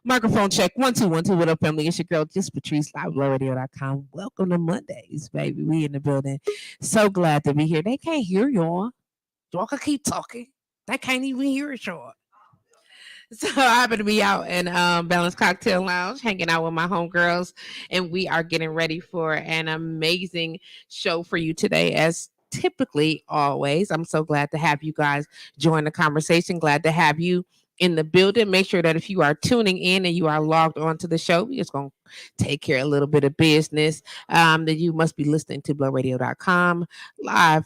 Microphone check. 1 2 1 2. What up, family? It's your girl, JustPatrice, live.radio.com. Welcome to Mondays, baby. We in the building. So glad to be here. They can't hear y'all. Y'all can keep talking. They can't even hear it, y'all. So I happen to be out in Balanced Cocktail Lounge, hanging out with my homegirls, and we are getting ready for an amazing show for you today, as typically always. I'm so glad to have you guys join the conversation. Glad to have you in the building. Make sure that if you are tuning in and you are logged on to the show, we're just going to take care of a little bit of business. That you must be listening to blowradio.com live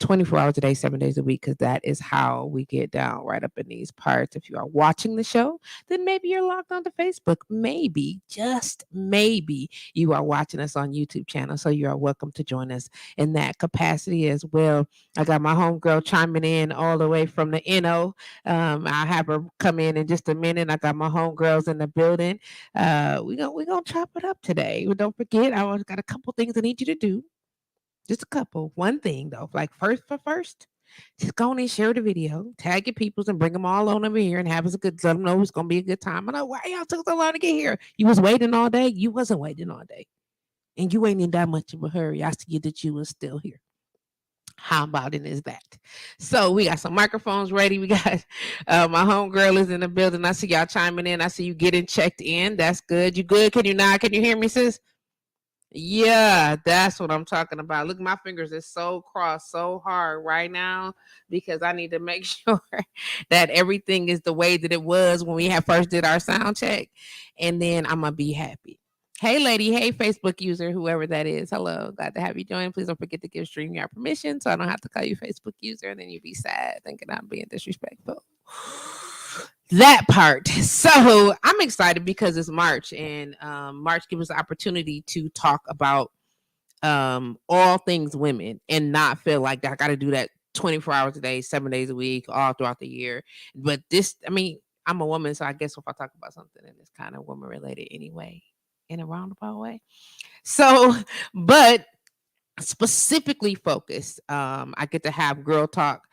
24 hours a day, 7 days a week, because that is how we get down right up in these parts. If you are watching the show, then maybe you're logged onto Facebook. Maybe, just maybe, you are watching us on YouTube channel. So you are welcome to join us in that capacity as well. I got my homegirl chiming in all the way from the NO. I'll have her come in just a minute. I got my homegirls in the building. We're gonna chop it up today. But don't forget, I got a couple things I need you to do. Just a couple. One thing though, like first, just go on and share the video, tag your peoples, and bring them all on over here and have us a good. Let them know it's gonna be a good time. I know why y'all took so long to get here. You was waiting all day. You wasn't waiting all day, and you ain't in that much of a hurry. I see that you was still here. How about it is that? So we got some microphones ready. We got my homegirl is in the building. I see y'all chiming in. I see you getting checked in. That's good. You good? Can you not? Can you hear me, sis? Yeah, that's what I'm talking about. Look, my fingers is so crossed so hard right now because I need to make sure that everything is the way that it was when we had first did our sound check, and then I'm gonna be happy. Hey, lady. Hey, Facebook user, whoever that is. Hello, glad to have you join. Please don't forget to give StreamYard permission so I don't have to call you Facebook user, and then you be sad thinking I'm being disrespectful. That part. So I'm excited because it's March, and March gives us the opportunity to talk about all things women and not feel like I got to do that 24 hours a day, 7 days a week, all throughout the year. But this, I mean, I'm a woman, so I guess if I talk about something and it's kind of woman related anyway, in a roundabout way. So, but specifically focused. I get to have girl talk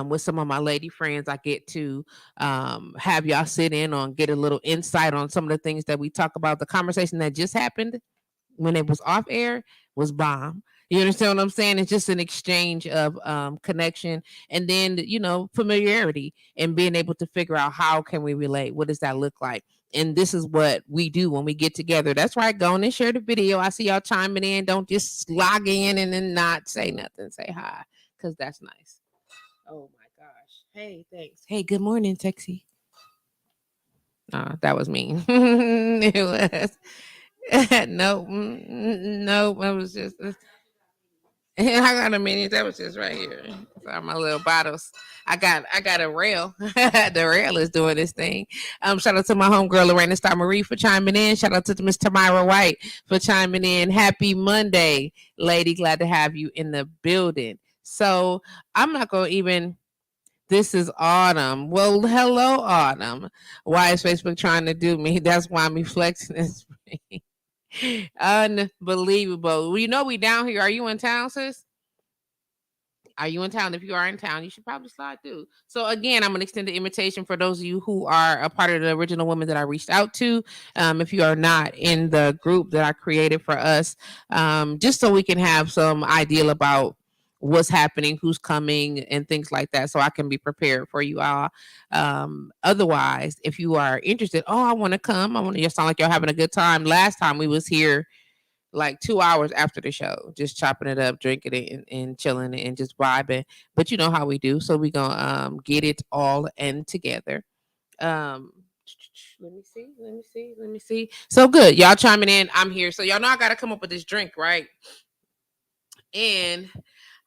with some of my lady friends. I get to have y'all sit in on, get a little insight on some of the things that we talk about. The conversation that just happened when it was off air was bomb. You understand what I'm saying? It's just an exchange of connection, and then familiarity, and being able to figure out how can we relate. What does that look like? And this is what we do when we get together. That's right. Go on and share the video. I see y'all chiming in. Don't just log in and then not say nothing. Say hi, because that's nice. Oh my gosh. Hey, thanks. Hey, good morning, sexy. That was mean. It was. Nope. Nope. It was just. I got a minute. That was just right here. Sorry, my little bottles. I got a rail. The rail is doing this thing. Shout out to my homegirl Lorena Star Marie for chiming in. Shout out to Miss Tamara White for chiming in. Happy Monday, lady. Glad to have you in the building. So I'm not gonna even. This is Autumn. Well, hello, Autumn. Why is Facebook trying to do me? That's why I'm flexing this. Unbelievable. Well, we down here. Are you in town, sis? Are you in town? If you are in town, you should probably slide through. So again, I'm going to extend the invitation for those of you who are a part of the original women that I reached out to. If you are not in the group that I created for us, just so we can have some idea about what's happening, who's coming, and things like that, so I can be prepared for you all. Otherwise, if you are interested, I want to come. I want to just sound like y'all having a good time. Last time we was here like 2 hours after the show, just chopping it up, drinking it, and chilling and just vibing. But you know how we do, so we gonna get it all in together. Let me see. So good, y'all chiming in. I'm here, so y'all know I gotta come up with this drink, right? And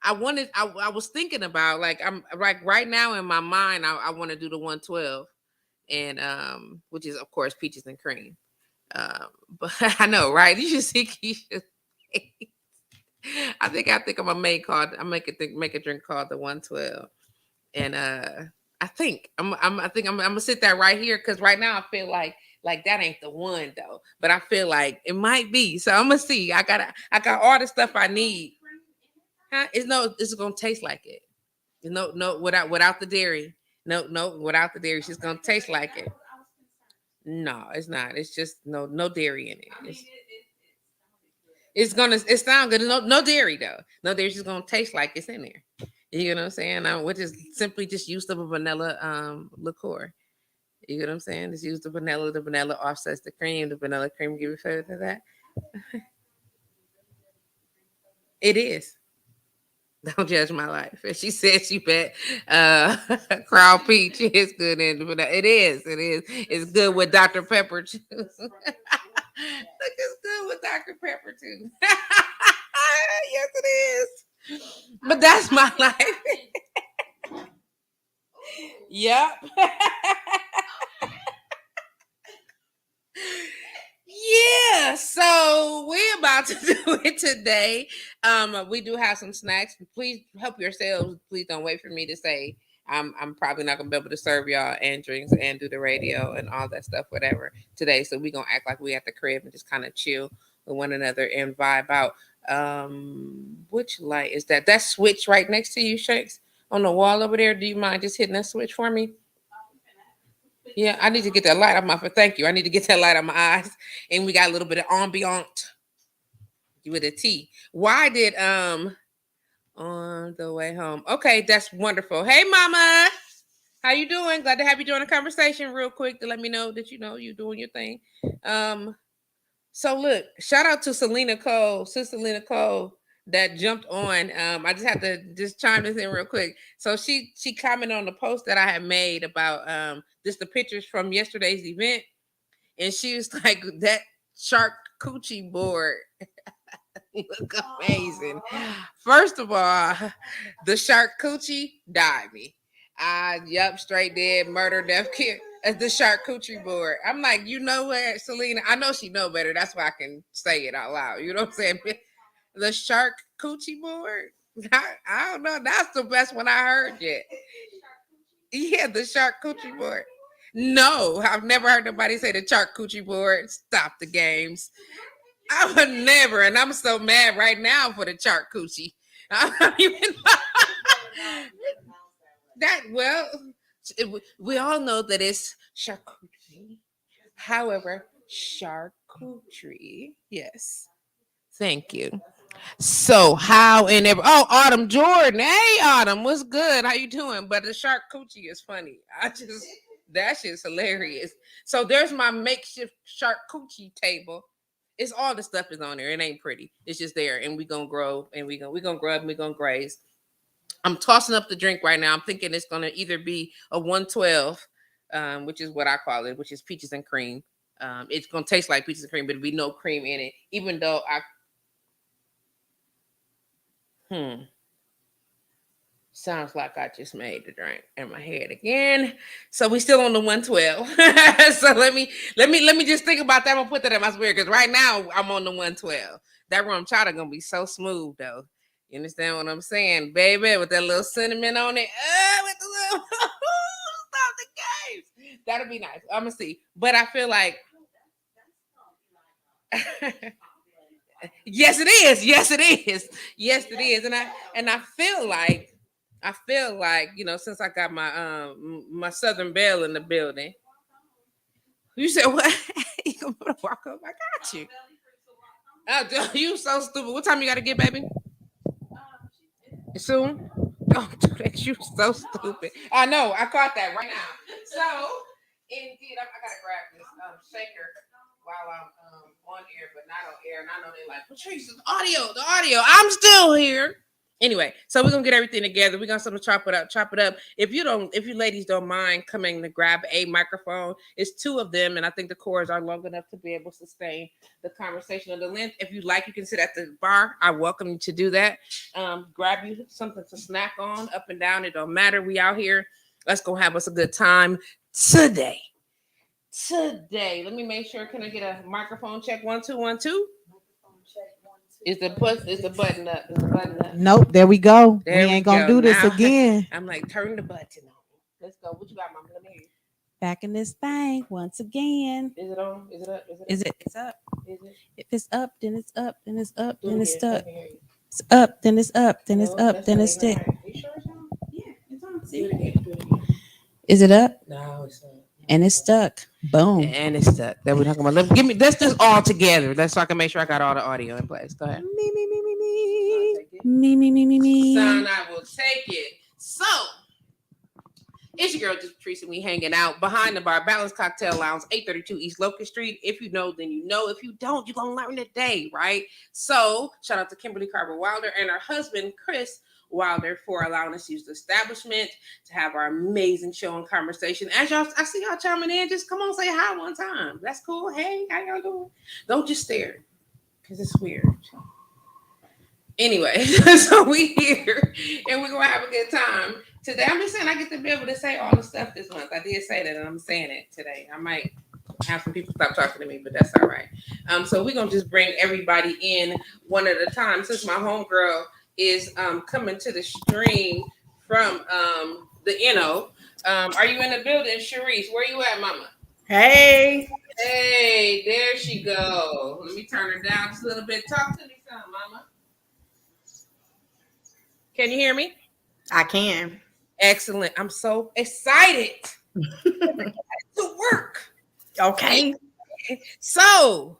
I was thinking about, like, I'm like right now in my mind, I want to do the 112, and which is of course peaches and cream. But I know, right? You should see Keisha. I think I'm gonna make a drink called the 112, and I think I'm gonna sit that right here, because right now I feel like that ain't the one though, but I feel like it might be. So I'm gonna see. I got all the stuff I need. Huh? It's gonna taste like it. No, without the dairy. No, without the dairy. She's gonna taste like it. No, it's not. It's just no dairy in it. It sound good. No dairy though. No dairy. She's gonna taste like it's in there. You know what I'm saying? Which is simply just use of a vanilla liqueur. You know what I'm saying? Just use the vanilla. The vanilla offsets the cream. The vanilla cream give you flavor to that. It is. Don't judge my life. And she said she bet Crown Peach is good in but it is. It is. It's good with Dr. Pepper too. Look, it's good with Dr. Pepper too. Yes, it is. But that's my life. Yep. Yeah, so we're about to do it today. We do have some snacks. Please help yourselves. Please don't wait for me to say I'm probably not gonna be able to serve y'all and drinks and do the radio and all that stuff, whatever, today. So we're gonna act like we at the crib and just kind of chill with one another and vibe out. Which light is that? That switch right next to you, Shanks, on the wall over there. Do you mind just hitting that switch for me? Yeah, I need to get that light off my face. Thank you. I need to get that light on my eyes. And we got a little bit of ambient with a T. Why did on the way home? Okay, that's wonderful. Hey mama. How you doing? Glad to have you join the conversation real quick to let me know that you know you're doing your thing. So look, shout out to Selena Cole, Sister Selena Cole, that jumped on. I just have to just chime this in real quick. So she commented on the post that I had made about just the pictures from yesterday's event, and she was like, "That shark coochie board look amazing." First of all, the shark coochie died me. Yep, straight dead, murder, death, kill. As the shark coochie board. I'm like, you know what, Selena? I know she know better. That's why I can say it out loud. You know what I'm saying? The shark coochie board. I don't know. That's the best one I heard yet. Yeah, the shark coochie board. No, I've never heard nobody say the shark coochie board. Stop the games. I would never, and I'm so mad right now for the shark coochie. I'm not even that well. We all know that it's charcuterie. However, charcuterie. Yes. Thank you. So how and ever? Oh, Autumn Jordan. Hey, Autumn, what's good? How you doing? But the charcuterie is funny. That shit's hilarious. So there's my makeshift charcuterie table. It's all the stuff is on there. It ain't pretty. It's just there, and we gonna grow, and we gonna grow up, and we gonna graze. I'm tossing up the drink right now. I'm thinking it's gonna either be a 112, which is what I call it, which is peaches and cream. It's gonna taste like peaches and cream, but it'll be no cream in it. Even though sounds like I just made the drink in my head again. So we still on the 112. So let me just think about that. I'm gonna put that in my spirit because right now I'm on the 112. That rum chowder gonna be so smooth though. You understand what I'm saying, baby? With that little cinnamon on it. With the little stop the games. That'll be nice. I'm gonna see. But I feel like yes, it is. Yes, it is. Yes, it is. And I feel like since I got my Southern Belle in the building. You said what? You gonna walk up? I got you. Oh, you so stupid. What time you gotta get, baby? Soon? Don't do that. You so stupid. I know. I caught that right now. So, indeed, I gotta grab this shaker while I'm on air, but not on air. And I know they like, Patrice, the audio. I'm still here. Anyway, so we're gonna get everything together. We're gonna chop it up. If you ladies don't mind coming to grab a microphone, it's two of them, and I think the cords are long enough to be able to sustain the conversation of the length. If you like, you can sit at the bar. I welcome you to do that. Grab you something to snack on, up and down. It don't matter. We out here. Let's go have us a good time today. Let me make sure. Can I get a microphone check? 1 2 1 2. Is the button up? Is the button up? Nope, there we go. There we ain't gonna do this now, again. I'm like, turn the button on. Let's go. What you got, Mama? Let me hear you. Back in this thing once again. Is it on? Is it up? It's up. Is it? If it's up, then it's up. Then it's up. Do Then it it's again. stuck. It's up. Then it's up. Then it's up. Then it's stick. Right. You sure it's on? Yeah. Do it again. Do it again. Is it up? No, it's not. And it's stuck. Boom. And it's stuck. That we're talking about. Give me. Let's just all together. Let's so I can make sure I got all the audio in place. Go ahead. Me, me, me, me, I'll me. take it. Me. Son, I will take it. So, it's your girl, JustPatrice, and we hanging out behind the bar, Balance Cocktail Lounge, 832 East Locust Street. If you know, then you know. If you don't, you're going to learn today, right? So, shout out to Kimberly Carver Wilder and her husband, Chris Wilder, for allowing us to use the establishment to have our amazing show and conversation. As y'all, I see y'all chiming in. Just come on, say hi one time. That's cool. Hey, how y'all doing? Don't just stare, because it's weird. Anyway, so we here and we're gonna have a good time today. I'm just saying I get to be able to say all the stuff this month. I did say that, and I'm saying it today. I might have some people stop talking to me, but that's all right. So we're gonna just bring everybody in one at a time. Since my homegirl is coming to the stream from the NO. Are you in the building, Sharice? Where you at, Mama? Hey. Hey, there she go. Let me turn her down just a little bit. Talk to me, son, Mama. Can you hear me? I can. Excellent. I'm so excited to work. Okay. So,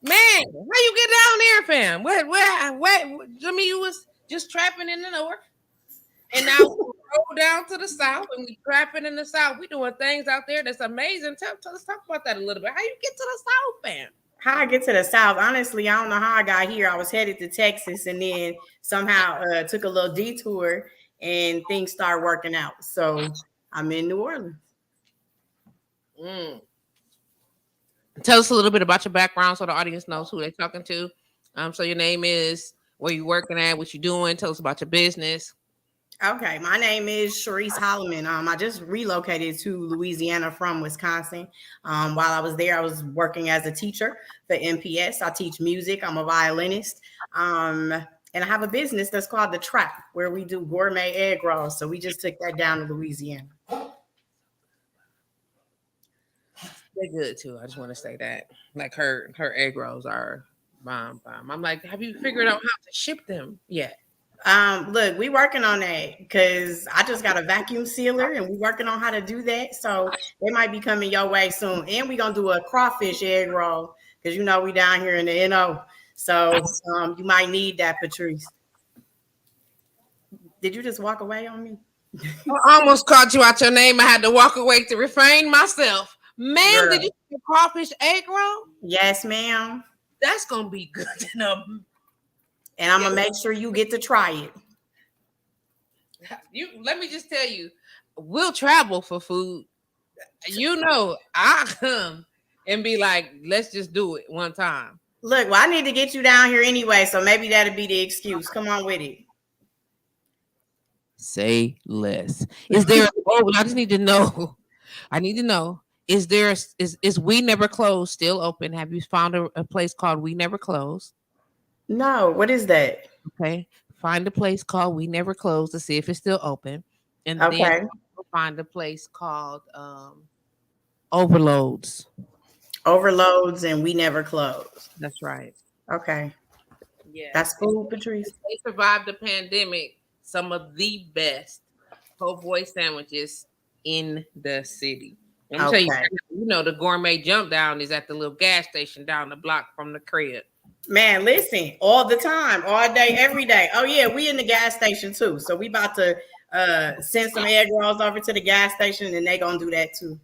man, how you get down there, fam? What? I mean, you was just trapping in the north, and now we roll down to the south, and we trapping in the south. We doing things out there that's amazing. Let's talk about that a little bit. How you get to the south, fam? How I get to the south? Honestly, I don't know how I got here. I was headed to Texas, and then somehow took a little detour, and things started working out. So I'm in New Orleans. Tell us a little bit about your background so the audience knows who they're talking to. So your name is, where you working at, what you doing. Tell us about your business. Okay, my name is Sharice Holloman. I just relocated to Louisiana from Wisconsin. While I was there, I was working as a teacher for MPS. I teach music. I'm a violinist. And I have a business that's called The Trap, where we do gourmet egg rolls. So we just took that down to Louisiana. They're good too. I just want to say that. Like her egg rolls are bomb. I'm like, have you figured out how to ship them yet? Look, we working on that because I just got a vacuum sealer and we working on how to do that. So they might be coming your way soon. And we gonna do a crawfish egg roll because you know we down here in the NO. So you might need that, Patrice. Did you just walk away on me? I almost called you out your name. I had to walk away to refrain myself. Man, Girl. did you see a crawfish egg roll? Yes, ma'am. That's gonna be good enough. And I'm gonna make sure you get to try it. Let me just tell you, we'll travel for food. You know, I'll come and be like, let's just do it one time. Look, well, I need to get you down here anyway, so maybe that'll be the excuse. Come on with it. Say less. Is there? Oh, I just need to know. I need to know. Is there? Is We Never Close still open? Have you found a place called We Never Close? No, what is that? Okay, find a place called We Never Close to see if it's still open, and Okay. then find a place called Overloads. Overloads and We Never Close. That's right. Okay. Yeah, That's cool, Patrice. they survived the pandemic. Some of the best po' boy sandwiches in the city. Let me tell you, Okay. you know, the gourmet jump down is at the little gas station down the block from the crib. Man, listen, all the time, all day, every day. Oh yeah, we in the gas station too. So we about to send some egg rolls over to the gas station, and they gonna do that too.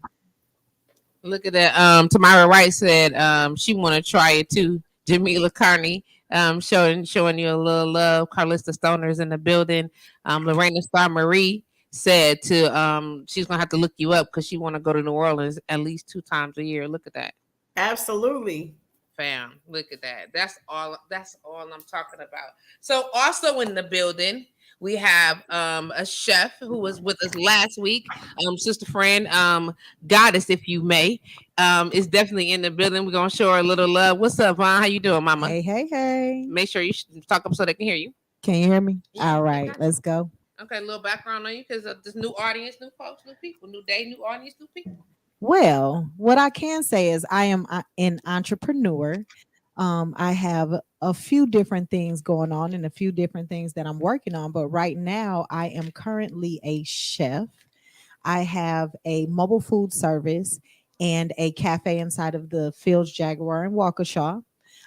Look at that. Tamara Wright said she want to try it too. Jamila Carney showing you a little love. Carlista Stoner's in the building. Lorena Star Marie said to she's gonna have to look you up because she want to go to New Orleans at least 2 times a year. Look at that. Absolutely. Fam, look at that. That's all I'm talking about. So also in the building, we have a chef who was with us last week, sister friend, Goddess, if you may, is definitely in the building. We're gonna show her a little love. What's up, Vaughn? How you doing, Mama? Hey. Make sure you talk up so they can hear you. Can you hear me? Yeah, All right, let's go. Okay, a little background on you because this new audience, new folks, new people, new day, new audience, new people. Well, what I can say is I am an entrepreneur. I have a few different things going on and a few different things that I'm working on. But right now, I am currently a chef. I have a mobile food service and a cafe inside of the Fields Jaguar in Waukesha.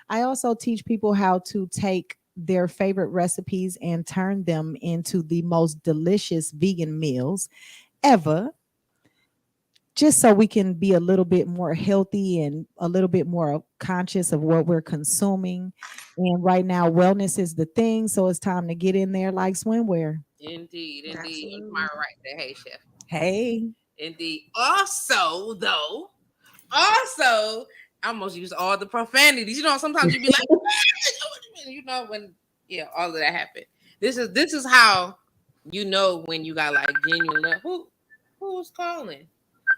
I also teach people how to take their favorite recipes and turn them into the most delicious vegan meals ever, just so we can be a little bit more healthy and a little bit more conscious of what we're consuming. And right now, wellness is the thing. So it's time to get in there like swimwear. Indeed. Absolutely. My right there. Hey, chef. Hey, Indeed. Also, though, I almost use all the profanities. You know, sometimes you be like, you know, when all of that happened. This is how you know when you got like genuine love. Who's calling?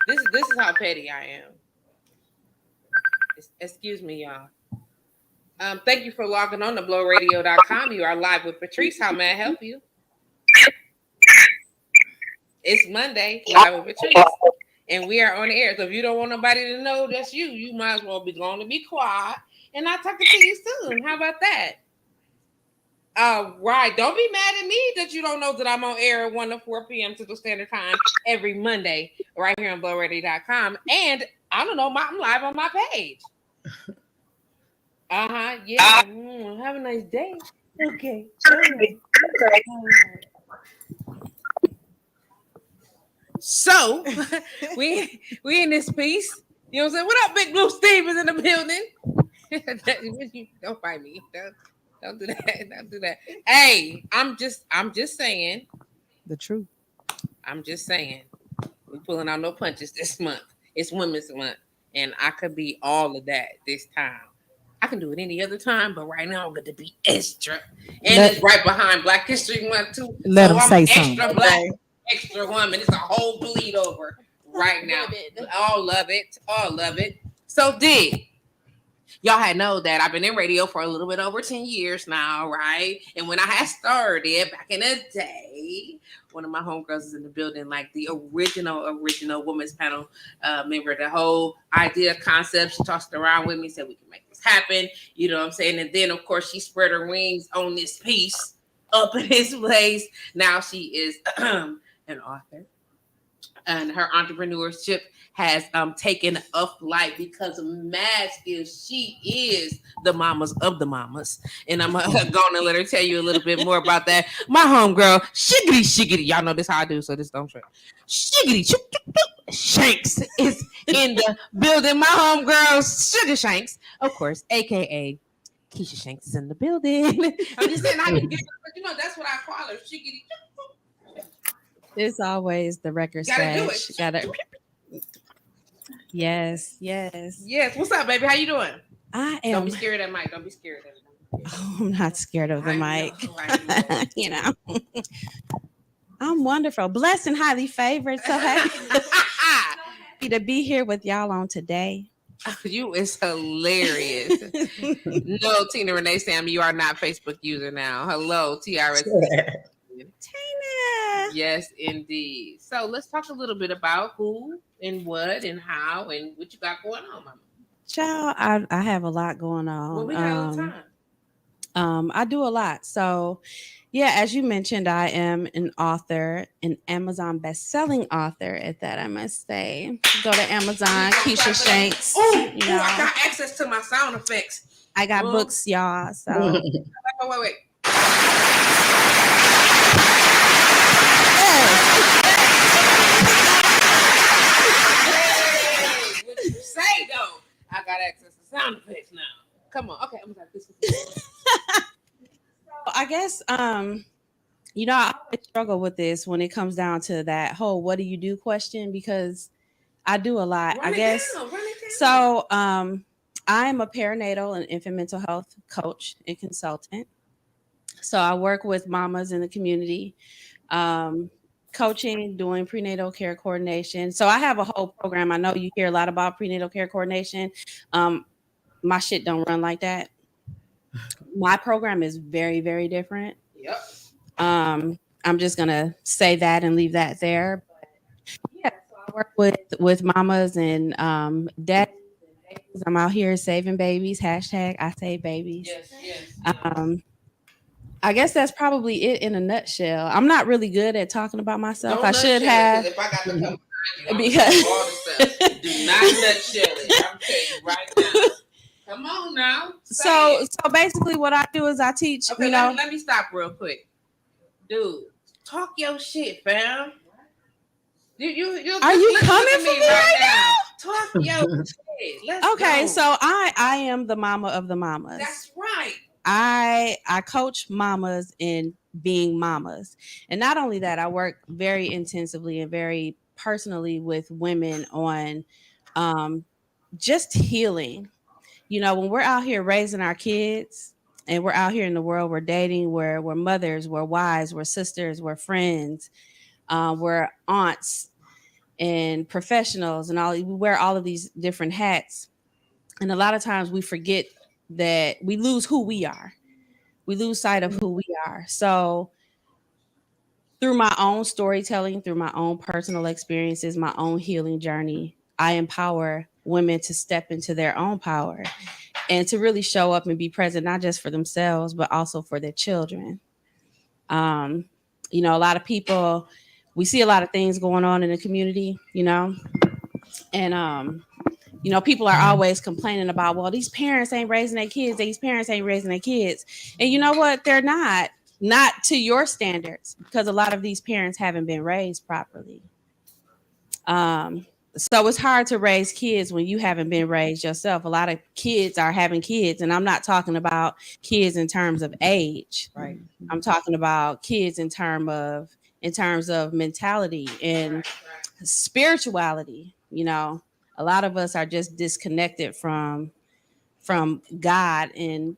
This is how petty I am. Excuse me, y'all. Thank you for logging on to blowradio.com. You are live with Patrice. How may I help you? It's Monday, live with Patrice. And we are on the air. So if you don't want nobody to know that's you, you might as well be going to be quiet. And I'll talk to you soon. How about that? Right. Don't be mad at me that you don't know that I'm on air at 1 to 4 p.m. Central Standard Time every Monday right here on blowready.com. And I don't know, I'm live on my page. Yeah. Have a nice day. Okay. All right. So we in this piece. You know what I'm saying? What up, Big Blue Steve is in the building. Don't fight me. Don't do that. Don't do that. Hey, I'm just saying. the truth. I'm just saying. We're pulling out no punches this month. It's Women's Month. And I could be all of that this time. I can do it any other time, but right now I'm going to be extra. And it's right behind Black History Month too. Let them say extra something. black, extra woman. It's a whole bleed over right now. All love it. All love it. So y'all had know that I've been in radio for a little bit over 10 years now, right? And when I had started back in the day, one of my homegirls is in the building, like the original women's panel member. The whole idea, concept, she tossed it around with me, said we can make this happen. You know what I'm saying? And then, of course, she spread her wings on this piece up in this place. Now she is an author. And her entrepreneurship has taken a flight because of mad skills. She is the mamas of the mamas. And I'm going to let her tell you a little bit more about that. My homegirl, shiggity. Y'all know this how I do, so this don't trip. Shiggity Shanks is in the building. My homegirl, Sugar Shanks, of course, a.k.a. Keisha Shanks is in the building. I'm just saying, I can get her, but that's what I call her, shiggity. It's always the record scratch. Gotta. Yes. What's up, baby? How you doing? I am. Don't be scared of that mic. Don't be scared of it. Oh, I'm not scared of the mic. Right. You know, I'm wonderful, blessed, and highly favored. So happy to be here with y'all on today. You is hilarious. No, Tina Renee Sam, you are not Facebook user now. Hello, TRS. Tina. Yes, indeed. So let's talk a little bit about who and what and how and what you got going on, Mama. Child, I have a lot going on. Well, we got a little time. I do a lot. So, yeah, as you mentioned, I am an author, an Amazon best-selling author. At that, I must say, go to Amazon, Keisha Shanks. Oh, I got access to my sound effects. I got books, y'all. So, wait. What you say though? I got access to sound effects now. Come on, okay. I'm gonna this. I guess I always struggle with this when it comes down to that whole "what do you do" question, because I do a lot. Run I guess it down. So. I am a perinatal and infant mental health coach and consultant. So I work with mamas in the community, coaching, doing prenatal care coordination. So I have a whole program. I know you hear a lot about prenatal care coordination. My shit don't run like that. My program is very, very different. Yep. I'm just gonna say that and leave that there. But yeah, so I work with mamas and dads I'm out here saving babies. Hashtag I save babies. I guess that's probably it in a nutshell. I'm not really good at talking about myself. I should have. If I got to come Because all the stuff, do not nutshell it. I'm telling you right now. Come on now. So basically, what I do is I teach. Okay, let me stop real quick, dude. Talk your shit, fam. You are you coming for me right now? Talk your shit. Let's Okay, go. so I am the mama of the mamas. That's right. I coach mamas in being mamas. And not only that, I work very intensively and very personally with women on just healing. You know, when we're out here raising our kids and we're out here in the world, we're dating, we're mothers, we're wives, we're sisters, we're friends, we're aunts and professionals, and we wear all of these different hats. And a lot of times we forget that we lose who we are. We lose sight of who we are. So through my own storytelling, through my own personal experiences, my own healing journey, I empower women to step into their own power and to really show up and be present, not just for themselves, but also for their children. You know, a lot of people, we see a lot of things going on in the community, you know, and you know, people are always complaining about, well, these parents ain't raising their kids. These parents ain't raising their kids. And you know what? They're not to your standards, because a lot of these parents haven't been raised properly. So it's hard to raise kids when you haven't been raised yourself. A lot of kids are having kids, and I'm not talking about kids in terms of age. Right. I'm talking about kids in terms of mentality and spirituality. You know, a lot of us are just disconnected from God and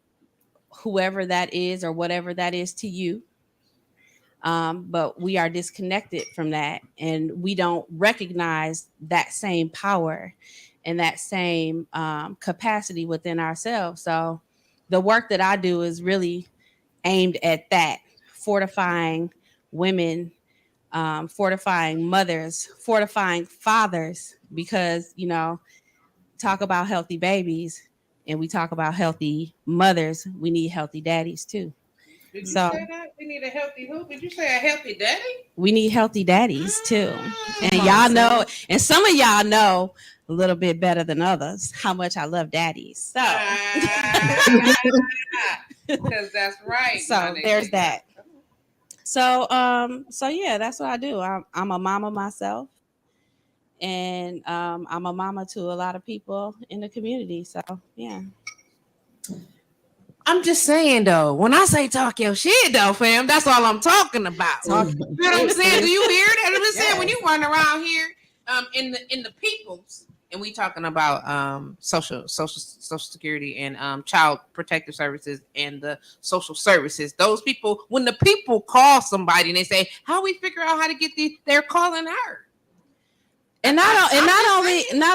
whoever that is or whatever that is to you. But we are disconnected from that, and we don't recognize that same power and that same capacity within ourselves. So the work that I do is really aimed at that, fortifying women, fortifying mothers, fortifying fathers, because, you know, talk about healthy babies and we talk about healthy mothers, we need healthy daddies too. Did you So- say that? We need a healthy who? Did you say a healthy daddy? We need healthy daddies too. And y'all know, and some of y'all know a little bit better than others how much I love daddies. So Because that's right. so there's that. So yeah, that's what I do. I'm a mama myself, and I'm a mama to a lot of people in the community. So yeah. I'm just saying though, when I say talk your shit though, fam, that's all I'm talking about. You know what I'm saying? Do you hear that? I'm just saying, when you run around here in the peoples, and we talking about social security and child protective services and the social services, those people, when the people call somebody and they say, how we figure out how to get they're calling her. And not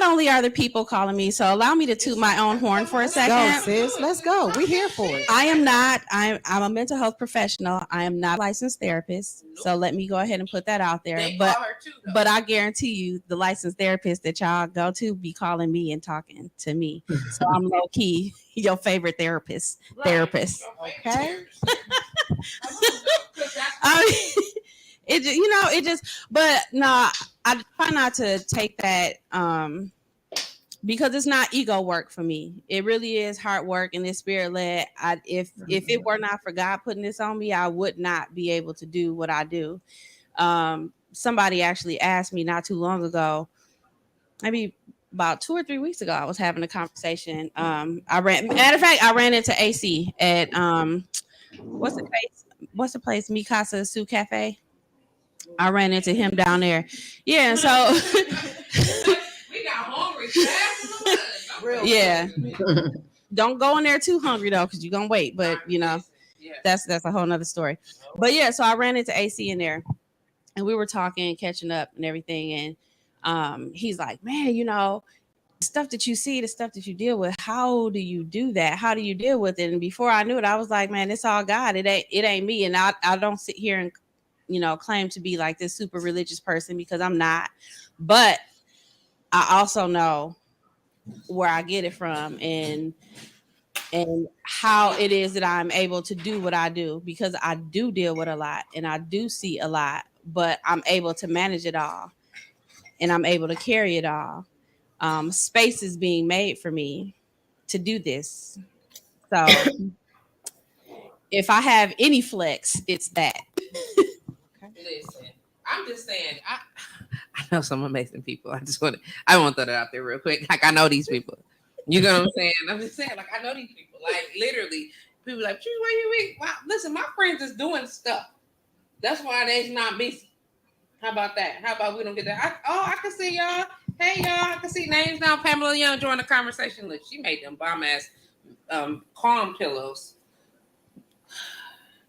only are the people calling me, so allow me to toot my own horn for a second. Go, sis. Let's go. We're here for it. I'm a mental health professional. I am not a licensed therapist. So let me go ahead and put that out there. They But call her too, though. but I guarantee you the licensed therapist that y'all go to be calling me and talking to me. So I'm low key your favorite therapist. Okay. But no, I try not to take that because it's not ego work for me. It really is hard work and it's spirit led. If it were not for God putting this on me, I would not be able to do what I do. Somebody actually asked me not too long ago, maybe about 2 or 3 weeks ago, I was having a conversation. I ran into AC at what's the place? Mikasa Sue Cafe. I ran into him down there. Yeah, and so we got hungry fast. Yeah. Don't go in there too hungry though, because you're gonna wait. But you know, that's a whole nother story. But yeah, so I ran into AC in there and we were talking, catching up and everything. And he's like, man, you know, the stuff that you see, the stuff that you deal with, how do you do that? How do you deal with it? And before I knew it, I was like, man, it's all God. It ain't me. And I don't sit here and, you know, claim to be like this super religious person, because I'm not. But I also know where I get it from, and how it is that I'm able to do what I do, because I do deal with a lot and I do see a lot, but I'm able to manage it all and I'm able to carry it all. Space is being made for me to do this. So if I have any flex, it's that. Listen, I'm just saying, I know some amazing people. I want to throw that out there real quick. Like, I know these people. You know what I'm saying? I'm just saying, like, I know these people. Like, literally, people like, "Gee, where you eat?" Wow, listen, my friends is doing stuff. That's why they's not busy. How about that? How about we don't get that? I can see y'all. Hey, y'all, I can see names now. Pamela Young joined the conversation. Look, she made them bomb ass calm pillows.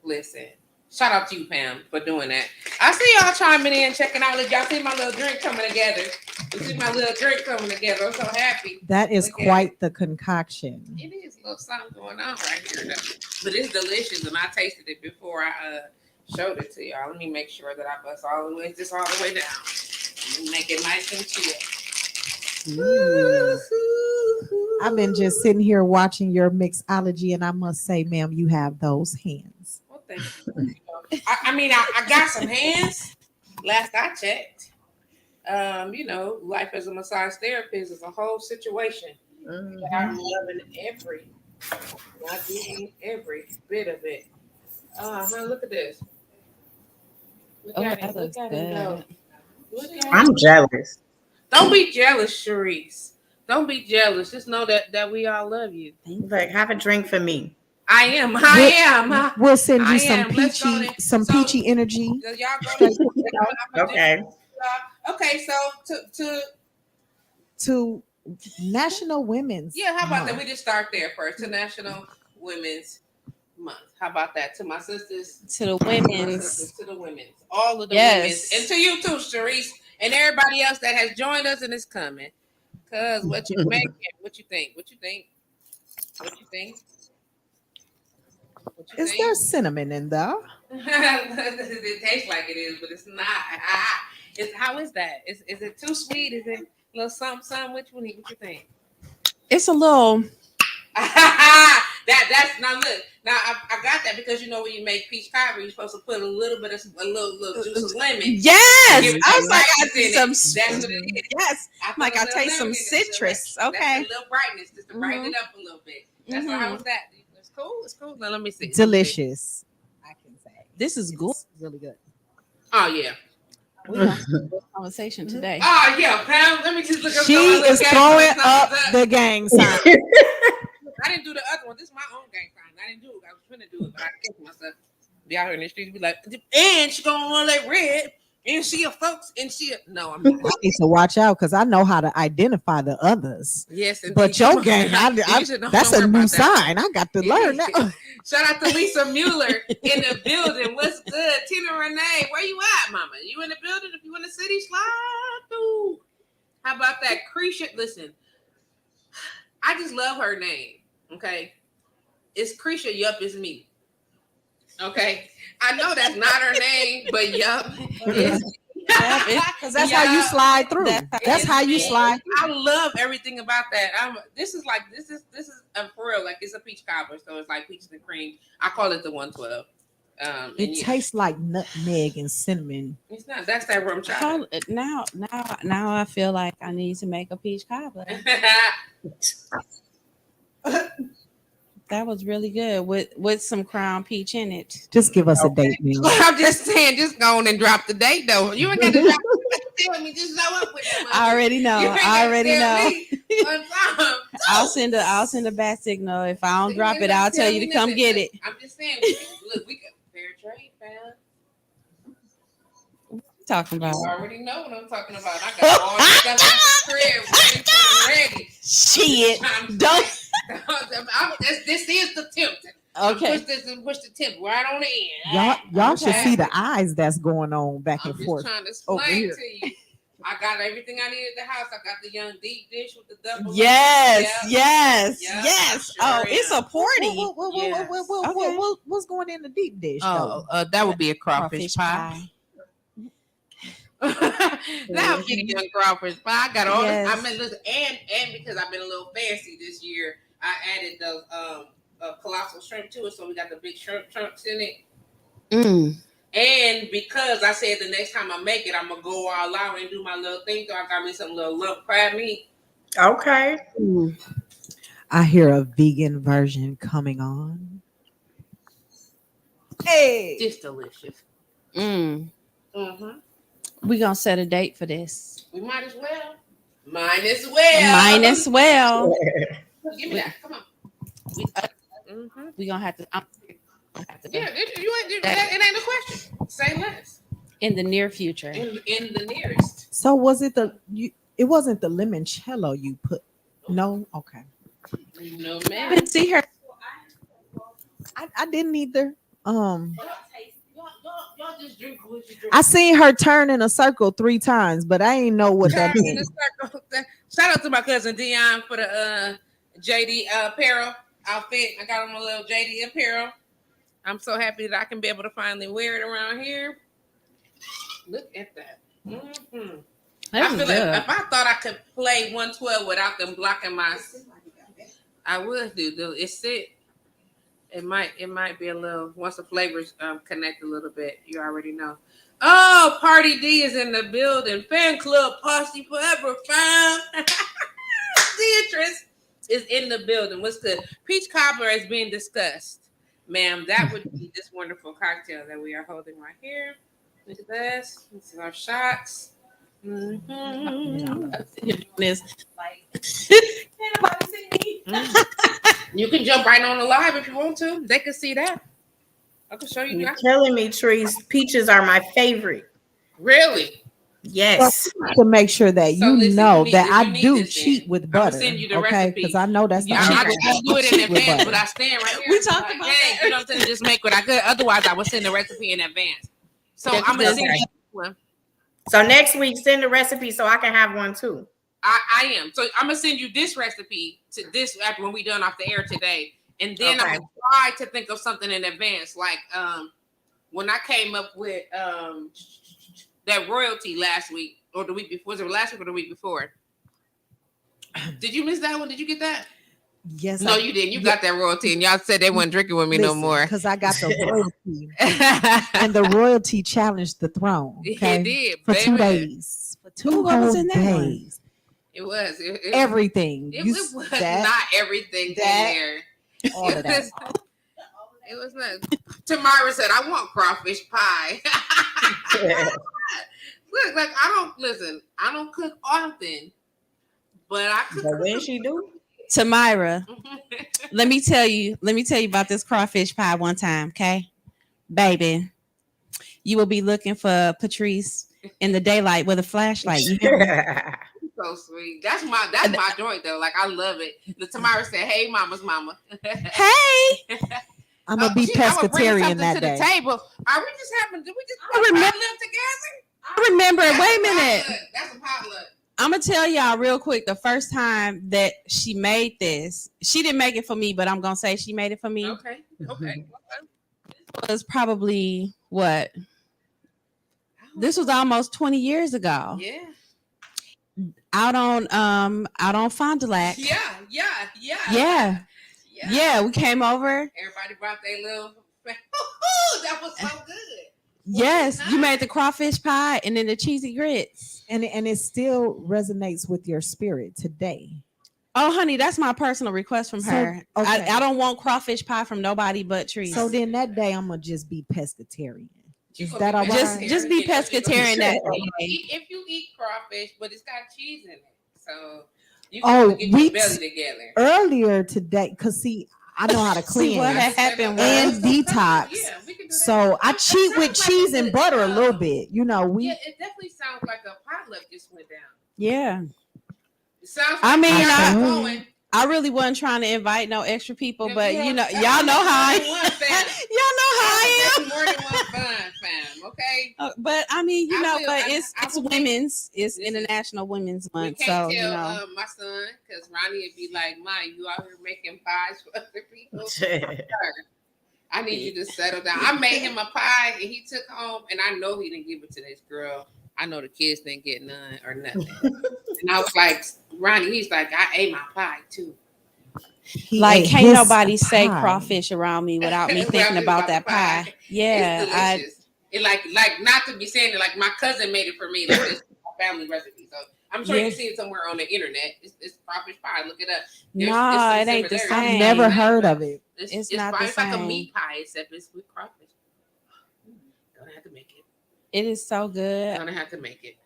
Listen, shout out to you, Pam, for doing that. I see y'all chiming in, checking out. Look, y'all see my little drink coming together. You see my little drink coming together. I'm so happy. That is quite the concoction. It is a little something going on right here, though. But it's delicious, and I tasted it before I showed it to y'all. Let me make sure that I bust all the way down. Make it nice and chill. I've been just sitting here watching your mixology, and I must say, ma'am, you have those hands. Well, thank you. I got some hands. Last I checked. Life as a massage therapist is a whole situation. Mm-hmm. I'm loving every bit of it. Look at this. Look at it. I'm jealous. Don't be jealous, Charisse. Don't be jealous. Just know that we all love you. Like, have a drink for me. I am. We'll send you some peachy energy. Y'all go okay. Okay, so to National Women's. Yeah, how about that? We just start there first. To National Women's Month. How about that? To my sisters, to the women's, to the women's, all of the women's, and to you too, Charisse, and everybody else that has joined us and is coming. Cause what you making? What you think? Is there cinnamon in there? It tastes like it is, but it's not. How is that? Is it too sweet? Is it a little something? What you think? It's a little. That's now look. Now I got that because when you make peach cobbler, you're supposed to put a little bit of a little juice of lemon. Yes, I was like, I see some. That's what it is. Yes, I taste some citrus. Okay, that's a little brightness just to brighten it up a little bit. That's how was that. It's cool. It's cool. Now let me see. Delicious. I can say this is good. Really good. Oh yeah. We have a good conversation today. Oh yeah, Pam. Let me just look up. She is throwing up the gang sign. I didn't do the other one. This is my own gang sign. I didn't do it. I was trying to do it, but I guess myself. Be out here in the streets, be like, and she gonna want that red, and she a folks, and she. No, I'm not. I need to watch out because I know how to identify the others. Yes, indeed. But your gang, that's a new sign. I got to learn that. Shout out to Lisa Mueller in the building. What's good, Tina Renee? Where you at, Mama? You in the building? If you in the city, slide through. How about that, Creesha? Listen, I just love her name. Okay, it's Creesha. Yup, it's me. Okay, I know that's not her name, but yup, because that's how you slide through. That's how you slide. I love everything about that. This is for real. Like, it's a peach cobbler, so it's like peaches and cream. I call it the 112. It tastes like nutmeg and cinnamon. It's not. That's that rum chocolate. Now I feel like I need to make a peach cobbler. That was really good with some crown peach in it. Just give us a date, man. I'm just saying, just go on and drop the date, though. You ain't got to drop the date. Me, just show up with them. I already know. I'll send a bat signal. If I don't drop it, I'll tell you to come get it. I'm just saying, look, we got fair trade, fam. Talking about? You already know what I'm talking about. I got all this stuff in the crib ready. Shit. Don't. This is the temp. Okay. Push the temp right on the end. Y'all should see the eyes that's going on back and forth. I'm just trying to explain to you. I got everything I need at the house. I got the young deep dish with the double. Yes. Sure oh, it's a party. What's going in the deep dish? Oh, that would be a crawfish pie. Now big young crawfish pie. I got all this. I Yes. mean, listen, and because I've been a little fancy this year, I added those colossal shrimp to it, so we got the big shrimp chunks in it. Mm. And because I said the next time I make it, I'm gonna go all out and do my little thing. So I got me some little lump crab meat. Okay. Mm. I hear a vegan version coming on. Hey. Just delicious. Mm. Mm-hmm. We gonna set a date for this. We might as well. Mine as well. Mine as well. Give me that. Come on. Mm-hmm. We gonna have to. Yeah, it ain't a question. Say less. In the near future. In the nearest. So was it it wasn't the limoncello you put? No, okay. No I man. didn't see her. I didn't either. Y'all just drink what you drink. I seen her turn in a circle 3 times, but I ain't know what that In the meant. circle. Shout out to my cousin Dion for the JD apparel outfit. I got him a little JD apparel. I'm so happy that I can be able to finally wear it around here. Look at that. Mm-hmm. I feel like if I thought I could play 112 without them blocking my, I would do. It's it. It might be a little once the flavors connect a little bit. You already know. Oh, Party D is in the building. Fan club posse forever, fam. Beatrice is in the building. What's good? Peach cobbler is being discussed. Ma'am, that would be this wonderful cocktail that we are holding right here. Look at this. This is our shots. Mm-hmm. This like, can't nobody see me. You can jump right on the live if you want to. They can see that. I can show you. You're telling me, Trees, peaches are my favorite. Really? Yes. To make sure that So listen, know you that need- I you need do this cheat then. with I'ma butter. send you the Okay, recipe. because I know that's Yeah, not I cheating. would do it in Cheat with advance, butter. but I stand right here. We talked like, about hey, that. you know what I'm saying? Just make what I could. Otherwise, I would send the recipe in advance. So Yeah, I'm gonna okay. send you one. So next week, send the recipe so I can have one too. I am. So I'm gonna send you this recipe to this after when we done off the air today, and then Okay. I'm gonna try to think of something in advance. Like when I came up with that royalty last week or the week before. Was it last week or the week before? Did you miss that one? Did you get that? Yes. No, you didn't. You got that royalty, and y'all said they weren't drinking with me no more. Because I got the royalty. And the royalty challenged the throne. Okay? It did, For baby. 2 days. For 2 What was whole in that one? days. It was. Everything. It You was that, not everything that, in there. all of that. It was not. Tamara said, "I want crawfish pie." Look, like I don't cook often, but I cook. But when she do, Tamira, let me tell you about this crawfish pie one time, okay? Baby, you will be looking for Patrice in the daylight with a flashlight. You hear me? So sweet. That's my joint though. Like I love it. The Tamara said, "Hey, mama's mama." Hey, I'm going to be pescatarian that day. The table. Are we just having? Did we just I remember- live together? I remember. Wait a minute. That's a potluck. I'm gonna tell y'all real quick. The first time that she made this, she didn't make it for me, but I'm gonna say she made it for me. Okay. It was probably what? This was almost 20 years ago. Yeah. Out on Fond du Lac. Yeah. Yeah, we came over. Everybody brought their little. That was so good. Yes, you made the crawfish pie and then the cheesy grits. And it still resonates with your spirit today. Oh, honey, that's my personal request from So, her. okay. I don't want crawfish pie from nobody but Trees. So then that day I'm gonna just be pescatarian. You Is gonna that be all right? just be pescatarian that day. If you eat crawfish, but it's got cheese in it, so you Oh, can get we your belly together. Earlier today, because see, I know how to See clean what had happened and was detox. Yeah, we can do that. So I That cheat sounds with like cheese a and good butter a show. little bit. You know, Yeah, it definitely sounds like a potluck just went down. yeah. It sounds. I like mean, y'all I- going. I really wasn't trying to invite no extra people, Yeah, but yeah. you know, y'all know how I More than one, fam. y'all know how I am. That's more than one fun, fam. Okay. But I mean, you I know, will- but I it's will make- women's, it's This is- International Women's We Month, can't so you tell know. my son because Ronnie would be like, "Ma, you out here making pies for other people." I need you to settle down. I made him a pie and he took home, and I know he didn't give it to this girl. I know the kids didn't get none or nothing. And I was like, Ronnie, he's like, I ate my pie too. He Like, ate can't his nobody say pie. crawfish around me without me Without thinking me about about that the pie. pie. Yeah, It's delicious. It like not to be saying it, like my cousin made it for me. Like it's a family recipe. So I'm sure Yeah. you see it somewhere on the internet. It's crawfish pie. Look it up. Nah, it's it ain't the similarities. same. I've never heard of it. It's not the It's like a same. meat pie, except it's with crawfish. Gonna have to make it. It is so good. Gonna have to make it.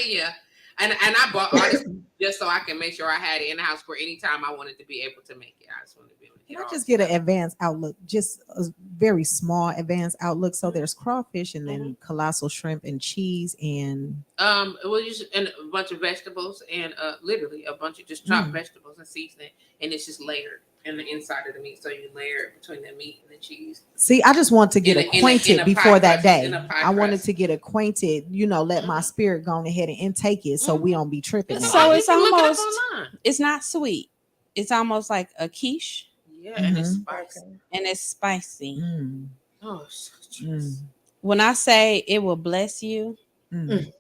Yeah. And I bought all this just so I can make sure I had it in the house for any time I wanted to be able to make it. I just wanted to be able to get Can I all just this get an stuff. advanced outlook? Just a very small advanced outlook. So there's crawfish and then colossal shrimp and cheese and Well, and a bunch of vegetables and literally a bunch of just chopped vegetables and seasoning, and it's just layered in the inside of the meat. So you layer it between the meat and the cheese. see, I just want to get acquainted in a before pie that crust, day. in a pie I wanted crust. to get acquainted, let my spirit go ahead and intake it so we don't be tripping. It's So you it's can look it up almost- online. It's not sweet. It's almost like a quiche, Yeah, and it's Mhm. spicy. and it's spicy. Mm, Oh, so mm, When I say it will bless you, mm,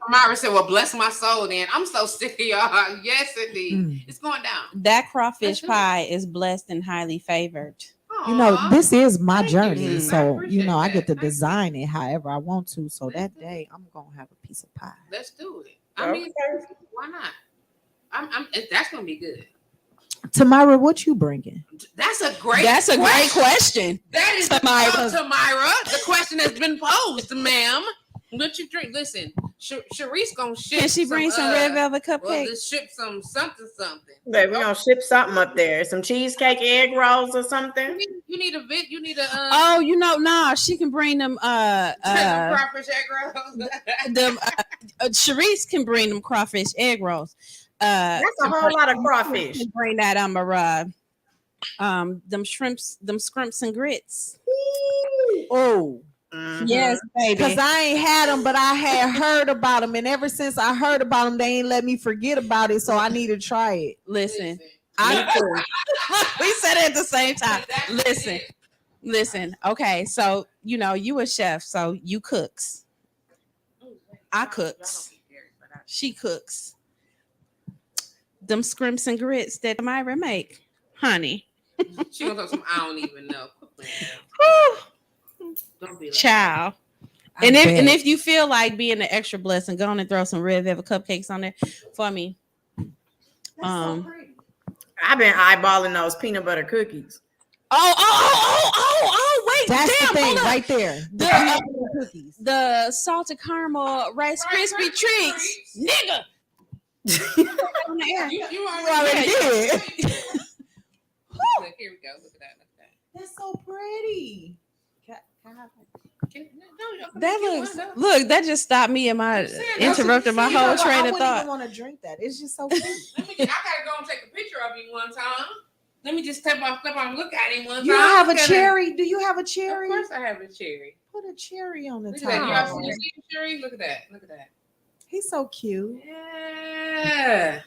Myra said, "Well, bless my soul." Then I'm so sick of y'all. Yes, indeed, mm. it's going down. that crawfish That's it. pie is blessed and highly favored. Aw. This is my Thank you, journey. sis. I So, appreciate I that. get to Thank you. design it however I want to. So Let's that do day, I'm going to have a piece of pie. Let's do it. I mean, why not? That's gonna be good. Tamara, what you bringing? That's a great. That's a great question. That is Tamara. Tamara. The question has been posed, ma'am. What you drink? Listen, Sharice gonna ship. Can she bring some red velvet Well, cupcakes? let's ship some something. Babe, we're gonna ship something up there. Some cheesecake, egg rolls, or something. You need a vid. You need a. Oh, nah, she can bring them. Crawfish egg rolls. Them. Sharice can bring them crawfish egg rolls. That's a whole lot of She crawfish. can bring that them shrimps, them scrimps and grits. Oh, Mhm. Yes, baby. because I ain't had them, but I had heard about them. And ever since I heard about them, they ain't let me forget about it. So I need to try it. Listen, Listen. we said it at the same time. That's Listen, it. listen. Okay, so you a chef, so you cooks. I cooks. She cooks. Them scrimps and grits that Myra make, honey. She gonna talk some. I don't even know. Don't be like Child. I And bet. if you feel like being an extra blessing, go on and throw some red velvet cupcakes on there for me. I've been eyeballing those peanut butter cookies. Wait, That's damn, the thing hold up. right there. The, Cookies. the salted caramel Rice Krispie treats, nigga. On the air. You already did. Look, here we go. Look at that. That's so pretty. Look, that just stopped me in my interrupted my whole train I of wouldn't thought. even want to drink that. It's just so cute. I gotta go and take a picture of you one time. Let me just step off and look at him one time. You have a Look at him. cherry? Do you have a Of cherry? course, I have a cherry. Put a cherry on the Look at that. top. Y'all see the cherry? Look at that. Look at that. He's so cute. Yeah.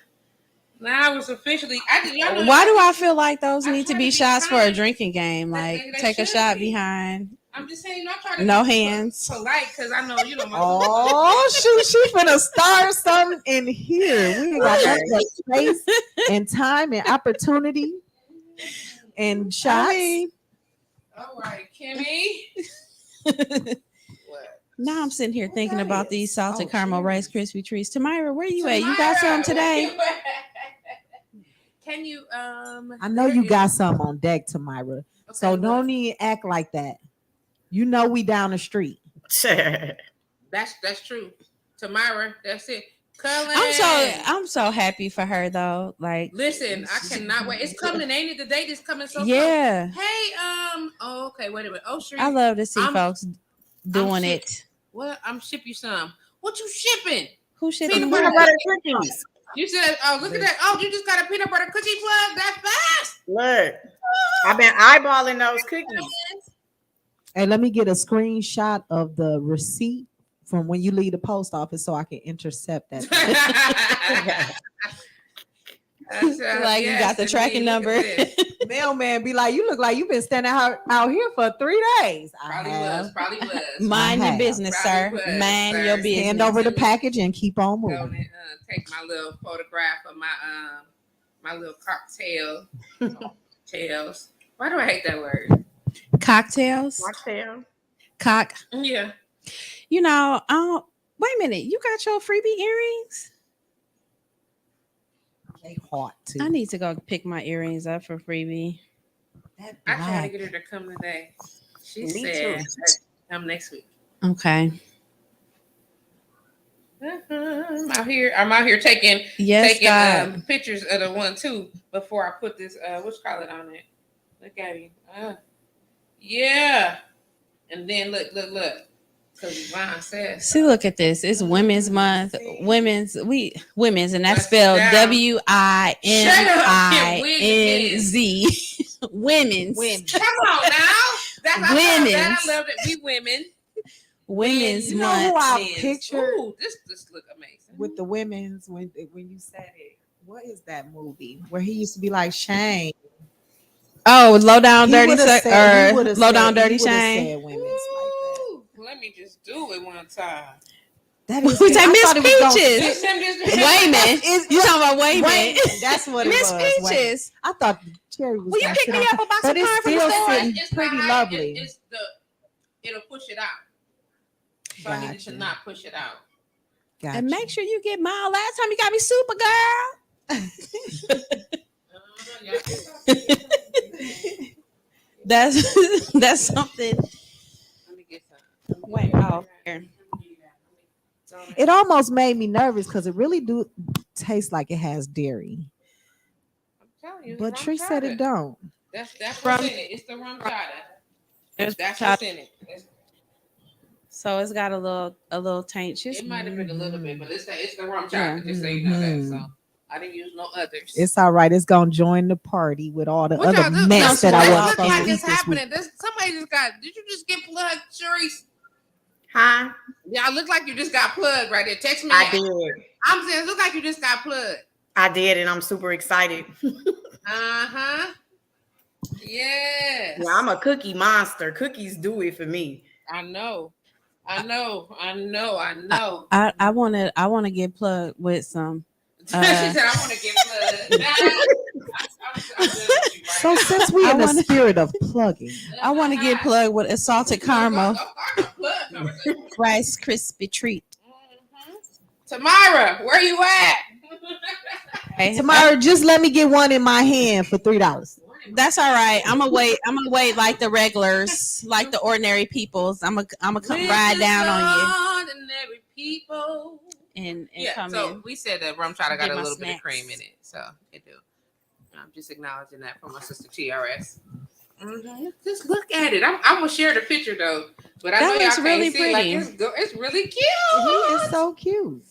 Now I was officially. Why do I feel like those I need to try be to be shots for a kind. drinking game? Like They take a should shot be. behind. I'm just saying, I try to No be hands. polite because I know you know my. Oh shoot, she finna start something in here. We ain't got nothing but space and time and opportunity and shots. All right, Kimmy. What? Now I'm sitting here thinking that about is? these salted Oh, caramel cherries. Rice Krispie treats. Tamira, where you at? You got some today? Can you I know you got some on deck, Tamira. So don't even act like that. You know we down the street. That's true. Tamira, that's it. Cullen. I'm so happy for her though. Like Listen, I cannot wait. It's coming, ain't it? The date is coming so yeah. close. Hey, oh, okay, wait a minute. Oh, sure. I love to see I'm- folks doing ship- it. What? I'm ship you some. What you shipping? Who shipping Peanut what? Peanut butter cookies. You said, oh, look at that. Oh, you just got a peanut butter cookie plug? That's fast. Look, I've been eyeballing those cookies. Hey, let me get a screenshot of the receipt from when you leave the post office so I can intercept that. Like you got the tracking number. Mailman be like, you look like you've been standing out here for 3 days. Probably was. Mind your business, sir. Mind your business. Hand over the package and keep on moving. Take my little photograph of my little cocktail. Tails. Why do I hate that word? Cocktails. Cocktail. Cock. Yeah. You know, wait a minute. You got your freebie earrings? They hot too. I need to go pick my earrings up for freebie. I tried to get her to come today. She said come next week. Okay. I'm out here taking pictures of the one too before I put this what you call it on it. Look at me. Yeah. And then look. Because Yvonne says. See, look at this. It's Women's Month. Women's, and that's spelled WIMINZ. Women's. Come on now. Women's. I love it. We women. Women's You know Month. who I picture This look amazing. with the women's when you said it. What is that movie where he used to be like Shane? Oh, Low Down Dirty Low Down Dirty Shane. Let me just do it one time. That is we say Miss Peaches. Wayman. You talking about Wayman? That's what it was. Miss Peaches. I thought Cherry was. Will you pick me up a box of corn from the store? It's pretty lovely. It'll push it out. So I needed to not push it out. Gotcha. And make sure you get mine. Last time you got me Supergirl. That's something. Let me get some. Wait, here. It almost made me nervous because it really do taste like it has dairy. I'm telling you, But Tree said it don't. That's what's in it. It's the rum chata. That's what's in it. So it's got a little taint. Just It might have been a little bit, but it's the rum chata. Just so you know that. So I didn't use no others. It's all right. It's gonna join the party with all the other mess that I was supposed to eat this week. Somebody just got. Did you just get plugged, Sharice? Huh? Yeah, it looked like you just got plugged right there. Text me. I did. I'm saying it looked like you just got plugged. I did, and I'm super excited. Uh-huh. Yeah. Yeah, I'm a cookie monster. Cookies do it for me. I know. I want to get plugged with some. She said I want to get plugged. So since we in the spirit of plugging, I want to get plugged with a salted caramel Rice Krispie treat. Tamara, where you at? Hey, Tamara, just let me get one in my hand for $3. That's all right. I'm gonna wait like the regulars, like the ordinary peoples. I'm gonna come ride down on Ordinary people. And come so in. we said that rum chata got Get a my little bit of snacks. cream in it, so it do. I'm just acknowledging that from my sister TRS. Just look at it. I'm gonna share the picture though, but I know y'all looks can't really see it. Like, pretty. it's really cute. He is so cute.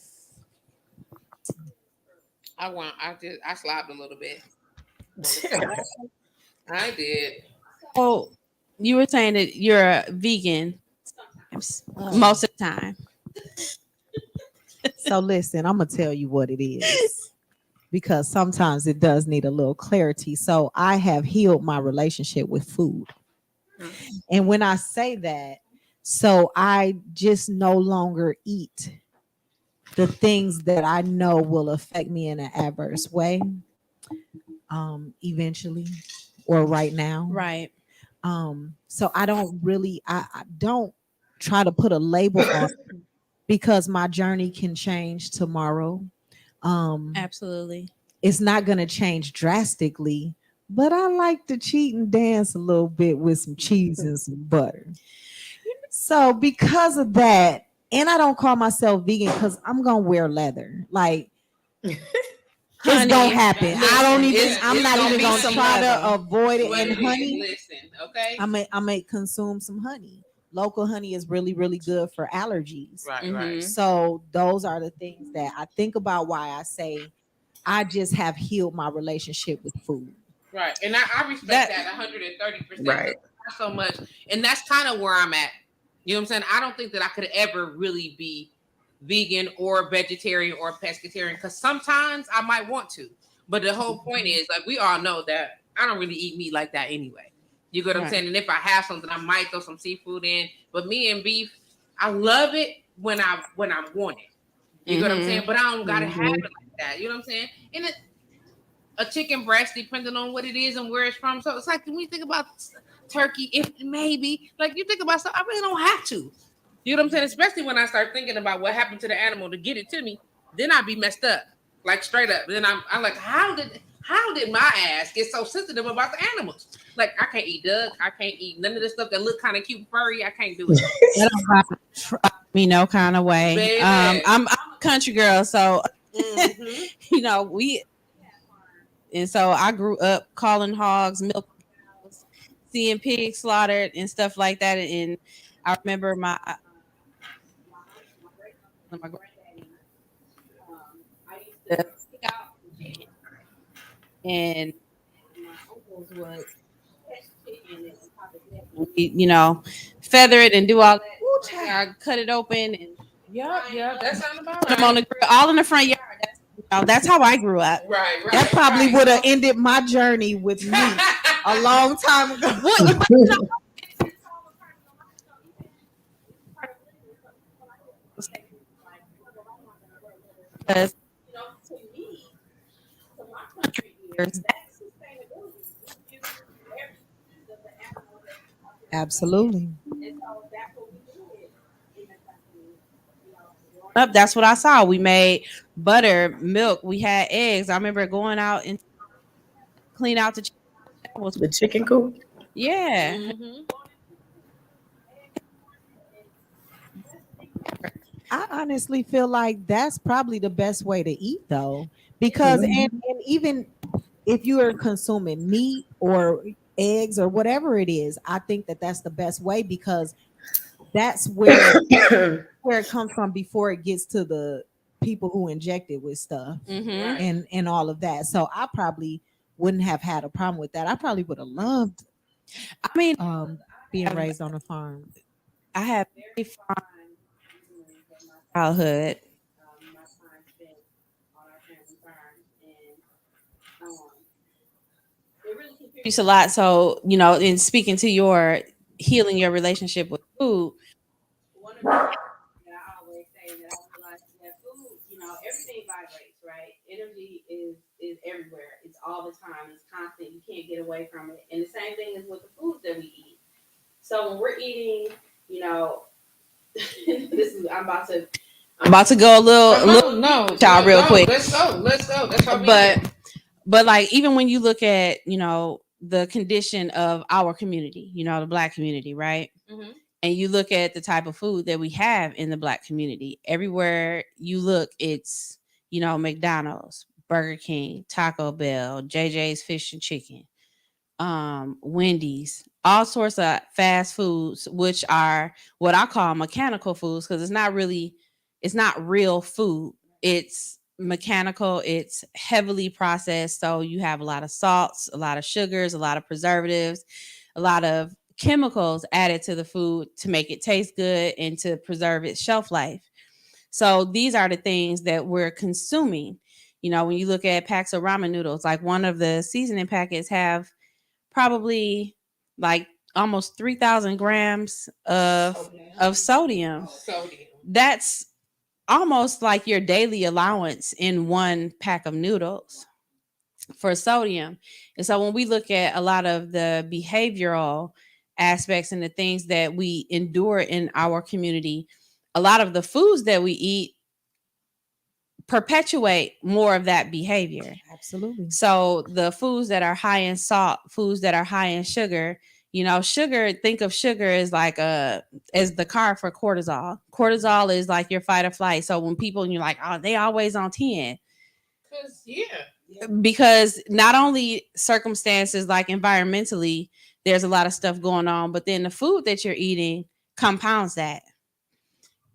I slobbed a little bit. I did. Oh, you were saying that you're a vegan most of the time. So listen, I'm gonna tell you what it is because sometimes it does need a little clarity. So I have healed my relationship with food. And when I say that, so I just no longer eat the things that I know will affect me in an adverse way eventually or right now. Right. So I don't really I don't try to put a label on it because my journey can change tomorrow. Absolutely. It's not going to change drastically, but I like to cheat and dance a little bit with some cheese and some butter. So because of that, and I don't call myself vegan because I'm going to wear leather. Like, it's going to happen. I'm not even going to try to avoid it. And honey, listen, okay? I may consume some honey. Local honey is really, really good for allergies. Right. So those are the things that I think about why I say I just have healed my relationship with food. Right. And I respect that 130%. Right. Not so much. And that's kind of where I'm at. You know what I'm saying? I don't think that I could ever really be vegan or vegetarian or pescatarian because sometimes I might want to. But the whole point is, like, we all know that I don't really eat meat like that anyway. You get what I'm saying? And if I have something, I might throw some seafood in. But me and beef, I love it when I want it. You get what I'm saying? But I don't gotta have it like that. You know what I'm saying? And a chicken breast, depending on what it is and where it's from. So it's like when we think about turkey, if maybe like you think about stuff, I really don't have to. You know what I'm saying? Especially when I start thinking about what happened to the animal to get it to me, then I'd be messed up, like straight up. Then I'm like, how did my ass get so sensitive about the animals? Like I can't eat duck, I can't eat none of the stuff that look kind of cute and furry. I can't do it. That don't try me no kind of way. Baby. I'm a country girl, so you know and so I grew up calling hogs, milk cows, seeing pigs slaughtered and stuff like that. And I remember my granddaddy. I used to stick out the chicken, and my uncles would catch the chicken and pop its neck. You know, feather it and do all that. I cut it open and Yeah, that sounds about put them on the grill, all in the front yard. That's how I grew up. Right. That probably would have ended my journey with me a long time ago. Because to me, to my country ears, that's sustainability. Absolutely. Up, that's what I saw. We made butter, milk, we had eggs. I remember going out and clean out the chicken. The chicken coop. Yeah. I honestly feel like that's probably the best way to eat, though, because and even if you are consuming meat or eggs or whatever it is, I think that that's the best way because that's where it comes from before it gets to the people who inject it with stuff and all of that. So I probably wouldn't have had a problem with that. I probably would have loved. I mean, being raised on a farm. I have very fond childhood. My time spent on our family farm, and it really contributes a lot. So, you know, in speaking to your healing your relationship with food, one of the things that I always say that I realize is that food, you know, everything vibrates, right? Energy is everywhere. It's all the time. It's constant. You can't get away from it. And the same thing is with the foods that we eat. So when we're eating, you know, I'm about to go a little child real quick. Let's go. That's how but like even when you look at, you know, the condition of our community, you know, the Black community, right? And you look at the type of food that we have in the Black community, everywhere you look, it's, you know, McDonald's, Burger King, Taco Bell, JJ's Fish and Chicken, Wendy's, all sorts of fast foods, which are what I call mechanical foods, because it's not real food. It's mechanical, it's heavily processed. So you have a lot of salts, a lot of sugars, a lot of preservatives, a lot of chemicals added to the food to make it taste good and to preserve its shelf life. So these are the things that we're consuming. You know, when you look at packs of ramen noodles, like one of the seasoning packets have probably like almost 3,000 grams of sodium. That's almost like your daily allowance in one pack of noodles for sodium. And so when we look at a lot of the behavioral aspects and the things that we endure in our community, a lot of the foods that we eat perpetuate more of that behavior. Absolutely. So the foods that are high in salt, foods that are high in sugar, you know, sugar, think of sugar as like as the car for cortisol. Cortisol is like your fight or flight. So when people, you're like, oh, they always on 10. Because not only circumstances like environmentally, there's a lot of stuff going on, but then the food that you're eating compounds that.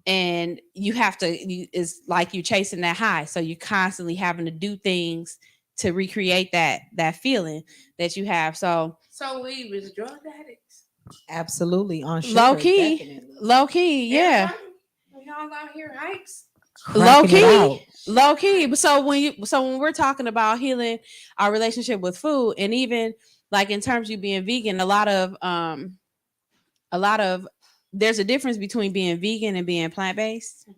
And you have to, it's like you're chasing that high. So you're constantly having to do things to recreate that feeling that you have. So we was drug addicts. Absolutely. On sugar, low key, definitely. yeah. Y'all out here hikes. Low key. Low key. So when we're talking about healing our relationship with food, and even like in terms of you being vegan, a lot of there's a difference between being vegan and being plant-based.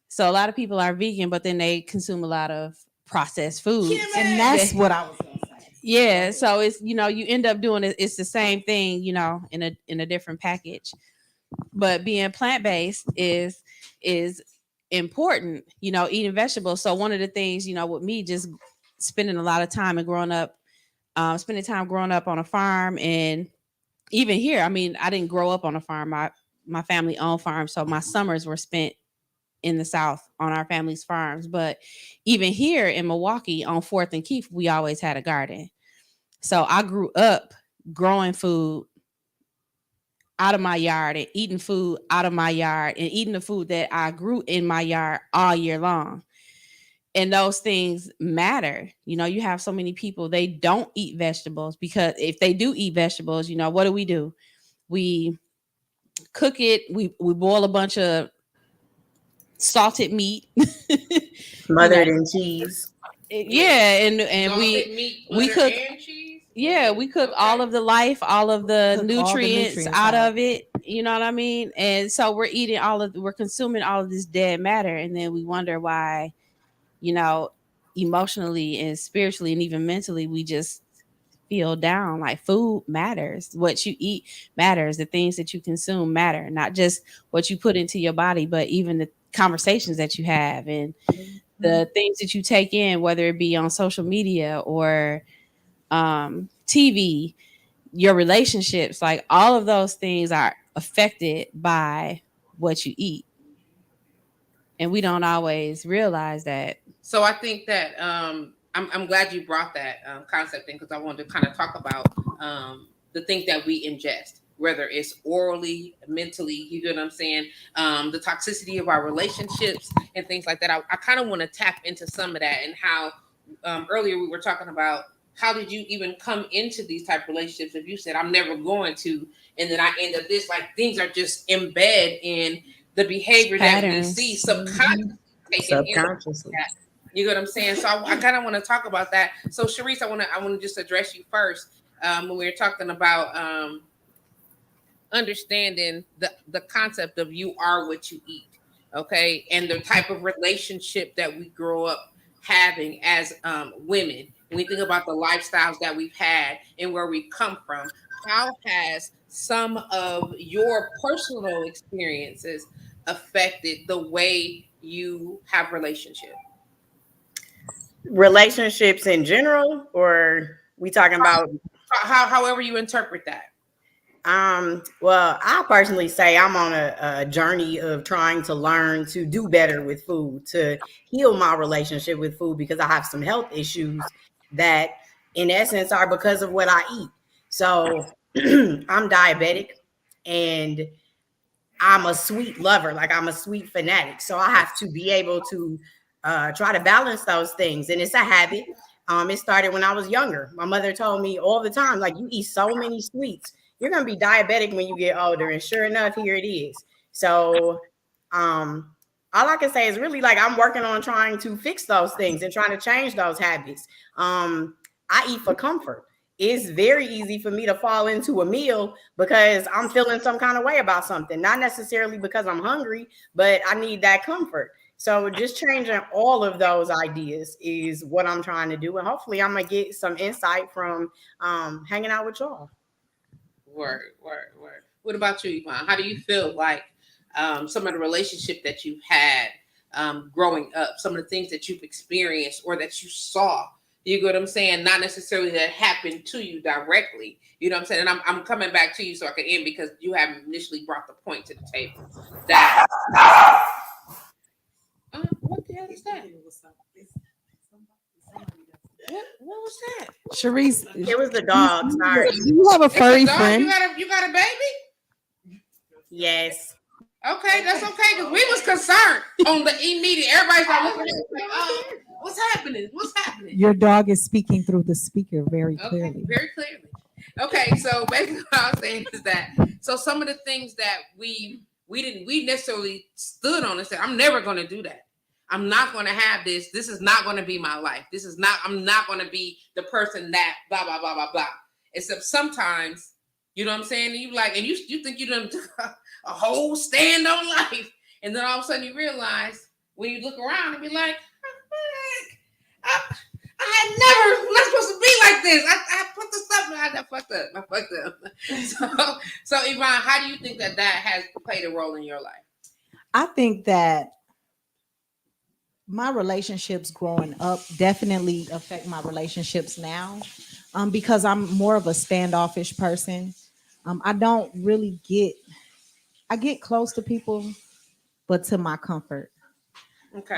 So a lot of people are vegan, but then they consume a lot of processed foods. And that's what I was gonna say. Yeah, so it's you end up doing it. It's the same thing, in a different package. But being plant-based is important, eating vegetables. So one of the things, with me just spending a lot of time and spending time growing up on a farm, and even here, I mean, I didn't grow up on a farm. My family owned farms, so my summers were spent in the South on our family's farms. But even here in Milwaukee on 4th and Keith, we always had a garden. So I grew up growing food out of my yard and eating food out of my yard and eating the food that I grew in my yard all year long. And those things matter. You have so many people, they don't eat vegetables, because if they do eat vegetables, what do? We cook it. We boil a bunch of salted meat. Smothered in cheese. Yeah, and we cook and cheese. Yeah, we cook all of the life, all of the Cook all the nutrients nutrients out out. of it. You know what I mean? And so we're consuming all of this dead matter, and then we wonder why, emotionally and spiritually and even mentally, we just feel down. Like, food matters. What you eat matters. The things that you consume matter. Not just what you put into your body, but even the conversations that you have and the things that you take in, whether it be on social media or TV, your relationships, like all of those things are affected by what you eat. And we don't always realize that. So I think that I'm glad you brought that concept in, because I wanted to kind of talk about the things that we ingest, whether it's orally, mentally, you get what I'm saying, the toxicity of our relationships and things like that. I kind of want to tap into some of that, and how earlier we were talking about how did you even come into these type of relationships if you said I'm never going to, and then I end up this, like things are just embedded in the behavior Patterns. that we see subconsciously. Subconsciously. You get what I'm saying? So I kind of want to talk about that. So Sharice, I want to just address you first when we were talking about understanding the concept of you are what you eat, okay, and the type of relationship that we grow up having as women. When we think about the lifestyles that we've had and where we come from, how has some of your personal experiences affected the way you have relationships? Relationships in general, or we talking about However you interpret that. Well, I personally say I'm on a journey of trying to learn to do better with food, to heal my relationship with food, because I have some health issues that in essence are because of what I eat. So I'm diabetic, and I'm a sweet lover, like I'm a sweet fanatic. So I have to be able to try to balance those things. And it's a habit. It started when I was younger. My mother told me all the time, like, you eat so many sweets, you're going to be diabetic when you get older. And sure enough, here it is. So all I can say is really, like, I'm working on trying to fix those things and trying to change those habits. I eat for comfort. It's very easy for me to fall into a meal because I'm feeling some kind of way about something, not necessarily because I'm hungry, but I need that comfort. So just changing all of those ideas is what I'm trying to do. And hopefully I'm going to get some insight from hanging out with y'all. Word. What about you, Yvonne? How do you feel like some of the relationship that you've had growing up, some of the things that you've experienced or that you saw? You get what I'm saying? Not necessarily that happened to you directly. You know what I'm saying? And I'm coming back to you so I can end, because you haven't initially brought the point to the table. That what the hell is that? What was that? Sharice, It was the dog. Sorry. you have a It's furry a dog? friend. You got a baby? Yes. Okay, that's okay, because we was concerned on the immediate. Everybody's like, looking at us like, what's happening? What's happening? Your dog is speaking through the speaker very Okay, clearly. very clearly. Okay, so basically what I was saying is that, so some of the things that we necessarily stood on and said, I'm never going to do that. I'm not going to have this. This is not going to be my life. I'm not going to be the person that blah, blah, blah, blah, blah. Except sometimes, you know what I'm saying? You like, and you think you done took a whole stand on life. And then all of a sudden you realize when you look around and be like, I had never, I'm not supposed to be like this. I put this stuff, I fucked up. So Yvonne, how do you think that has played a role in your life? I think that my relationships growing up definitely affect my relationships now, because I'm more of a standoffish person. I don't really I get close to people, but to my comfort. Okay.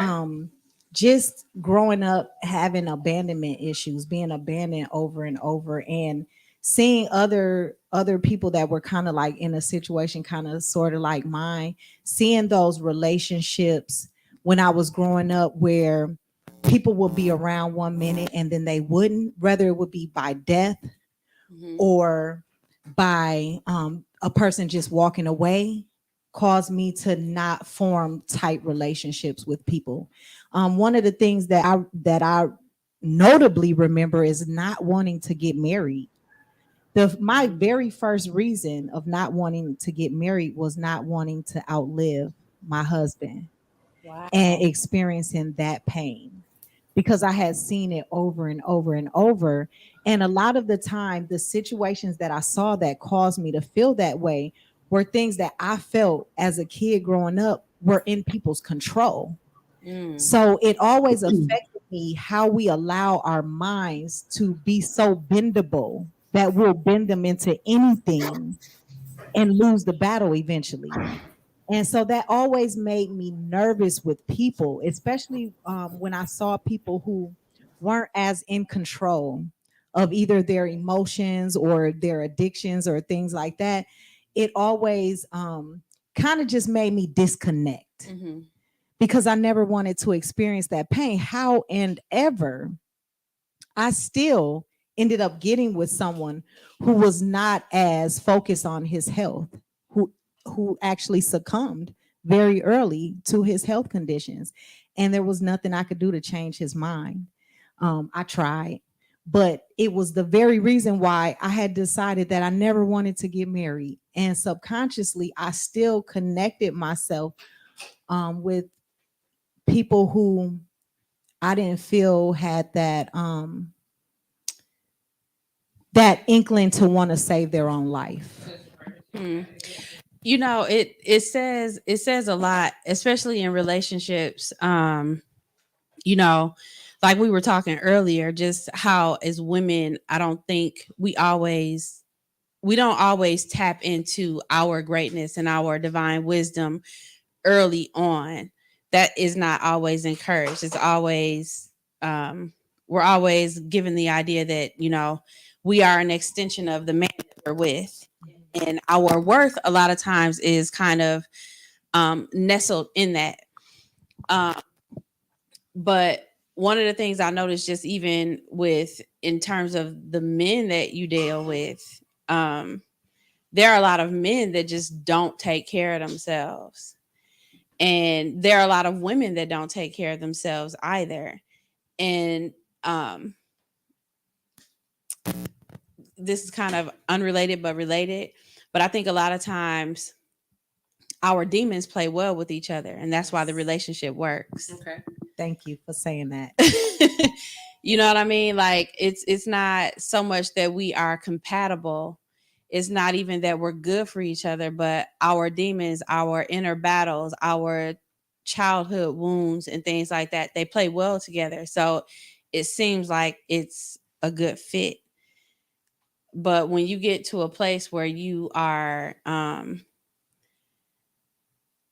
Just growing up having abandonment issues, being abandoned over and over, and seeing other people that were kind of like in a situation kind of sort of like mine, seeing those relationships when I was growing up where people would be around 1 minute and then they wouldn't, whether it would be by death or by a person just walking away, caused me to not form tight relationships with people. One of the things that I notably remember is not wanting to get married. My very first reason of not wanting to get married was not wanting to outlive my husband. Wow. And experiencing that pain, because I had seen it over and over and over. And a lot of the time, the situations that I saw that caused me to feel that way were things that I felt as a kid growing up were in people's control. So it always affected me how we allow our minds to be so bendable that we'll bend them into anything and lose the battle eventually. And so that always made me nervous with people, especially when I saw people who weren't as in control of either their emotions or their addictions or things like that. It always kind of just made me disconnect because I never wanted to experience that pain. How and ever, I still ended up getting with someone who was not as focused on his health, who actually succumbed very early to his health conditions. And there was nothing I could do to change his mind. I tried, but it was the very reason why I had decided that I never wanted to get married. And subconsciously, I still connected myself with people who I didn't feel had that inkling to want to save their own life. You know, it says a lot, especially in relationships. You know, like we were talking earlier, just how as women, I don't think we don't always tap into our greatness and our divine wisdom early on. That is not always encouraged. It's always we're always given the idea that, you know, we are an extension of the man that we're with. And our worth a lot of times is kind of nestled in that. But one of the things I noticed, just even with in terms of the men that you deal with, there are a lot of men that just don't take care of themselves. And there are a lot of women that don't take care of themselves either. And this is kind of unrelated but related. But I think a lot of times our demons play well with each other, and that's why the relationship works. Okay. Thank you for saying that. You know what I mean? Like it's not so much that we are compatible. It's not even that we're good for each other, but our demons, our inner battles, our childhood wounds and things like that, they play well together. So it seems like it's a good fit. But when you get to a place where you are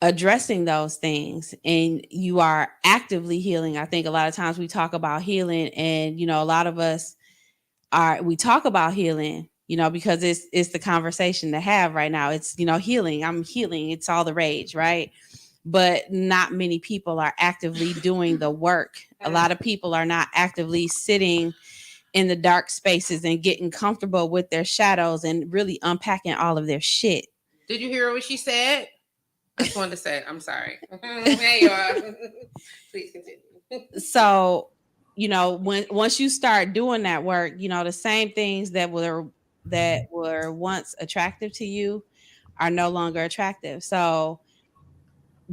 addressing those things and you are actively healing, I think a lot of times we talk about healing, and you know, a lot of us we talk about healing, you know, because it's the conversation to have right now. It's, you know, healing. I'm healing. It's all the rage, right? But not many people are actively doing the work. A lot of people are not actively sitting in the dark spaces and getting comfortable with their shadows and really unpacking all of their shit. Did you hear what she said? I just wanted to say, I'm sorry. There you are. Please continue. So, once you start doing that work, the same things that were once attractive to you are no longer attractive. So,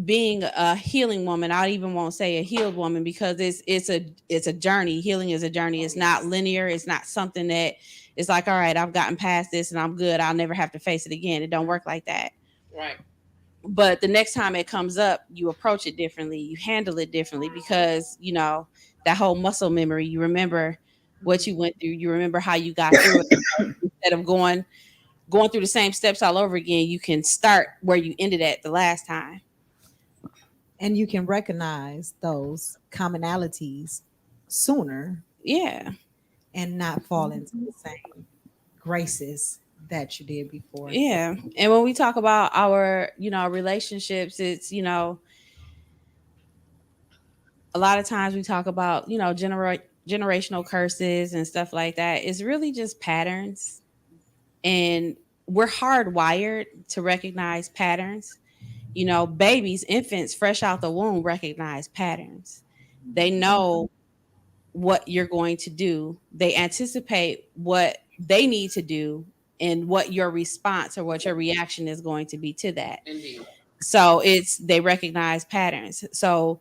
being a healing woman, I even won't say a healed woman, because it's a journey. Healing is a journey. It's not linear. It's not something that it's like, all right, I've gotten past this and I'm good. I'll never have to face it again. It don't work like that. Right. But the next time it comes up, you approach it differently. You handle it differently, because that whole muscle memory. You remember what you went through. You remember how you got through it. Instead of going through the same steps all over again, you can start where you ended at the last time. And you can recognize those commonalities sooner. Yeah. And not fall into the same graces that you did before. Yeah. And when we talk about our, relationships, it's, a lot of times we talk about, generational curses and stuff like that. It's really just patterns. And we're hardwired to recognize patterns. Babies, infants fresh out the womb recognize patterns. They know what you're going to do. They anticipate what they need to do and what your response or what your reaction is going to be to that. Indeed. So they recognize patterns. So,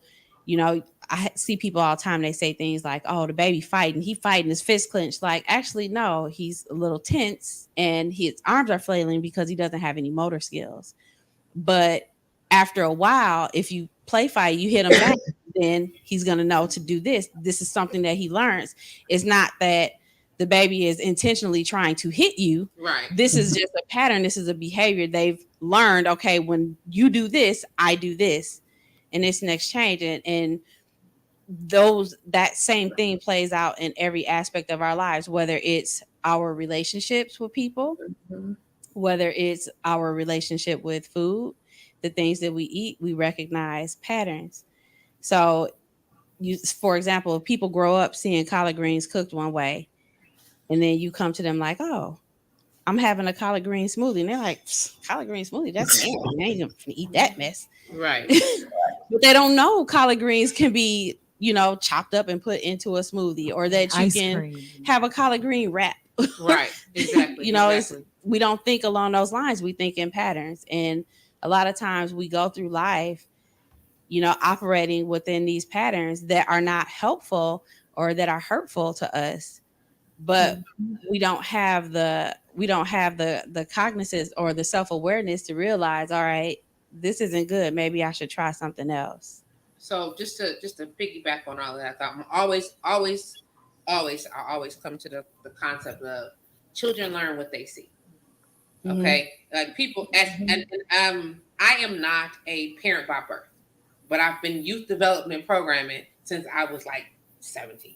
I see people all the time. They say things like, "Oh, the baby fighting. He fighting, his fist clenched." Like, actually, no, he's a little tense and his arms are flailing because he doesn't have any motor skills. But after a while, if you play fight, you hit him back, then he's going to know to do this. This is something that he learns. It's not that the baby is intentionally trying to hit you. Right. This is just a pattern. This is a behavior they've learned. Okay, when you do this, I do this, and it's an exchange. And that same thing plays out in every aspect of our lives, whether it's our relationships with people, whether it's our relationship with food, the things that we eat, we recognize patterns. So, for example, if people grow up seeing collard greens cooked one way, and then you come to them like, "Oh, I'm having a collard green smoothie," and they're like, "Collard green smoothie? That's I ain't gonna eat that mess." Right. But they don't know collard greens can be, chopped up and put into a smoothie, or that you can have a collard green wrap. Right. Exactly. Exactly. We don't think along those lines. We think in patterns. And a lot of times we go through life, operating within these patterns that are not helpful or that are hurtful to us. But we don't have the cognizance or the self-awareness to realize, all right, this isn't good. Maybe I should try something else. So just to piggyback on all of that, I always come to the concept of children learn what they see. Okay, like people and I am not a parent by birth, but I've been youth development programming since I was like 17.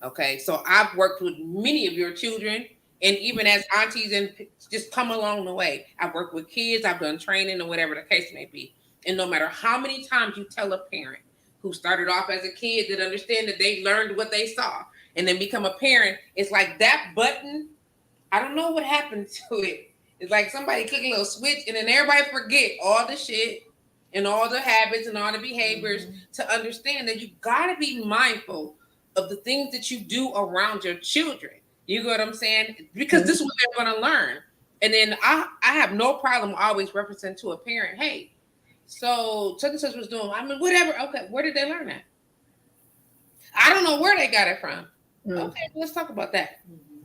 Okay, so I've worked with many of your children, and even as aunties, and just come along the way. I've worked with kids, I've done training, or whatever the case may be. And no matter how many times you tell a parent who started off as a kid that understand that they learned what they saw and then become a parent, it's like that button, I don't know what happened to it. It's like somebody click a little switch and then everybody forget all the shit and all the habits and all the behaviors to understand that you got to be mindful of the things that you do around your children. You get what I'm saying? Because this is what they're going to learn. And then I have no problem always representing to a parent, hey, so such and such was doing, I mean, whatever. Okay, where did they learn that? I don't know where they got it from. Okay, let's talk about that.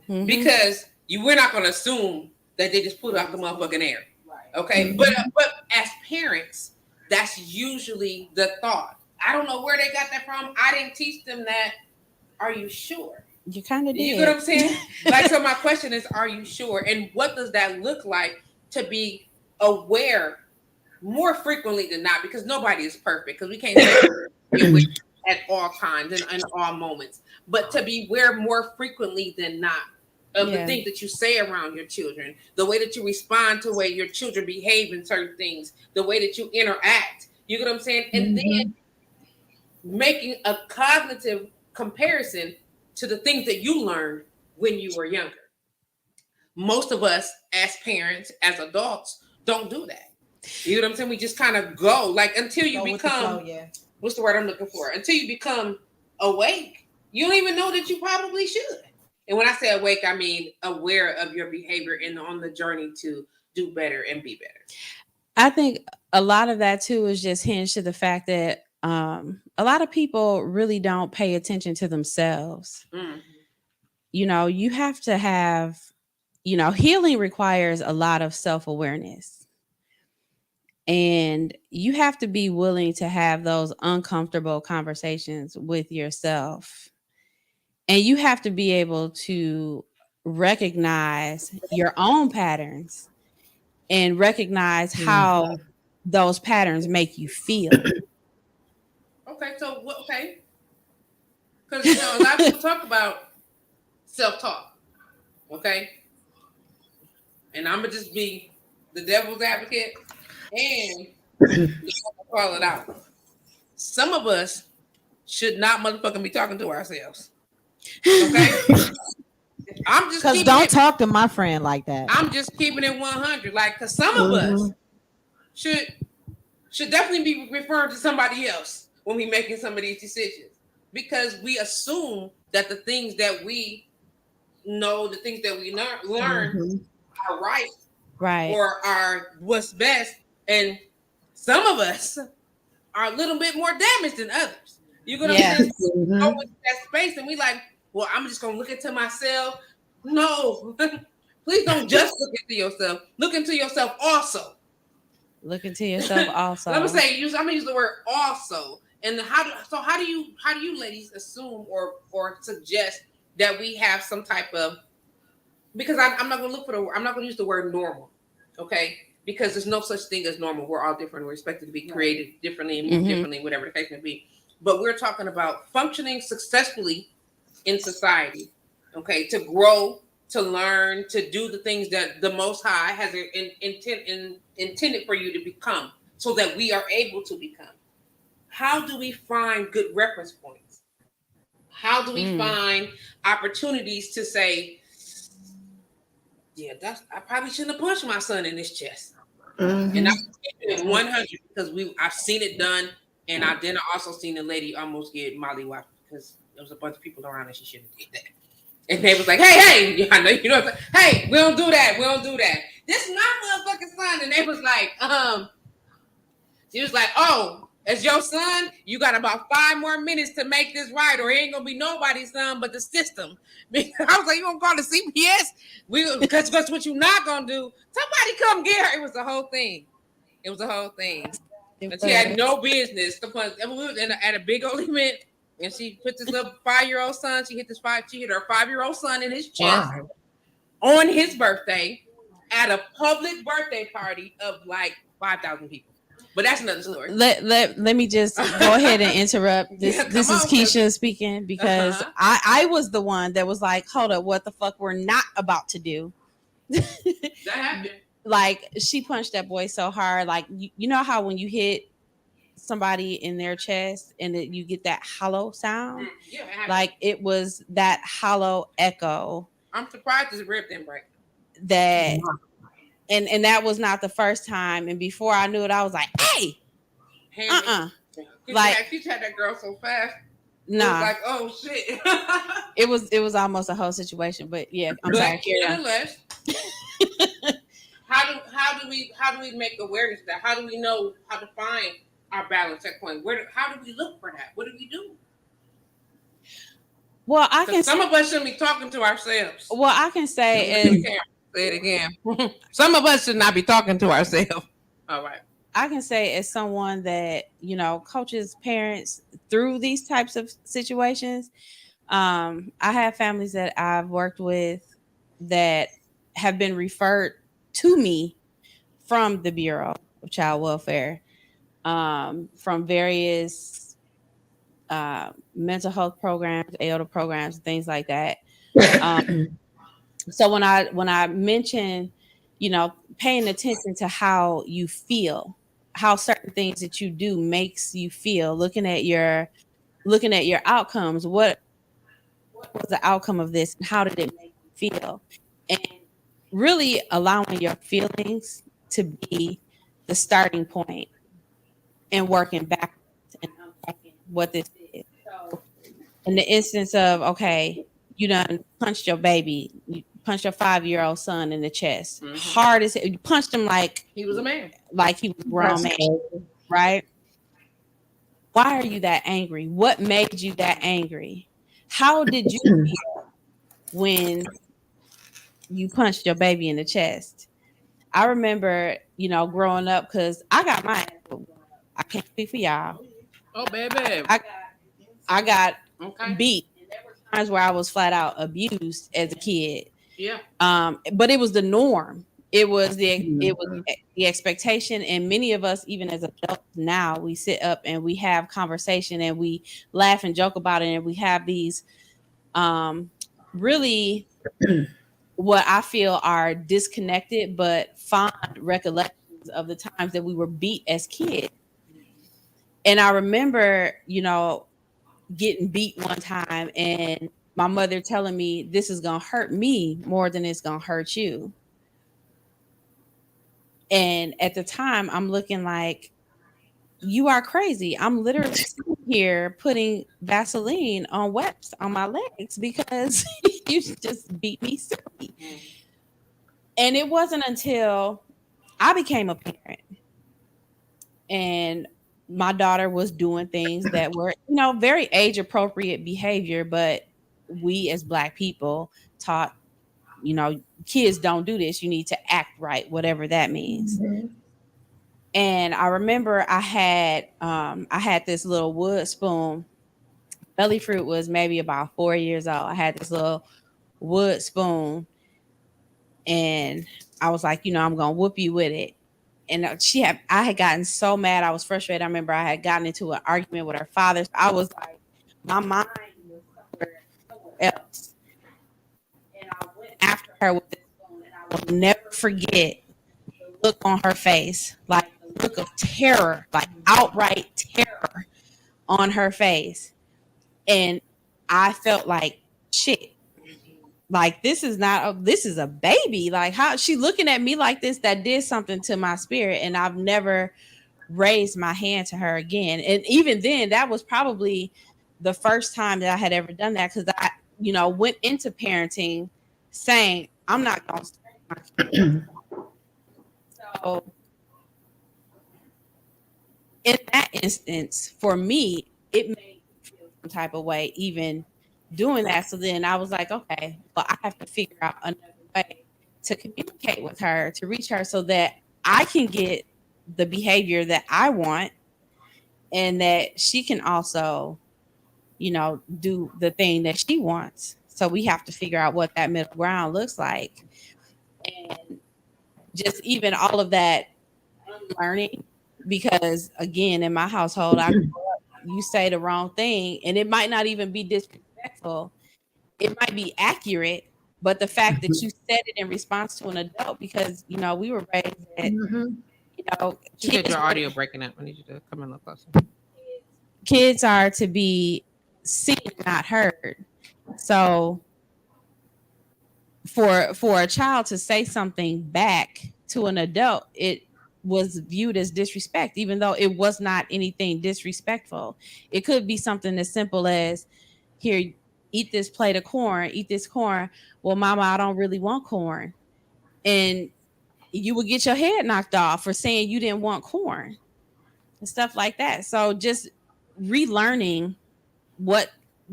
Because we're not going to assume that they just put it out the motherfucking air. Okay, but as parents, that's usually the thought. I don't know where they got that from. I didn't teach them that. Are you sure? You kind of did. You know what I'm saying? Like, so my question is, are you sure? And what does that look like to be aware more frequently than not? Because nobody is perfect. Because we can't be aware at all times and in all moments. But to be aware more frequently than not of the things that you say around your children, the way that you respond to the way your children behave in certain things, the way that you interact. You get what I'm saying? And then making a cognitive comparison to the things that you learned when you were younger. Most of us as parents, as adults, don't do that. You know what I'm saying? We just kind of go like until you Go with the become flow, yeah. what's the word I'm looking for? Until you become awake, you don't even know that you probably should. And when I say awake, I mean aware of your behavior and on the journey to do better and be better. I think a lot of that too is just hinged to the fact that a lot of people really don't pay attention to themselves. Mm. You know, you have to have, you know, healing requires a lot of self-awareness. And you have to be willing to have those uncomfortable conversations with yourself. And you have to be able to recognize your own patterns and recognize how those patterns make you feel. Okay, so what? Okay, because you know a lot of people talk about self-talk. Okay, and I'm gonna just be the devil's advocate and call it out. Some of us should not motherfucking be talking to ourselves. Okay, I'm just Because don't talk to my friend like that. I'm just keeping it 100. Like, because some of us should definitely be referring to somebody else when we making some of these decisions, because we assume that the things that we know, the things that we learn are right or are what's best, and some of us are a little bit more damaged than others. You get what I'm saying? Go into that space and we like, well, I'm just gonna look into myself. No, please don't just look into yourself. Look into yourself also. Look into yourself also. I'm gonna use the word also. And how do you ladies assume or suggest that we have some type of, because I'm not gonna use the word normal, okay? Because there's no such thing as normal. We're all different. We're expected to be created differently and move differently, whatever the case may be. But we're talking about functioning successfully in society, okay? To grow, to learn, to do the things that the Most High has intended for you to become, so that we are able to become. How do we find good reference points? How do we find opportunities to say, yeah, I probably shouldn't have punched my son in his chest. And I'm keeping it 100 because I've seen it done, and I also seen the lady almost get mollywopped because there was a bunch of people around and she shouldn't have did that. And they was like, hey, I know you know, hey, we don't do that. This is my motherfucking son. And they was like, she was like, oh, as your son, you got about 5 more minutes to make this right, or it ain't gonna be nobody's son but the system. I was like, you gonna call the CPS? Because that's what you not gonna do. Somebody come get her. It was the whole thing. And she had no business to punch. We was at a big old event, and she put this little 5-year-old son. She hit her 5-year-old son in his chest on his birthday at a public birthday party of like 5,000 people. But that's another story. Let me just go ahead and interrupt. This is Keisha speaking, because I was the one that was like, hold up, what the fuck we're not about to do. That happened. Like, she punched that boy so hard. Like, you know how when you hit somebody in their chest and you get that hollow sound? Yeah, like it was that hollow echo. I'm surprised his rib didn't break. That and that was not the first time. And before I knew it, I was like, hey, like she had that girl so fast. Nah. It was like, oh shit. it was almost a whole situation. But yeah, I'm sorry. Nonetheless, how do we make awareness of that? How do we know how to find our balance at point? How do we look for that? What do we do? Well, some of us shouldn't be talking to ourselves. Well, I can say say it again. Some of us should not be talking to ourselves. All right. I can say, as someone that, you know, coaches parents through these types of situations, I have families that I've worked with that have been referred to me from the Bureau of Child Welfare, from various mental health programs, AOTA programs, things like that. So when I mention, you know, paying attention to how you feel, how certain things that you do makes you feel, looking at your outcomes, what was the outcome of this? How did it make you feel? And really allowing your feelings to be the starting point and working backwards and unpacking what this is. So in the instance of, okay, you done punched your baby, you punched your 5-year-old son in the chest, hard as you punched him like he was a man, like he was a grown man, right? Why are you that angry? What made you that angry? How did you feel when you punched your baby in the chest? I remember, growing up, because I got my ass whooped. I can't speak for y'all. Oh, baby. I got beat. And there were times where I was flat out abused as a kid. Yeah. But it was the norm. It was the expectation, and many of us, even as adults now, we sit up and we have conversation and we laugh and joke about it, and we have these really what I feel are disconnected but fond recollections of the times that we were beat as kids. And I remember, getting beat one time and my mother telling me this is going to hurt me more than it's going to hurt you. And at the time I'm looking like, you are crazy. I'm literally sitting here putting Vaseline on webs on my legs because you just beat me silly. And it wasn't until I became a parent and my daughter was doing things that were, very age appropriate behavior, but we as Black people taught, kids don't do this. You need to act right, whatever that means. Mm-hmm. And I remember I had this little wood spoon. Belly Fruit was maybe about 4 years old. I had this little wood spoon and I was like, I'm going to whoop you with it. And I had gotten so mad. I was frustrated. I remember I had gotten into an argument with her father. I was like, my mind was somewhere else. And I went after her with this spoon, and I will never forget the look on her face, like the look of terror, like outright terror on her face. And I felt like shit. Like, this is a baby. Like, how she looking at me like this? That did something to my spirit. And I've never raised my hand to her again. And even then, that was probably the first time that I had ever done that. Cause I, went into parenting saying, I'm not going to strike my kid. So in that instance, for me, it made me feel some type of way, even doing that. So then I was like, okay, well, I have to figure out another way to communicate with her, to reach her so that I can get the behavior that I want and that she can also, do the thing that she wants. So we have to figure out what that middle ground looks like. And just even all of that unlearning, because again, in my household, you say the wrong thing and it might not even be disrespectful. It might be accurate, but the fact that you said it in response to an adult, because we were raised that kids, your audio breaking up. I need you to come in a little closer. Kids are to be seen, not heard. So for a child to say something back to an adult, it was viewed as disrespect, even though it was not anything disrespectful. It could be something as simple as, here, eat this plate of corn, eat this corn. Well, mama, I don't really want corn. And you would get your head knocked off for saying you didn't want corn and stuff like that. So just relearning what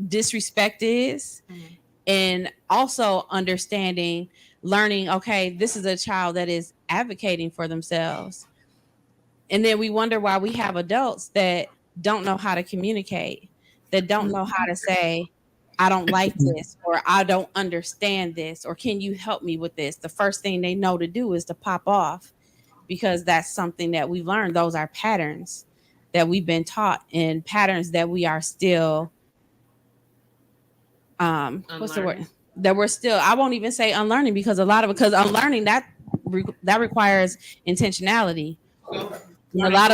disrespect is, and also learning, okay, this is a child that is advocating for themselves. And then we wonder why we have adults that don't know how to communicate, that don't know how to say, I don't like this, or I don't understand this, or can you help me with this? The first thing they know to do is to pop off, because that's something that we've learned. Those are patterns that we've been taught, and patterns that we are still, what's the word? That we're still, I won't even say unlearning, because unlearning that requires intentionality. So, a lot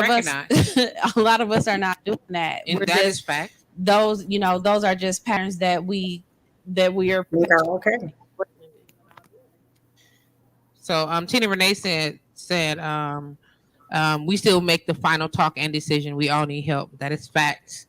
of us are not doing that. And that is fact. Those are just patterns that we are. Okay. So Tina Renee said We still make the final talk and decision. We all need help. That is facts.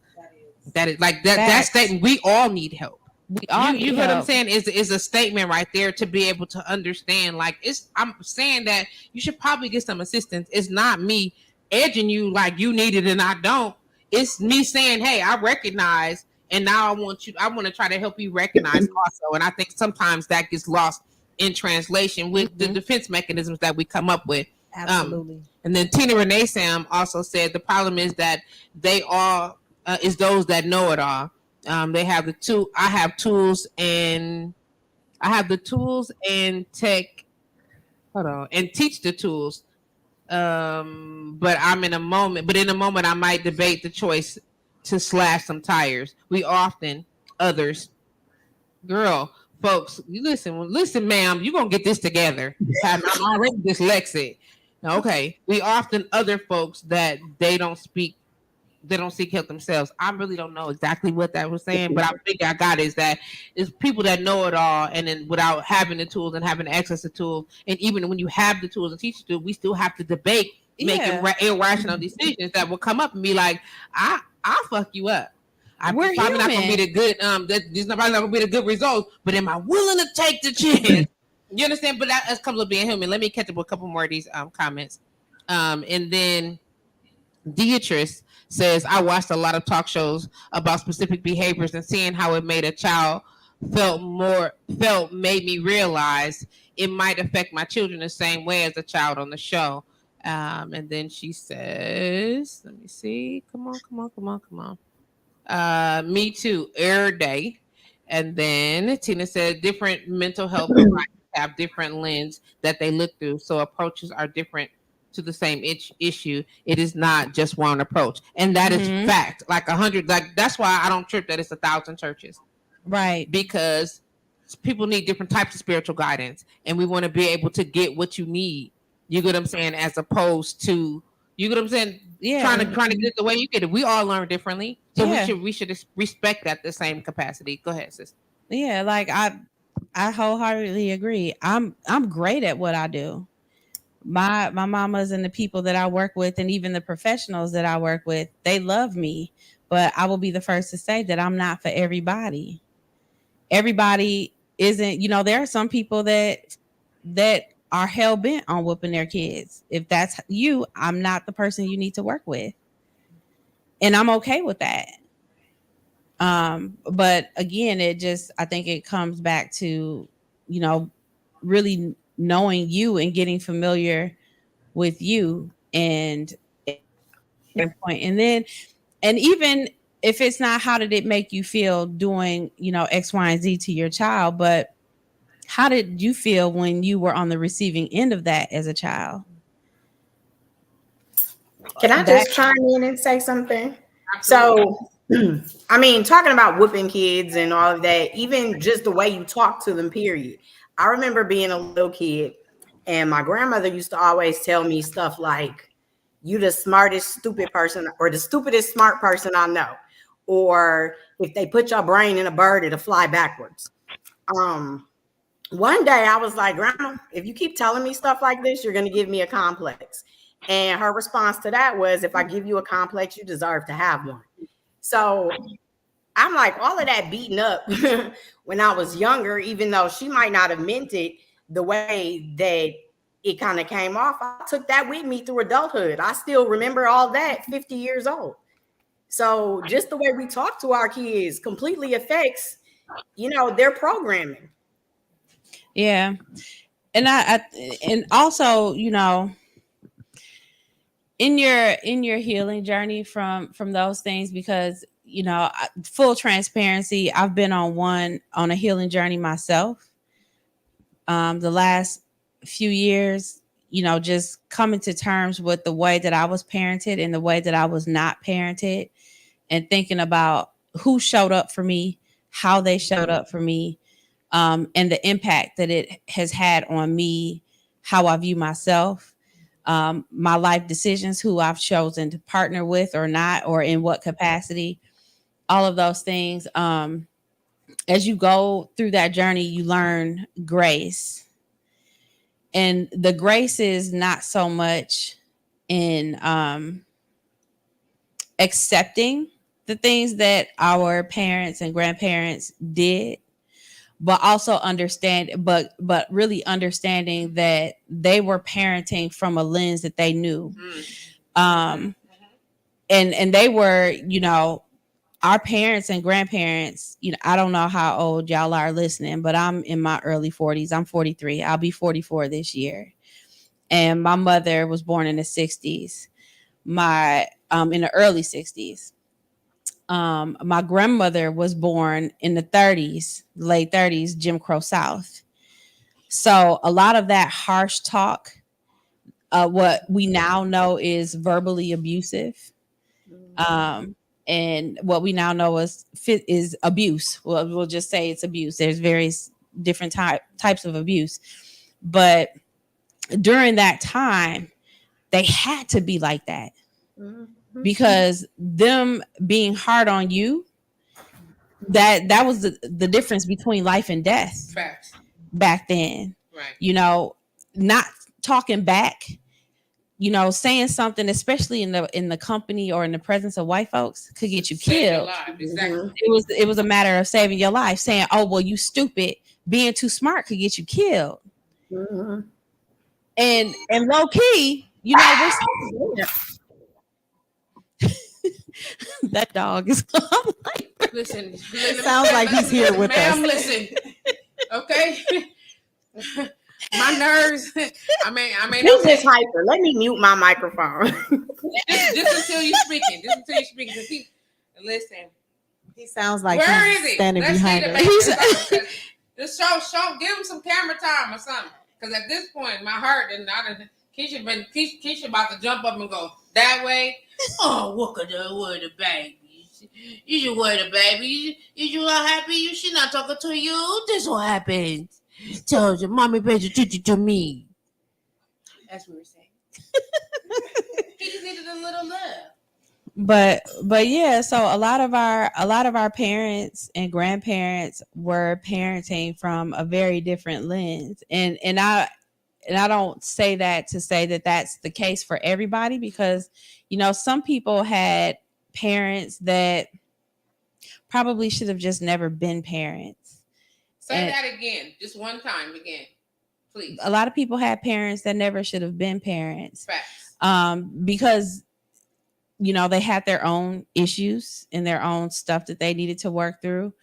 That is like that. That Facts. statement. We all need help. We all You need get what I'm help. saying? Is a statement right there to be able to understand. Like I'm saying that you should probably get some assistance. It's not me edging you like you need it and I don't. It's me saying, hey, I recognize, and now I want to try to help you recognize also. And I think sometimes that gets lost in translation with the defense mechanisms that we come up with. Absolutely. And then Tina Renee Sam also said the problem is that they all is those that know it all. They have the two. I have tools and tech. Hold on, and teach the tools. But I'm in a moment. But in a moment, I might debate the choice to slash some tires. We often others, girl, folks, you listen, ma'am. You gonna get this together. I'm already dyslexic. Okay, we often other folks that they don't seek help themselves. I really don't know exactly what that was saying, but I think I got is that it's people that know it all, and then without having the tools and having access to tools, and even when you have the tools and teach the tools, we still have to debate making irrational decisions that will come up and be like, I'll fuck you up. We're probably not gonna be the good there's probably not gonna be the good results, but am I willing to take the chance? You understand? But that comes with being human. Let me catch up with a couple more of these comments. And then Beatrice says, I watched a lot of talk shows about specific behaviors and seeing how it made a child made me realize it might affect my children the same way as a child on the show. And then she says, let me see. Come on. Me too, every day. And then Tina said different mental health providers have different lens that they look through. So approaches are different to the same issue. It is not just one approach. And that is fact. Like 100, like that's why I don't trip that it's 1,000 churches. Right. Because people need different types of spiritual guidance. And we want to be able to get what you need. You get what I'm saying? As opposed to, you get what I'm saying? Yeah. Trying to get it the way you get it. We all learn differently. So we should respect that the same capacity. Go ahead, sis. Yeah, like I wholeheartedly agree. I'm great at what I do. My mamas and the people that I work with, and even the professionals that I work with, they love me. But I will be the first to say that I'm not for everybody. Everybody isn't, there are some people that are hell bent on whooping their kids. If that's you, I'm not the person you need to work with. And I'm okay with that. But again, I think it comes back to, really knowing you and getting familiar with you and then, and even if it's not, how did it make you feel doing, X, Y, and Z to your child, but how did you feel when you were on the receiving end of that as a child? Can I just chime in and say something? So, I mean, talking about whooping kids and all of that, even just the way you talk to them, period. I remember being a little kid and my grandmother used to always tell me stuff like, you the smartest stupid person, or the stupidest smart person I know. Or if they put your brain in a bird, it'll fly backwards. One day I was like, Grandma, if you keep telling me stuff like this, you're going to give me a complex. And her response to that was, if I give you a complex, you deserve to have one. So I'm like, all of that beating up when I was younger, even though she might not have meant it the way that it kind of came off, I took that with me through adulthood. I still remember all that 50 years old. So just the way we talk to our kids completely affects, their programming. Yeah. And and also, in your healing journey from those things, because, full transparency, I've been on a healing journey myself. The last few years, just coming to terms with the way that I was parented and the way that I was not parented, and thinking about who showed up for me, how they showed up for me, and the impact that it has had on me, how I view myself, my life decisions, who I've chosen to partner with or not, or in what capacity, all of those things. As you go through that journey, you learn grace. And the grace is not so much in accepting the things that our parents and grandparents did, but also but really understanding that they were parenting from a lens that they knew. um and they were, our parents and grandparents, I don't know how old y'all are listening, but I'm in my early 40s. I'm 43. I'll be 44 this year. And my mother was born in the 60s. My In the early 60s. My grandmother was born in the 30s, late 30s, Jim Crow South. So a lot of that harsh talk, what we now know is verbally abusive, and what we now know is abuse. Well, we'll just say it's abuse. There's various different types of abuse, but during that time, they had to be like that because them being hard on you, that was the difference between life and death. Facts. Back then. Right. Not talking back, saying something, especially in the company or in the presence of white folks, could get you killed. Exactly. It was a matter of saving your life. Saying, "Oh, well, you stupid," being too smart could get you killed. And low key, that dog is Listen, It sounds like he's here with us. Listen, okay. My nerves. I mean, He's just hyper. Let me mute my microphone. just until you're speaking. Listen. He sounds like Where he's is he? standing Let's behind see us. Just show, give him some camera time or something. Because at this point, my heart and Keisha about to jump up and go that way. Oh, what could I worry the baby? You should worry the baby. You not happy? You should not talking to you. This what happens. Tell your mommy pays attention to me. That's what we're saying. He just needed a little love. But yeah, so a lot of our parents and grandparents were parenting from a very different lens, and I don't say that to say that that's the case for everybody, because some people had parents that probably should have just never been parents. Say that again, just one time again, please. A lot of people had parents that never should have been parents. Facts. Because they had their own issues and their own stuff that they needed to work through,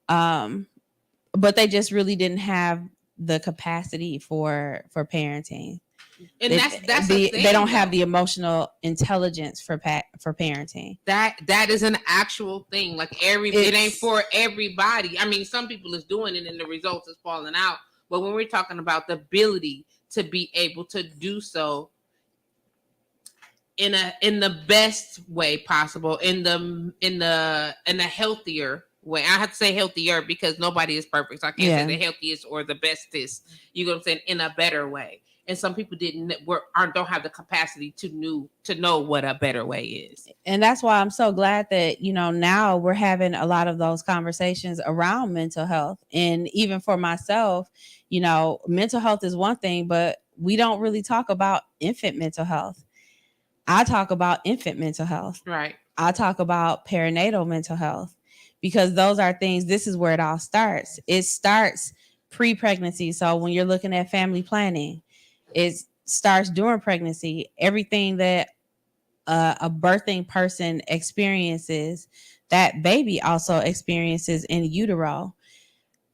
but they just really didn't have the capacity for parenting. And that's they don't have the emotional intelligence for parenting. That is an actual thing. Like it ain't for everybody. I mean, some people is doing it and the results is falling out. But when we're talking about the ability to be able to do so in the best way possible, in the healthier way. I have to say healthier because nobody is perfect. So I can't say the healthiest or the bestest. You know what I'm saying? In a better way. And some people don't have the capacity to know what a better way is. And that's why I'm so glad that, now we're having a lot of those conversations around mental health. And even for myself, mental health is one thing, but we don't really talk about infant mental health. I talk about infant mental health. Right. I talk about perinatal mental health, because those are things, this is where it all starts. It starts pre-pregnancy. So when you're looking at family planning, it starts during pregnancy. Everything that a birthing person experiences, that baby also experiences in utero.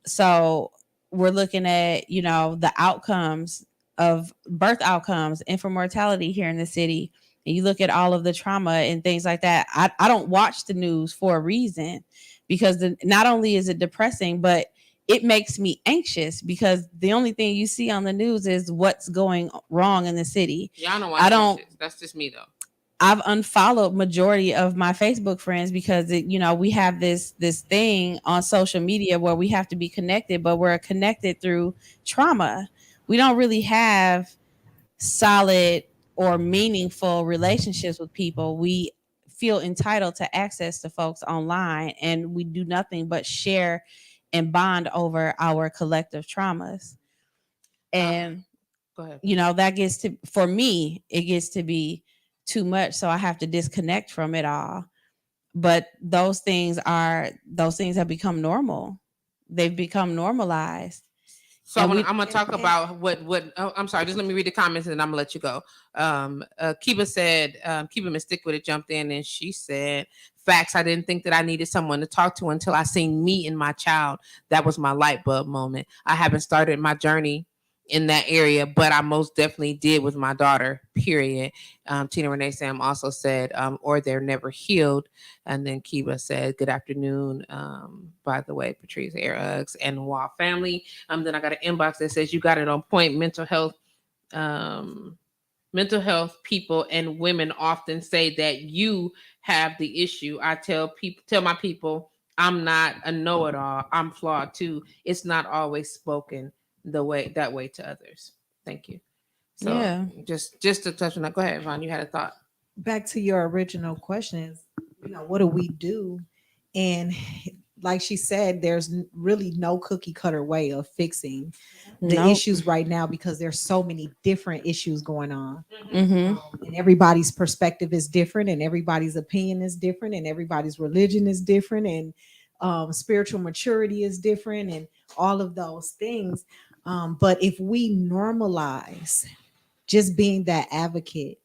So we're looking at, the outcomes of birth outcomes, infant mortality here in the city. And you look at all of the trauma and things like that. I don't watch the news for a reason, because not only is it depressing, but it makes me anxious, because the only thing you see on the news is what's going wrong in the city. Yeah, I don't. That's just me though. I've unfollowed majority of my Facebook friends because we have this thing on social media where we have to be connected, but we're connected through trauma. We don't really have solid or meaningful relationships with people. We feel entitled to access to folks online, and we do nothing but share and bond over our collective traumas. And go ahead. that gets to, for me, it gets to be too much, so I have to disconnect from it all. But those things have become normal. They've become normalized. So I'm gonna talk about what oh, I'm sorry, just let me read the comments and then I'm gonna let you go. Kiba said, Kiba Miss Stick with it jumped in and she said, facts, I didn't think that I needed someone to talk to until I seen me and my child. That was my light bulb moment. I haven't started my journey in that area, but I most definitely did with my daughter, period. Tina Renee Sam also said, or they're never healed. And then Kiba said, good afternoon. By the way, Patrice, Air Uggs, and Wall family. Then I got an inbox that says, you got it on point. Mental health people and women often say that you have the issue. I tell my people, I'm not a know-it-all. I'm flawed too. It's not always spoken that way to others. Thank you. So Yeah. just to touch on that. Go ahead, Vaughn. You had a thought. Back to your original question is, what do we do? And like she said, there's really no cookie cutter way of fixing the issues right now because there's so many different issues going on. Mm-hmm. And everybody's perspective is different, and everybody's opinion is different, and everybody's religion is different, and spiritual maturity is different, and all of those things. But if we normalize just being that advocate,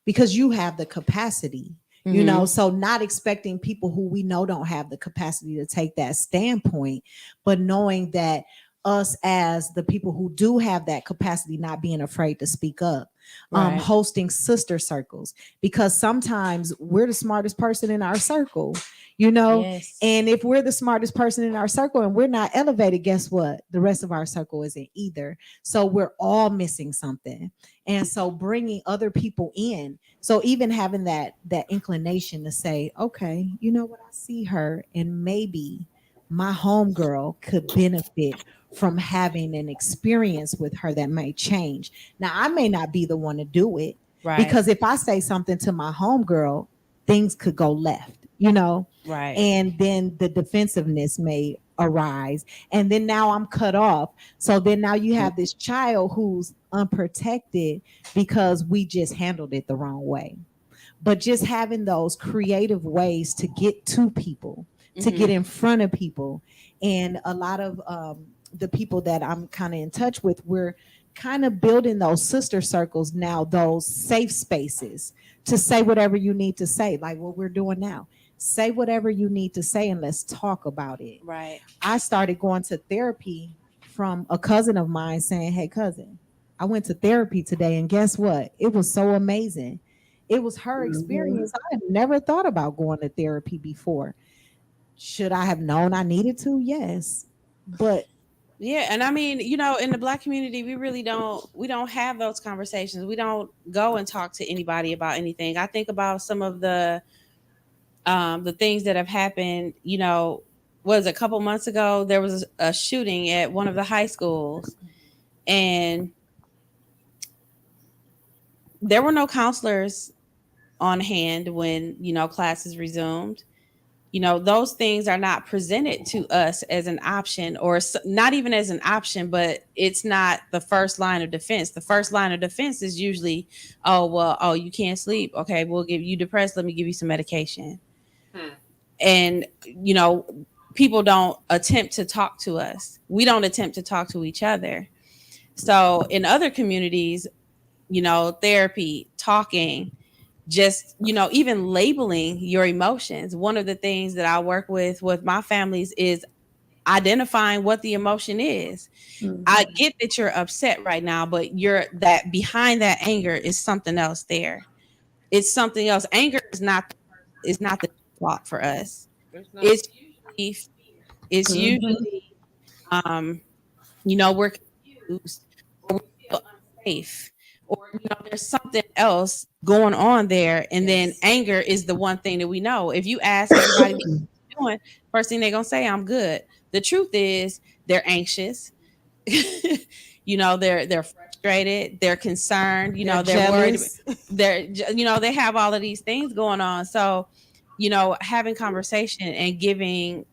because you have the capacity, so not expecting people who we know don't have the capacity to take that standpoint, but knowing that us as the people who do have that capacity, not being afraid to speak up, hosting sister circles, because sometimes we're the smartest person in our circle, Yes. and if we're the smartest person in our circle and we're not elevated, guess what? The rest of our circle isn't either. So we're all missing something. And so bringing other people in, so even having that inclination to say, okay, you know what, I see her, and maybe my homegirl could benefit from having an experience with her that may change. Now, I may not be the one to do it, because if I say something to my homegirl, things could go left, Right. and then the defensiveness may arise, and then now I'm cut off. So then now you have this child who's unprotected because we just handled it the wrong way. But just having those creative ways to get to people, to get in front of people, and a lot of the people that I'm kind of in touch with, we're kind of building those sister circles now, those safe spaces to say whatever you need to say, like what we're doing now. Say whatever you need to say and let's talk about it. Right. I started going to therapy from a cousin of mine saying, hey, cousin, I went to therapy today, and guess what? It was so amazing. It was her experience. I had never thought about going to therapy before. Should I have known I needed to? Yes. But yeah, and I mean, in the Black community, we don't have those conversations. We don't go and talk to anybody about anything. I think about some of the things that have happened. Was a couple months ago, there was a shooting at one of the high schools, and there were no counselors on hand when classes resumed. Those things are not presented to us as an option, or not even as an option, but it's not the first line of defense. The first line of defense is usually, you can't sleep. Okay, we'll give you depressed. Let me give you some medication. And, people don't attempt to talk to us. We don't attempt to talk to each other. So in other communities, therapy, talking, just even labeling your emotions. One of the things that I work with my families is identifying what the emotion is. I get that you're upset right now, but that behind that anger is something else there. It's something else. Anger is not the plot for us. It's usually we're confused, or we feel unsafe, or there's something else going on there, and then anger is the one thing that we know. If you ask everybody what you're doing, first thing they're gonna say, I'm good. The truth is they're anxious. They're frustrated, they're concerned, they're worried, they have all of these things going on. So having conversation and giving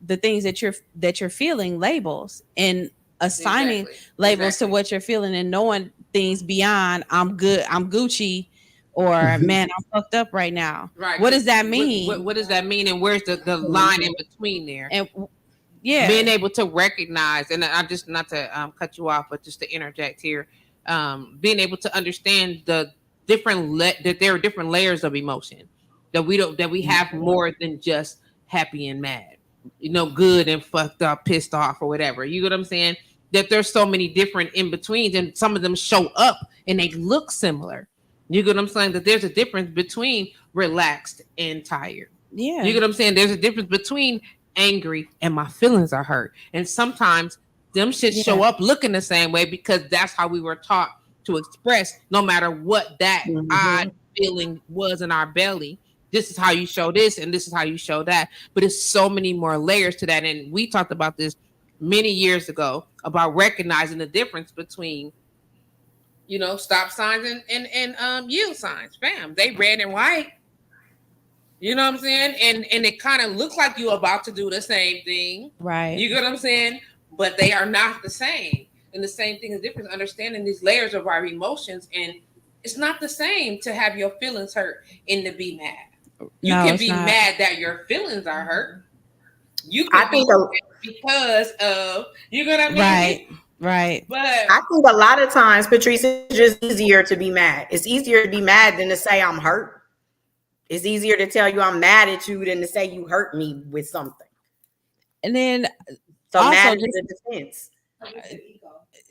the things that you're feeling labels, and assigning labels to what you're feeling, and knowing things beyond I'm good, I'm Gucci, or man, I'm fucked up right now. Right. What does that mean? What does that mean? And where's the line in between there? And yeah, being able to recognize, and I just not to cut you off, but just to interject here, being able to understand the different that there are different layers of emotion, that we have more than just happy and mad, good and fucked up, pissed off, or whatever. You know what I'm saying? That there's so many different in betweens, and some of them show up and they look similar. You get what I'm saying? That there's a difference between relaxed and tired. Yeah. You get what I'm saying? There's a difference between angry and my feelings are hurt. And sometimes them shit show up looking the same way because that's how we were taught to express, no matter what that odd feeling was in our belly. This is how you show this and this is how you show that. But it's so many more layers to that. And we talked about this many years ago about recognizing the difference between stop signs and yield signs. Bam, they red and white. You know what I'm saying? And it kind of looks like you're about to do the same thing. Right. You get what I'm saying? But they are not the same. And the same thing is different. Understanding these layers of our emotions. And it's not the same to have your feelings hurt and to be mad. You can be mad that your feelings are hurt. You can be mad because of, you know what I mean? Right. But I think a lot of times, Patrice, it's just easier to be mad. It's easier to be mad than to say I'm hurt. It's easier to tell you I'm mad at you than to say you hurt me with something. And then so also mad is a defense.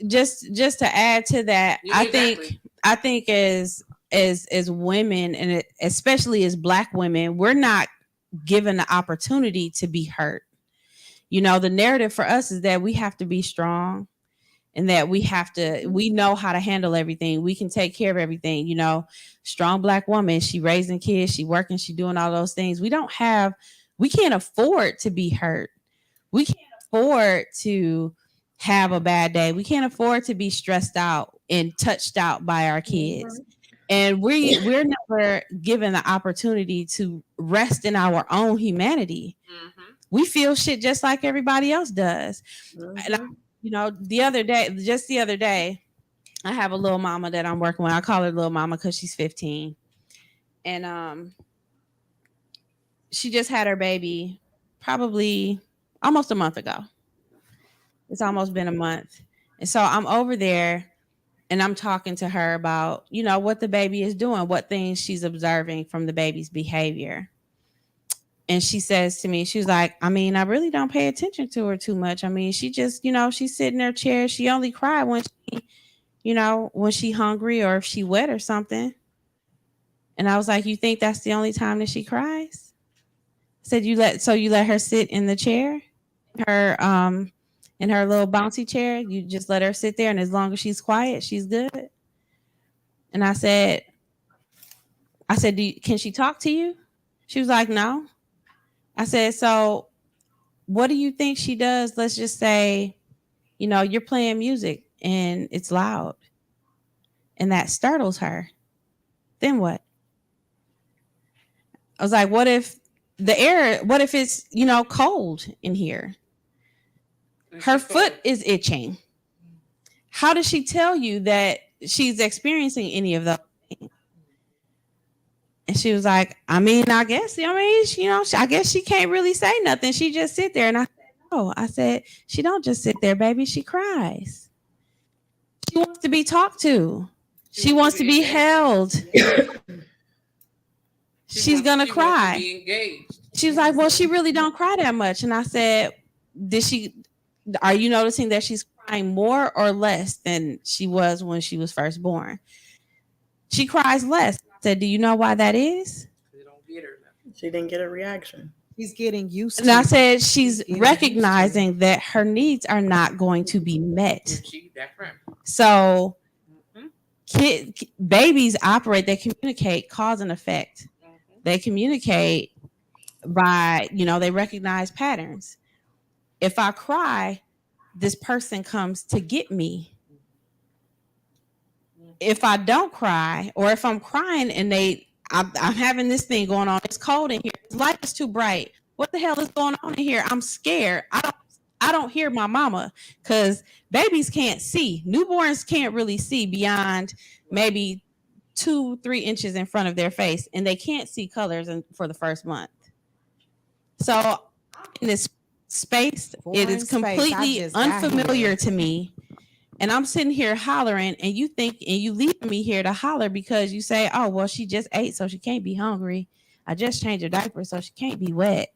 Just to add to that, I think as women, and especially as Black women, we're not given the opportunity to be hurt. The narrative for us is that we have to be strong and that we know how to handle everything. We can take care of everything. Strong Black woman, she raising kids, she working, she doing all those things. We can't afford to be hurt. We can't afford to have a bad day. We can't afford to be stressed out and touched out by our kids. And we're never given the opportunity to rest in our own humanity. We feel shit just like everybody else does. And the other day, I have a little mama that I'm working with. I call her little mama because she's 15. And she just had her baby probably almost a month ago. It's almost been a month. And so I'm over there and I'm talking to her about, what the baby is doing, what things she's observing from the baby's behavior. And she says to me, she was like, I really don't pay attention to her too much. She just, she's sitting in her chair. She only cried when when she hungry or if she wet or something. And I was like, you think that's the only time that she cries? I said, you let her sit in the chair, in her little bouncy chair. You just let her sit there. And as long as she's quiet, she's good. And I said, can she talk to you? She was like, no. I said, so what do you think she does? Let's just say, you're playing music and it's loud and that startles her. Then what? I was like, what if it's, cold in here? Her foot is itching. How does she tell you that she's experiencing any of those things? And she was like, I guess, I guess she can't really say nothing. She just sit there. And I said, no. I said, she don't just sit there, baby. She cries. She wants to be talked to. She wants to be held. She's going to cry. She was like, well, she really don't cry that much. And I said, are you noticing that she's crying more or less than she was when she was first born? She cries less. I said, do you know why that is? She didn't get a reaction. She's getting used to it. And I said, she's recognizing that her needs are not going to be met. So babies operate, they communicate cause and effect. They communicate by, they recognize patterns. If I cry, this person comes to get me. If I don't cry, or if I'm crying and I'm having this thing going on, it's cold in here, the light is too bright. What the hell is going on in here? I'm scared. I don't hear my mama, because babies can't see. Newborns can't really see beyond maybe 2-3 inches in front of their face, and they can't see colors for the first month. So in this space, it is completely unfamiliar to me. And I'm sitting here hollering, and you leave me here to holler because you say, oh, well, she just ate, so she can't be hungry. I just changed her diaper, so she can't be wet.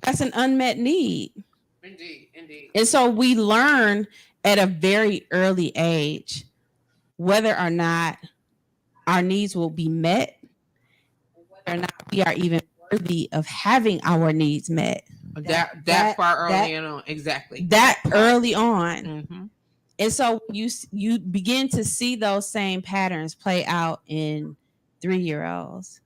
That's an unmet need. Indeed. And so we learn at a very early age whether or not our needs will be met, whether or not we are even worthy of having our needs met. That far early on, exactly. That early on. Mm-hmm. And so you begin to see those same patterns play out in 3-year-olds.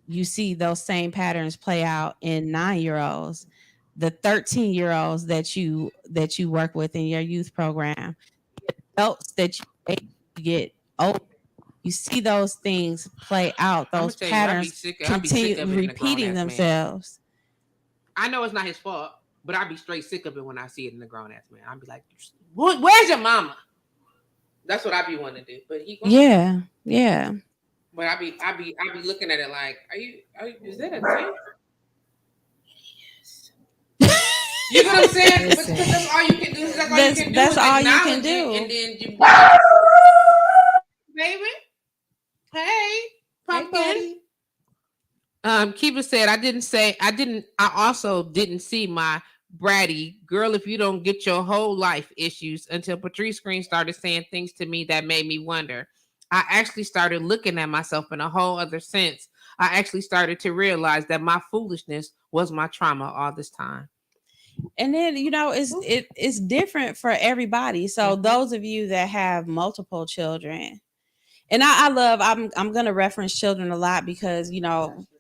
You see those same patterns play out in 9-year-olds, the 13-year-olds that you work with in your youth program, the adults that you get older. You see those things play out. Those patterns continue repeating themselves. I know it's not his fault, but I'd be straight sick of it when I see it in the grown ass man. I'd be like, "Where's your mama?" That's what I'd be wanting to do. But he won't. Yeah. But I'd be looking at it like, are you is that a thing? Yes. You know what I'm saying? Because that's all you can do. That's all you can do. And then you baby. Hey, pumpkin. Kiva said, I also didn't see my bratty girl if you don't get your whole life issues until Patrice Green started saying things to me that made me wonder. I actually started looking at myself in a whole other sense. I actually started to realize that my foolishness was my trauma all this time. And then, it's different for everybody. So those of you that have multiple children, and I'm going to reference children a lot because,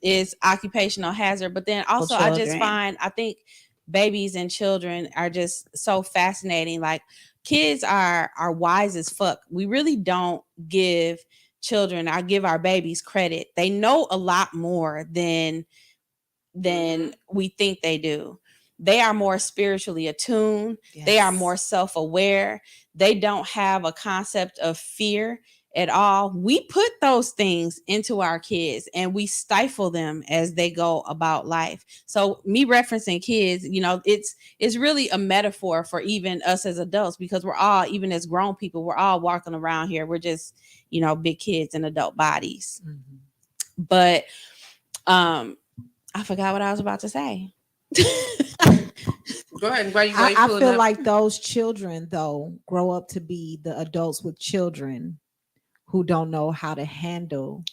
it's occupational hazard. But then also I think babies and children are just so fascinating. Like kids are wise as fuck. We really don't give our babies credit. They know a lot more than we think they do. They are more spiritually attuned. Yes. They are more self-aware. They don't have a concept of fear at all. We put those things into our kids and we stifle them as they go about life. So me referencing kids, it's really a metaphor for even us as adults, because we're all, even as grown people, we're all walking around here. We're just, big kids in adult bodies. Mm-hmm. But I forgot what I was about to say. Go ahead. I feel like those children, though, grow up to be the adults with children who don't know how to handle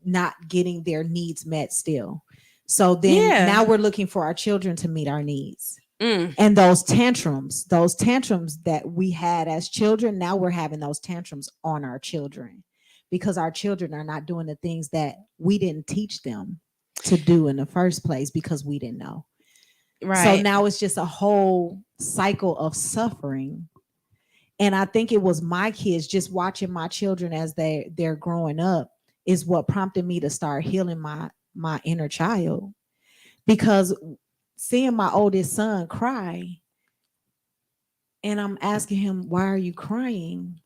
not getting their needs met still. So then now we're looking for our children to meet our needs. And those tantrums that we had as children, now we're having those tantrums on our children because our children are not doing the things that we didn't teach them to do in the first place because we didn't know. Right. So now it's just a whole cycle of suffering. And I think it was my kids, just watching my children as they're growing up, is what prompted me to start healing my inner child. Because seeing my oldest son cry, and I'm asking him, why are you crying?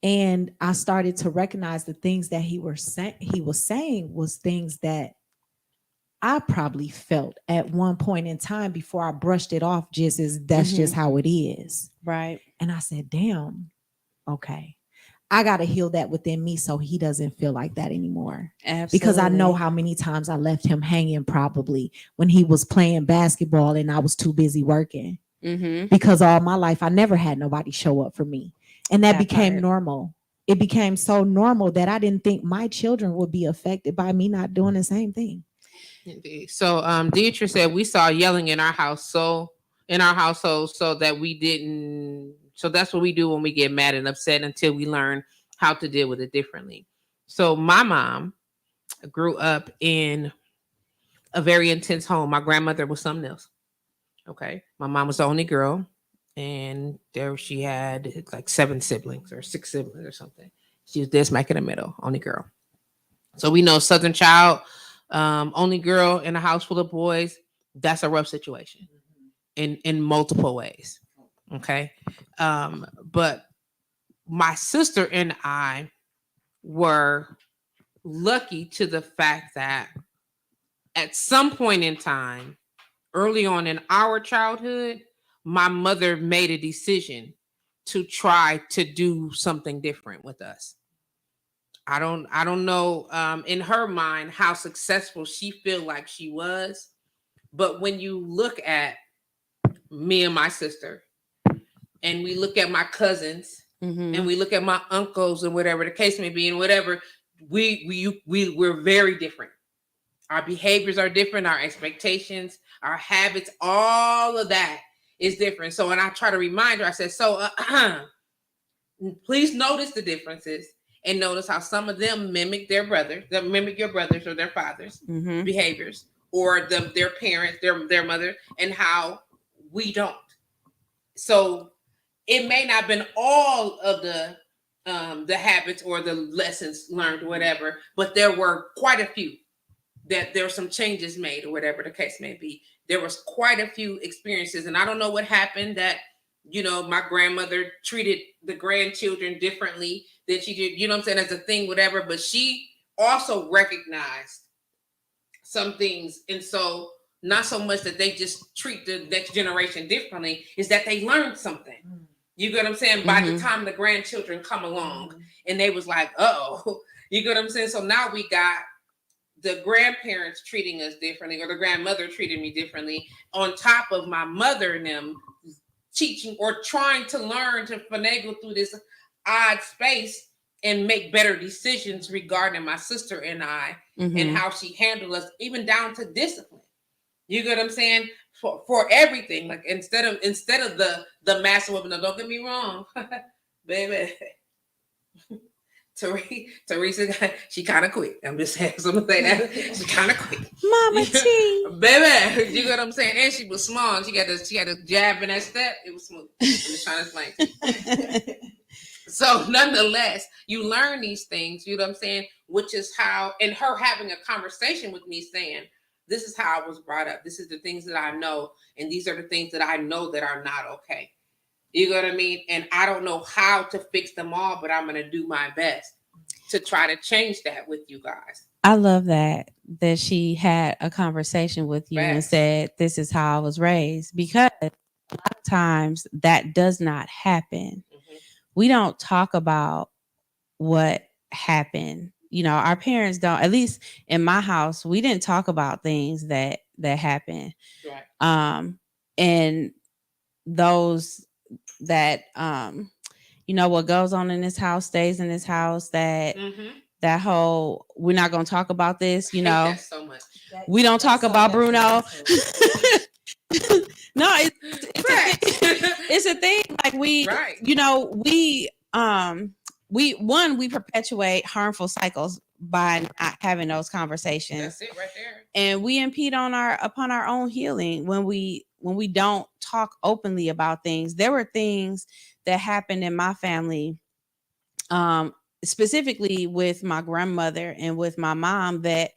And I started to recognize the things that he was saying was things that I probably felt at one point in time before I brushed it off just as that's just how it is. Right. And I said, damn, okay, I got to heal that within me so he doesn't feel like that anymore. Absolutely. Because I know how many times I left him hanging probably when he was playing basketball and I was too busy working. Mm-hmm. Because all my life, I never had nobody show up for me. And that became normal. It became so normal that I didn't think my children would be affected by me not doing the same thing. Indeed. So Deidre said we saw yelling in our household so that we didn't. So that's what we do when we get mad and upset until we learn how to deal with it differently. So my mom grew up in a very intense home. My grandmother was something else. Okay. My mom was the only girl, and there she had like 7 siblings or 6 siblings or something. She was dead smack in the middle, only girl. So we know Southern child, only girl in a house full of boys. That's a rough situation in multiple ways. Okay. But my sister and I were lucky to the fact that at some point in time, early on in our childhood, my mother made a decision to try to do something different with us. I don't know in her mind how successful she feel like she was, but when you look at me and my sister, and we look at my cousins, and we look at my uncles, and whatever the case may be, and whatever, we're very different. Our behaviors are different, our expectations, our habits, all of that is different. So when I try to remind her, I said, so please notice the differences and notice how some of them mimic their brothers, that mimic your brothers or their fathers' behaviors, or their parents, their mother, and how we don't. So it may not have been all of the habits or the lessons learned or whatever, but there were quite a few that there were some changes made or whatever the case may be. There was quite a few experiences, and I don't know what happened that, you know, my grandmother treated the grandchildren differently than she did, you know what I'm saying, as a thing, whatever, but she also recognized some things. And so not so much that they just treat the next generation differently, is that they learned something. You get what I'm saying? By the time the grandchildren come along, and they was like, oh, you get what I'm saying? So now we got the grandparents treating us differently, or the grandmother treating me differently, on top of my mother and them teaching or trying to learn to finagle through this odd space and make better decisions regarding my sister and I, and how she handled us, even down to discipline. You get what I'm saying? For everything. Like instead of the massive whooping. Now, don't get me wrong, baby. Teresa, she kind of quick. I'm just saying, so I'm gonna say that she kind of quick. Mama T, baby, you know what I'm saying? And she was small. She got a jab in that step. It was smooth. I'm just trying to explain. So, nonetheless, you learn these things. You know what I'm saying? Which is how, and her having a conversation with me, saying, "This is how I was brought up. This is the things that I know, and these are the things that I know that are not okay." You know what I mean? And I don't know how to fix them all, but I'm going to do my best to try to change that with you guys. I love that she had a conversation with you and Facts. said, this is how I was raised, because a lot of times that does not happen. We don't talk about what happened. You know, our parents don't, at least in my house, we didn't talk about things that happened. Right. And those that you know, what goes on in this house stays in this house, that that whole, we're not going to talk about this, you know. So much. We don't talk about Bruno. No, it's a thing. Like we, you know, we perpetuate harmful cycles by not having those conversations. That's it right there. And we impede on upon our own healing when we don't talk openly about things. There were things that happened in my family, specifically with my grandmother and with my mom, that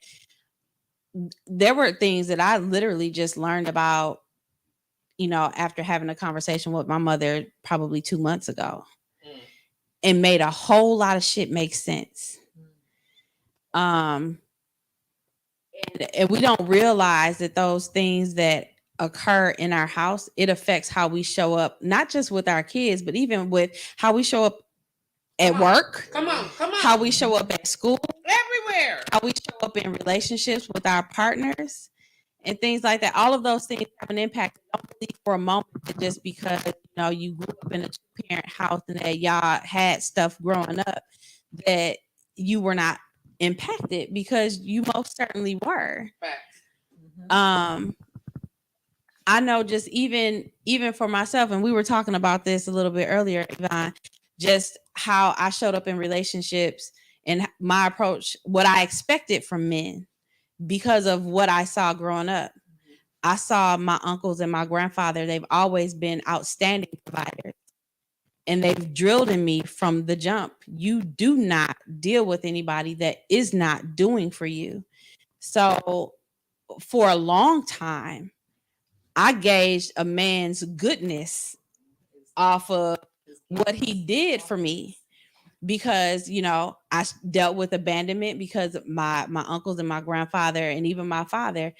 there were things that I literally just learned about, you know, after having a conversation with my mother probably 2 months ago, and made a whole lot of shit make sense. And we don't realize that those things that occur in our house, it affects how we show up, not just with our kids, but even with how we show up at work. Come on. How we show up at school. Everywhere. How we show up in relationships with our partners and things like that. All of those things have an impact. Don't believe for a moment that just because, you know, you grew up in a two-parent house and that y'all had stuff growing up, that you were not impacted, because you most certainly were. Facts. I know, just even for myself, and we were talking about this a little bit earlier, Yvonne, just how I showed up in relationships and my approach, what I expected from men because of what I saw growing up. I saw my uncles and my grandfather, they've always been outstanding providers. And they've drilled in me from the jump, you do not deal with anybody that is not doing for you. So for a long time, I gauged a man's goodness off of what he did for me. because I dealt with abandonment because my uncles and my grandfather and even my father,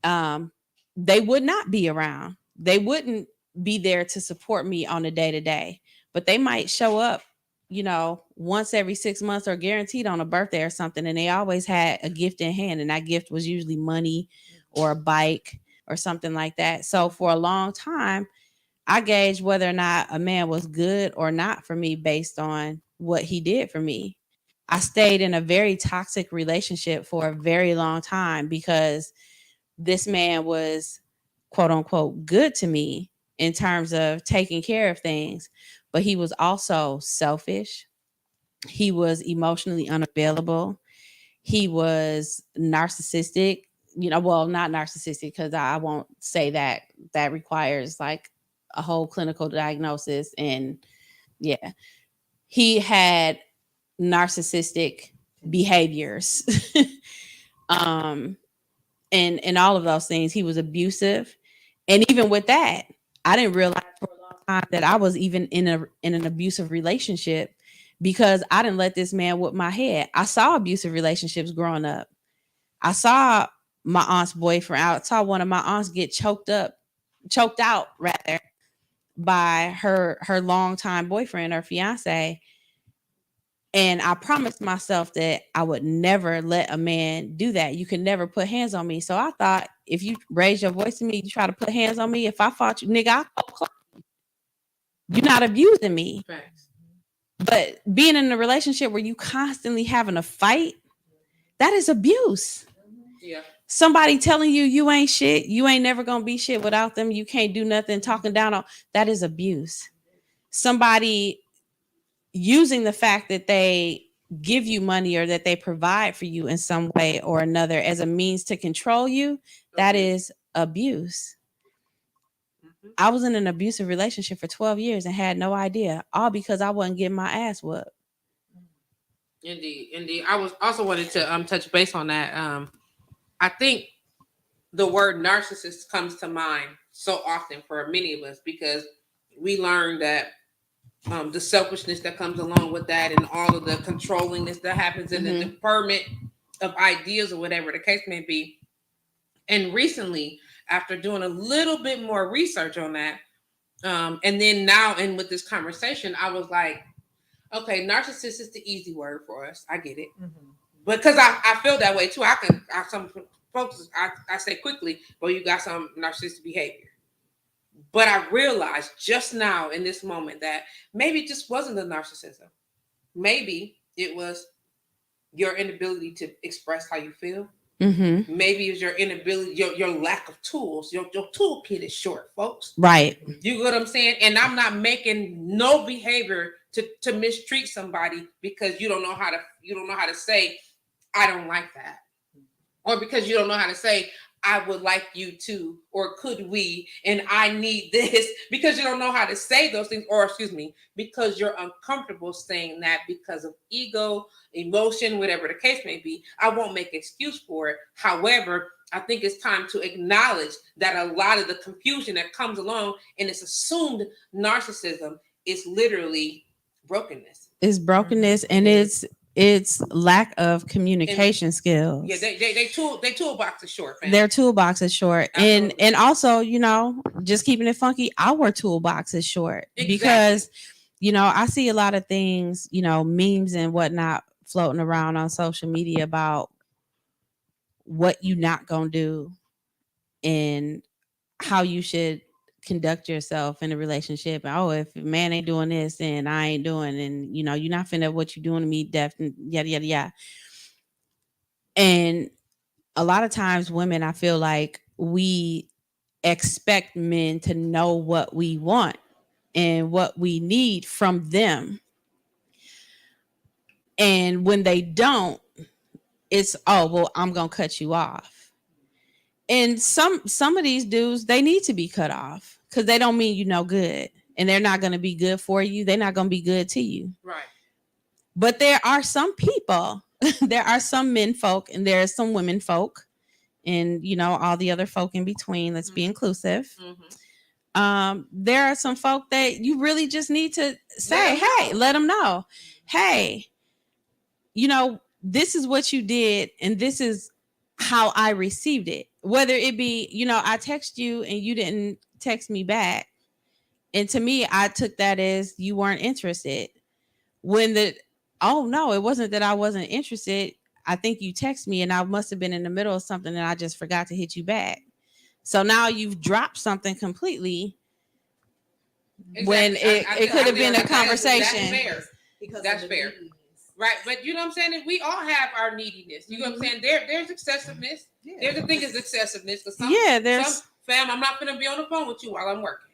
they would not be around. They wouldn't be there to support me on a day to day, but they might show up, once every 6 months or guaranteed on a birthday or something. And they always had a gift in hand. And that gift was usually money or a bike or something like that. So for a long time, I gauged whether or not a man was good or not for me based on what he did for me. I stayed in a very toxic relationship for a very long time because this man was quote unquote good to me in terms of taking care of things, but he was also selfish. He was emotionally unavailable. He was narcissistic, well, not narcissistic because I won't say that. That requires like a whole clinical diagnosis. And yeah, he had narcissistic behaviors. And all of those things. He was abusive. And even with that, I didn't realize for a long time that I was even in an abusive relationship because I didn't let this man whip my head. I saw abusive relationships growing up. I saw my aunt's boyfriend. I saw one of my aunts get choked out rather, by her longtime boyfriend or fiance. And I promised myself that I would never let a man do that. You can never put hands on me. So I thought if you raise your voice to me, you try to put hands on me. If I fought you, nigga, you're not abusing me. Facts. But being in a relationship where you constantly having a fight, that is abuse. Yeah. Somebody telling you ain't shit, you ain't never gonna be shit without them, you can't do nothing, talking down on, that is abuse. Somebody using the fact that they give you money or that they provide for you in some way or another as a means to control you, that is abuse. Mm-hmm. I was in an abusive relationship for 12 years and had no idea, all because I wasn't getting my ass whooped. Indeed. I was also wanted to touch base on that. I think the word narcissist comes to mind so often for many of us because we learned that the selfishness that comes along with that and all of the controllingness that happens in the deferment of ideas or whatever the case may be. And recently, after doing a little bit more research on that, and then now and with this conversation, I was like, okay, narcissist is the easy word for us. I get it. Mm-hmm. Because I feel that way too. Some folks, I say quickly, well, you got some narcissistic behavior. But I realized just now in this moment that maybe it just wasn't the narcissism. Maybe it was your inability to express how you feel. Mm-hmm. Maybe it's your inability, your lack of tools. Your toolkit is short, folks. Right. You get what I'm saying? And I'm not making no behavior to mistreat somebody because you don't know how to say, I don't like that. Or because you don't know how to say, I would like you to, or could we, and I need this, because you don't know how to say those things, or because you're uncomfortable saying that because of ego, emotion, whatever the case may be. I won't make excuse for it. However, I think it's time to acknowledge that a lot of the confusion that comes along and it's assumed narcissism is literally brokenness. It's brokenness and it's lack of communication skills. Yeah, they toolbox is short. Fam. Their toolbox is short. Absolutely. And also, just keeping it funky, our toolbox is short. Exactly. Because, I see a lot of things, memes and whatnot floating around on social media about what you not gonna do and how you should conduct yourself in a relationship. Oh, if a man ain't doing this, then I ain't doing, and you're not finna what you doing to me, deaf, and yada yada yada. And a lot of times, women, I feel like we expect men to know what we want and what we need from them, and when they don't, it's, oh well, I'm gonna cut you off. And some of these dudes, they need to be cut off because they don't mean you no good, and they're not going to be good for you. They're not going to be good to you. Right. But there are some people, there are some men folk, and there are some women folk, and all the other folk in between. Let's be inclusive. Mm-hmm. There are some folk that you really just need to say, let them know. hey, this is what you did, and this is how I received it. Whether it be, I text you and you didn't text me back. And to me, I took that as you weren't interested. Oh no, it wasn't that I wasn't interested. I think you text me and I must have been in the middle of something and I just forgot to hit you back. So now you've dropped something completely. Exactly. When it could have been a conversation. That's fair. That's fair. Right. But you know what I'm saying? We all have our neediness. You know what I'm saying? There's excessiveness. Yeah. There's a thing is excessiveness. Some fam, I'm not going to be on the phone with you while I'm working.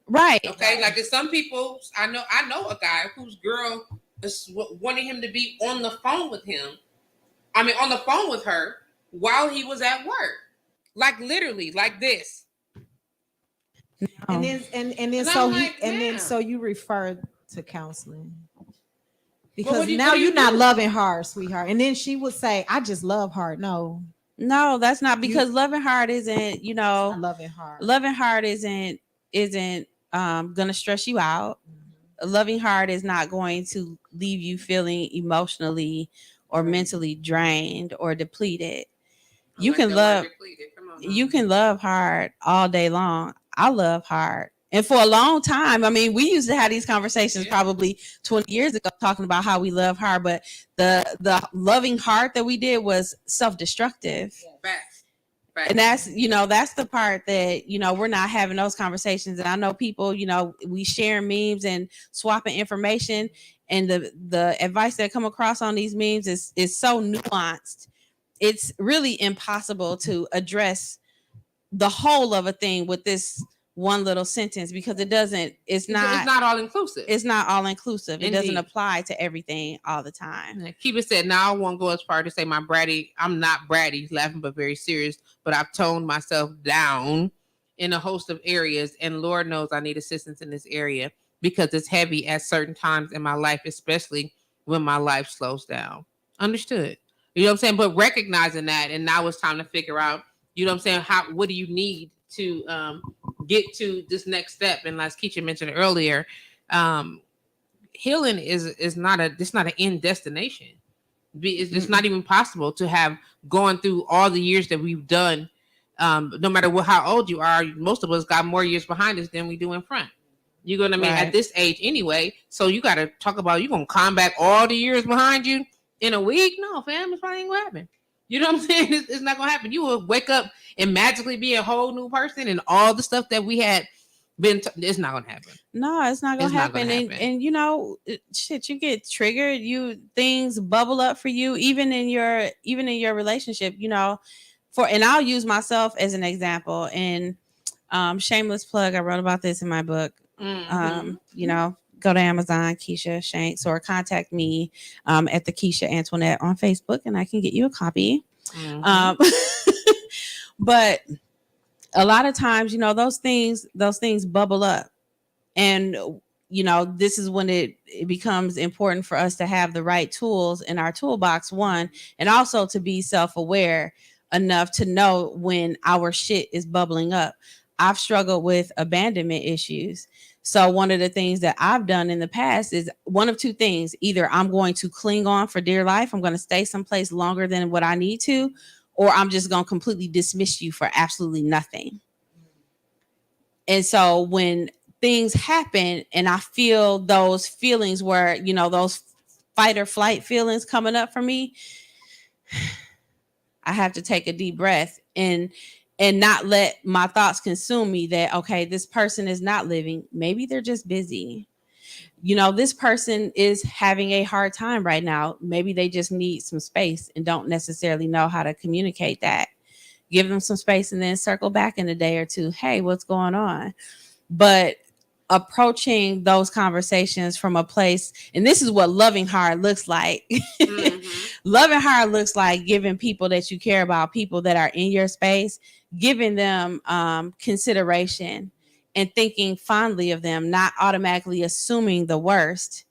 Right. Okay. Right. Like there's some people, I know a guy whose girl is wanting him to be on the phone with him. I mean, on the phone with her while he was at work. Like literally like this. And then so you refer to counseling. Because now you're not loving hard, sweetheart. And then she would say, I just love hard. No, that's not, because loving hard isn't, loving hard. Loving hard isn't gonna stress you out. Mm-hmm. Loving hard is not going to leave you feeling emotionally or mentally drained or depleted. You can love hard all day long. I love hard. And for a long time, I mean, we used to have these conversations probably 20 years ago talking about how we love hard, but the loving hard that we did was self-destructive. Facts. And that's the part that, we're not having those conversations. And I know people, we share memes and swapping information, and the advice that come across on these memes is so nuanced. It's really impossible to address the whole of a thing with this one little sentence, because it's not all inclusive. It's not all inclusive. Indeed. It doesn't apply to everything all the time. Kiba said, now I won't go as far to say I'm not bratty, laughing but very serious, but I've toned myself down in a host of areas, and Lord knows I need assistance in this area because it's heavy at certain times in my life, especially when my life slows down. Understood. You know what I'm saying? But recognizing that, and now it's time to figure out, you know what I'm saying, what do you need to get to this next step? And as Keisha mentioned earlier, healing is not an end destination. It's just not even possible to have gone through all the years that we've done. No matter how old you are, most of us got more years behind us than we do in front. You know what I mean? Right. At this age anyway. So you got to talk about, you going to combat all the years behind you in a week? No, fam, it's probably ain't going to happen. You know what I'm saying? It's not going to happen. You will wake up and magically be a whole new person, and all the stuff that we had been, it's not going to happen. No, it's not going to happen. And you know, shit, you get triggered. Things bubble up for you, even in your relationship, you know, and I'll use myself as an example, and shameless plug. I wrote about this in my book. Mm-hmm. You know, go to Amazon, Keisha Shanks, or contact me at the Keisha Antoinette on Facebook, and I can get you a copy. Mm-hmm. But a lot of times, you know, those things bubble up, and you know, this is when it becomes important for us to have the right tools in our toolbox, one, and also to be self-aware enough to know when our shit is bubbling up. I've struggled with abandonment issues. So one of the things that I've done in the past is one of two things. Either I'm going to cling on for dear life, I'm going to stay someplace longer than what I need to, or I'm just going to completely dismiss you for absolutely nothing. And so when things happen and I feel those feelings where, you know, those fight or flight feelings coming up for me, I have to take a deep breath and not let my thoughts consume me that, okay, this person is not living. Maybe they're just busy. You know, this person is having a hard time right now. Maybe they just need some space and don't necessarily know how to communicate that. Give them some space and then circle back in a day or two. Hey, what's going on? But approaching those conversations from a place, and this is what loving hard looks like. Mm-hmm. Loving hard looks like giving people that you care about, people that are in your space, giving them consideration and thinking fondly of them, not automatically assuming the worst.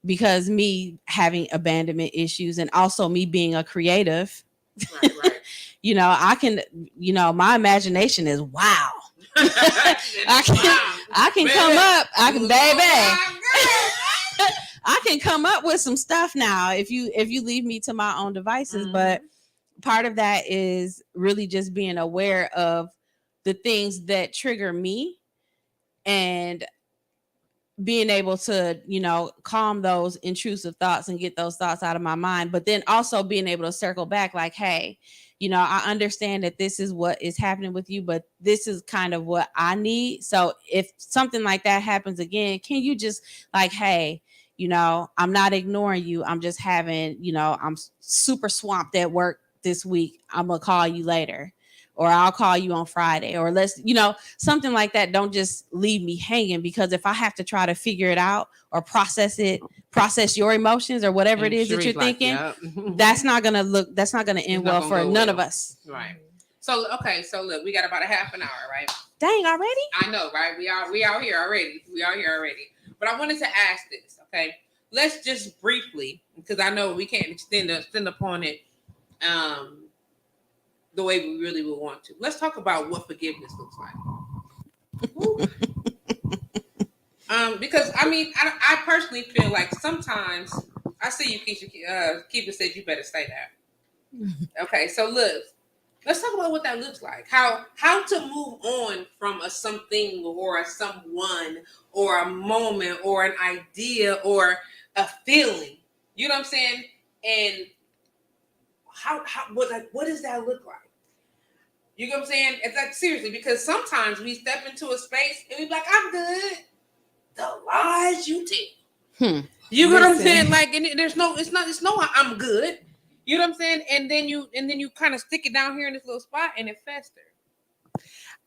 Because me having abandonment issues and also me being a creative, right. You know, I can, you know, my imagination is wow. I can come up, I can, baby. I can come up with some stuff now if you leave me to my own devices. But part of that is really just being aware of the things that trigger me and being able to, calm those intrusive thoughts and get those thoughts out of my mind. But then also being able to circle back like, hey, I understand that this is what is happening with you, but this is kind of what I need. So if something like that happens again, can you just like, hey, I'm not ignoring you. I'm just having, I'm super swamped at work this week. I'm going to call you later. Or I'll call you on Friday, or let's, something like that. Don't just leave me hanging, because if I have to try to figure it out or process your emotions or whatever it is that you're thinking, that's not going to end well for none of us. Right. So, look, we got about a half an hour, right? Dang, already? I know, right? We out here already. But I wanted to ask this, okay? Let's just briefly, because I know we can't extend upon it, the way we really would want to. Let's talk about what forgiveness looks like. Because I personally feel like sometimes I see you, Keisha. Keisha said you better stay there. Okay, so look, let's talk about what that looks like. How to move on from a something or a someone or a moment or an idea or a feeling. You know what I'm saying? And what does that look like? You know what I'm saying? It's like, seriously, because sometimes we step into a space and we be like, I'm good. The lies you tell. You know what I'm saying? Like, and it's no, I'm good. You know what I'm saying? And then you kind of stick it down here in this little spot and it festers.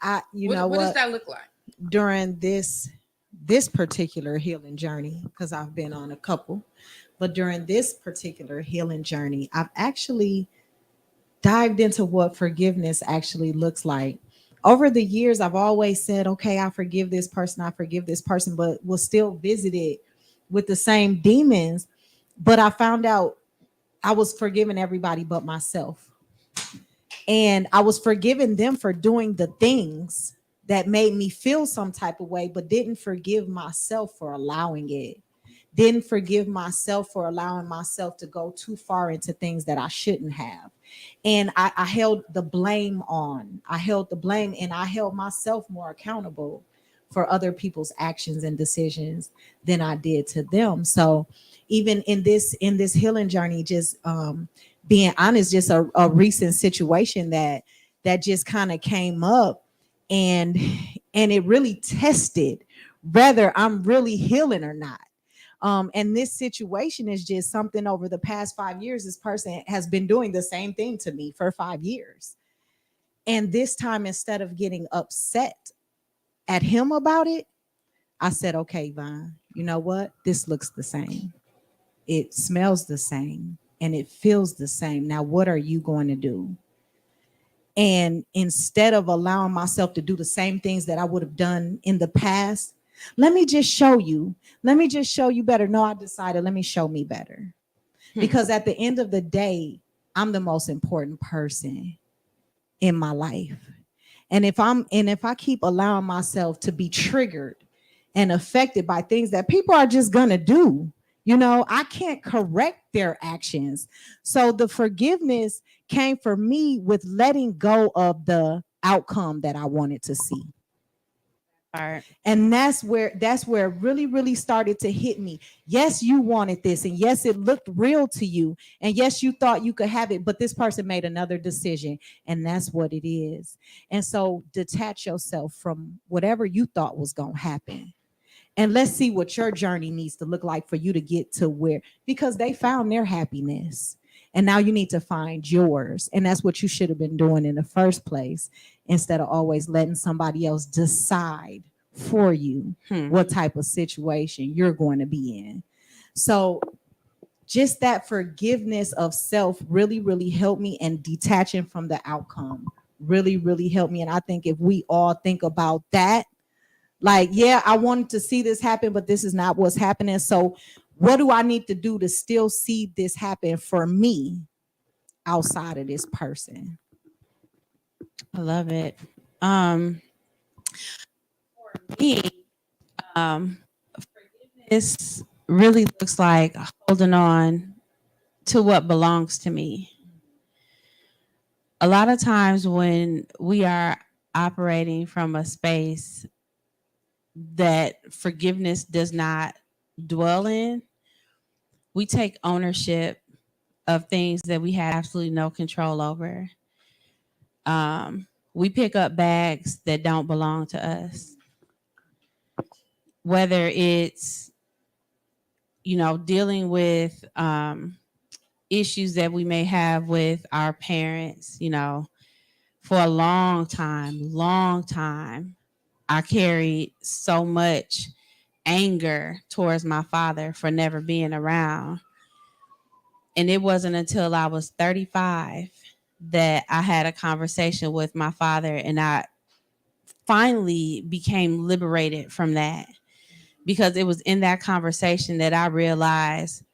What does that look like? During this particular healing journey, because I've been on a couple, but during this particular healing journey, I've actually dived into what forgiveness actually looks like. Over the years, I've always said, okay, I forgive this person, but was still visited with the same demons. But I found out I was forgiving everybody but myself. And I was forgiving them for doing the things that made me feel some type of way, but didn't forgive myself for allowing it. Didn't forgive myself for allowing myself to go too far into things that I shouldn't have. And I held the blame on. I held myself more accountable for other people's actions and decisions than I did to them. So even in this healing journey, just being honest, just a recent situation that just kind of came up, and it really tested whether I'm really healing or not. And this situation is just something over the past 5 years. This person has been doing the same thing to me for 5 years. And this time, instead of getting upset at him about it, I said, okay, Vaughn, you know what? This looks the same. It smells the same and it feels the same. Now, what are you going to do? And instead of allowing myself to do the same things that I would have done in the past, let me just show you better. No, I decided, let me show me better. Because at the end of the day, I'm the most important person in my life. And if I keep allowing myself to be triggered and affected by things that people are just going to do, I can't correct their actions. So the forgiveness came for me with letting go of the outcome that I wanted to see. All right. And that's where it really, really started to hit me. Yes, you wanted this, and yes, it looked real to you, and yes, you thought you could have it, but this person made another decision, and that's what it is. And so detach yourself from whatever you thought was going to happen. And let's see what your journey needs to look like for you to get to where, because they found their happiness. And now you need to find yours. And that's what you should have been doing in the first place, instead of always letting somebody else decide for you what type of situation you're going to be in. So just that forgiveness of self really, really helped me, and detaching from the outcome really, really helped me. And I think if we all think about that, like, yeah, I wanted to see this happen, but this is not what's happening. So what do I need to do to still see this happen for me outside of this person? I love it. For me, forgiveness really looks like holding on to what belongs to me. A lot of times when we are operating from a space that forgiveness does not dwell in, we take ownership of things that we have absolutely no control over. We pick up bags that don't belong to us, whether it's, dealing with issues that we may have with our parents. For a long time, I carried so much anger towards my father for never being around. And it wasn't until I was 35 that I had a conversation with my father, and I finally became liberated from that, because it was in that conversation that I realized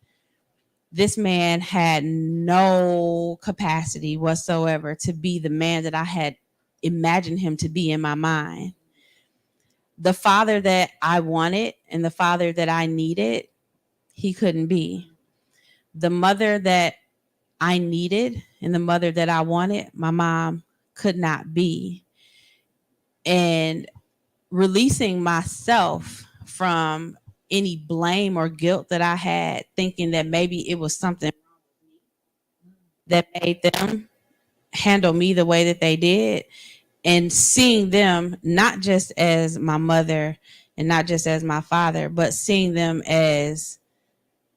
this man had no capacity whatsoever to be the man that I had imagined him to be in my mind. The father that I wanted and the father that I needed, he couldn't be. The mother that I needed and the mother that I wanted, my mom could not be. And releasing myself from any blame or guilt that I had, thinking that maybe it was something that made them handle me the way that they did, and seeing them not just as my mother and not just as my father, but seeing them as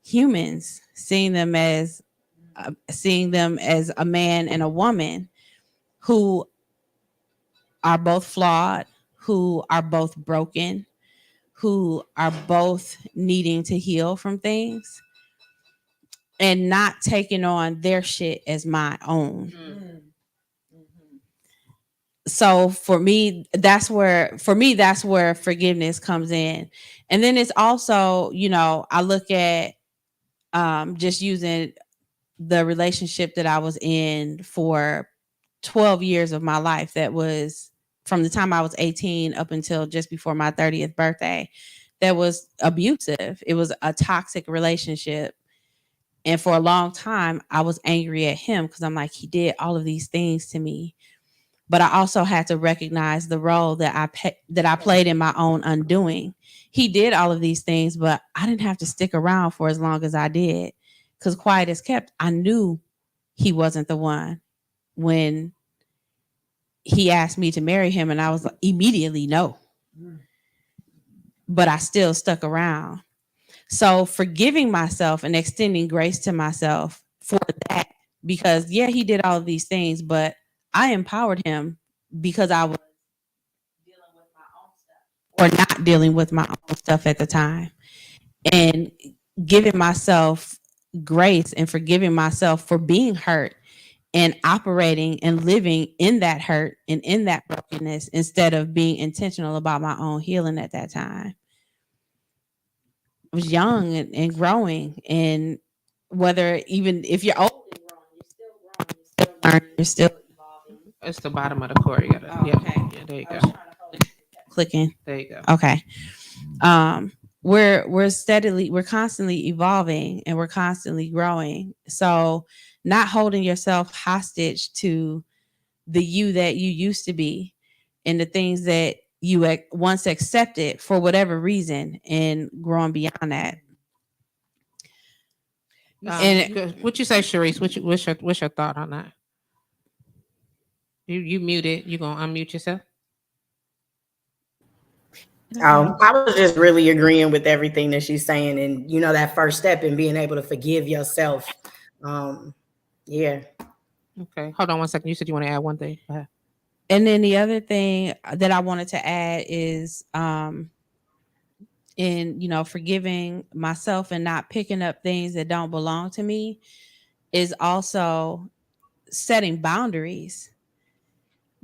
humans, seeing them as a man and a woman who are both flawed, who are both broken, who are both needing to heal from things, and not taking on their shit as my own. So for me, that's where forgiveness comes in. And then it's also, I look at just using the relationship that I was in for 12 years of my life. That was from the time I was 18 up until just before my 30th birthday. That was abusive. It was a toxic relationship. And for a long time, I was angry at him because I'm like, he did all of these things to me. But I also had to recognize the role that I played in my own undoing. He did all of these things, but I didn't have to stick around for as long as I did, because quiet as kept, I knew he wasn't the one when he asked me to marry him, and I was like, immediately no. But I still stuck around. So forgiving myself and extending grace to myself for that, because yeah, he did all of these things, but I empowered him because I was dealing with my own stuff or not dealing with my own stuff at the time. And giving myself grace and forgiving myself for being hurt and operating and living in that hurt and in that brokenness instead of being intentional about my own healing at that time. I was young and growing, and whether even if you're old and growing, you're still growing, you're still learning, you're still evolving. It's the bottom of the cord. You gotta, yeah, Okay. yeah, there you I go. was trying to hold it, it kept clicking. There you go. Okay. We're constantly evolving and we're constantly growing. So not holding yourself hostage to the you that you used to be and the things that you once accepted for whatever reason, and growing beyond that. What you say, Sharice? What's your thought on that? You muted. You gonna unmute yourself? I was just really agreeing with everything that she's saying, and that first step in being able to forgive yourself. Yeah. Okay, hold on one second. You said you want to add one thing. And then the other thing that I wanted to add is in forgiving myself and not picking up things that don't belong to me is also setting boundaries,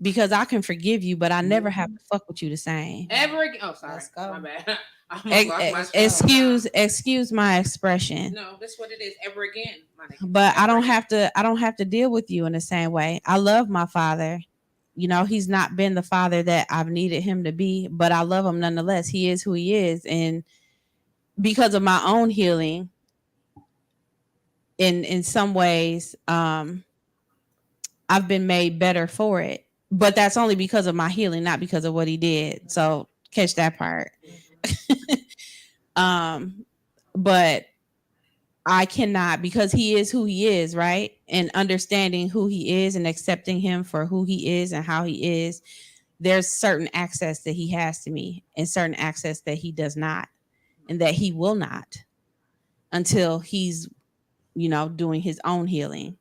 because I can forgive you, but I never have to fuck with you the same. Ever again? Oh, sorry. Let's go. My bad. I almost lost my Excuse my expression. No, that's what it is. Ever again, my nigga. But I don't have to deal with you in the same way. I love my father. He's not been the father that I've needed him to be, but I love him nonetheless. He is who he is, and because of my own healing, in some ways, I've been made better for it. But that's only because of my healing, not because of what he did. So catch that part. But I cannot, because he is who he is, right? And understanding who he is and accepting him for who he is and how he is, there's certain access that he has to me and certain access that he does not, and that he will not until he's, doing his own healing.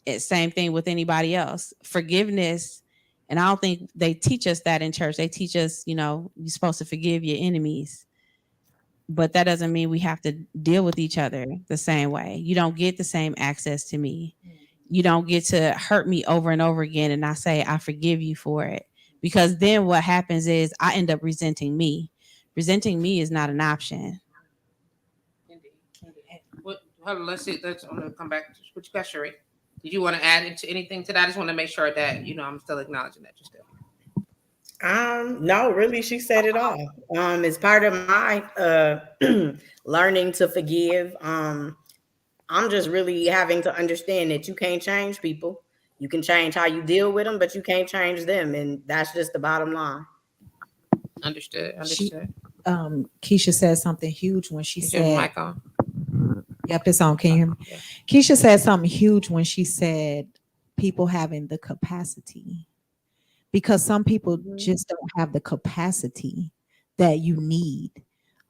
It's same thing with anybody else. Forgiveness, and I don't think they teach us that in church. They teach us, you're supposed to forgive your enemies. But that doesn't mean we have to deal with each other the same way. You don't get the same access to me. You don't get to hurt me over and over again and I say, I forgive you for it. Because then what happens is I end up resenting me. Resenting me is not an option. Indeed. Hold on, let's see. I'm gonna come back. What you got, Sheree? Did you want to add into anything to that? I just want to make sure that I'm still acknowledging that you're still. No, really, she said it all. It's part of my learning to forgive. I'm just really having to understand that you can't change people. You can change how you deal with them, but you can't change them, and that's just the bottom line. Understood. Keisha said something huge when she Is your said, mic on? "Yep, it's on." Can you hear me? Yeah. Keisha said something huge when she said people having the capacity, because some people just don't have the capacity that you need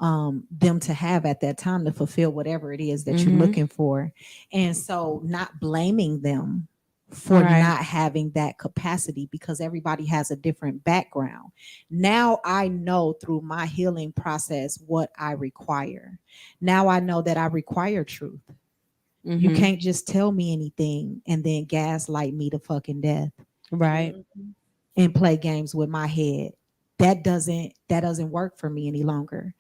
them to have at that time to fulfill whatever it is that you're looking for. And so not blaming them for not having that capacity, because everybody has a different background. Now I know through my healing process what I require. Now I know that I require truth. You can't just tell me anything and then gaslight me to fucking death. Right. And play games with my head. That doesn't work for me any longer.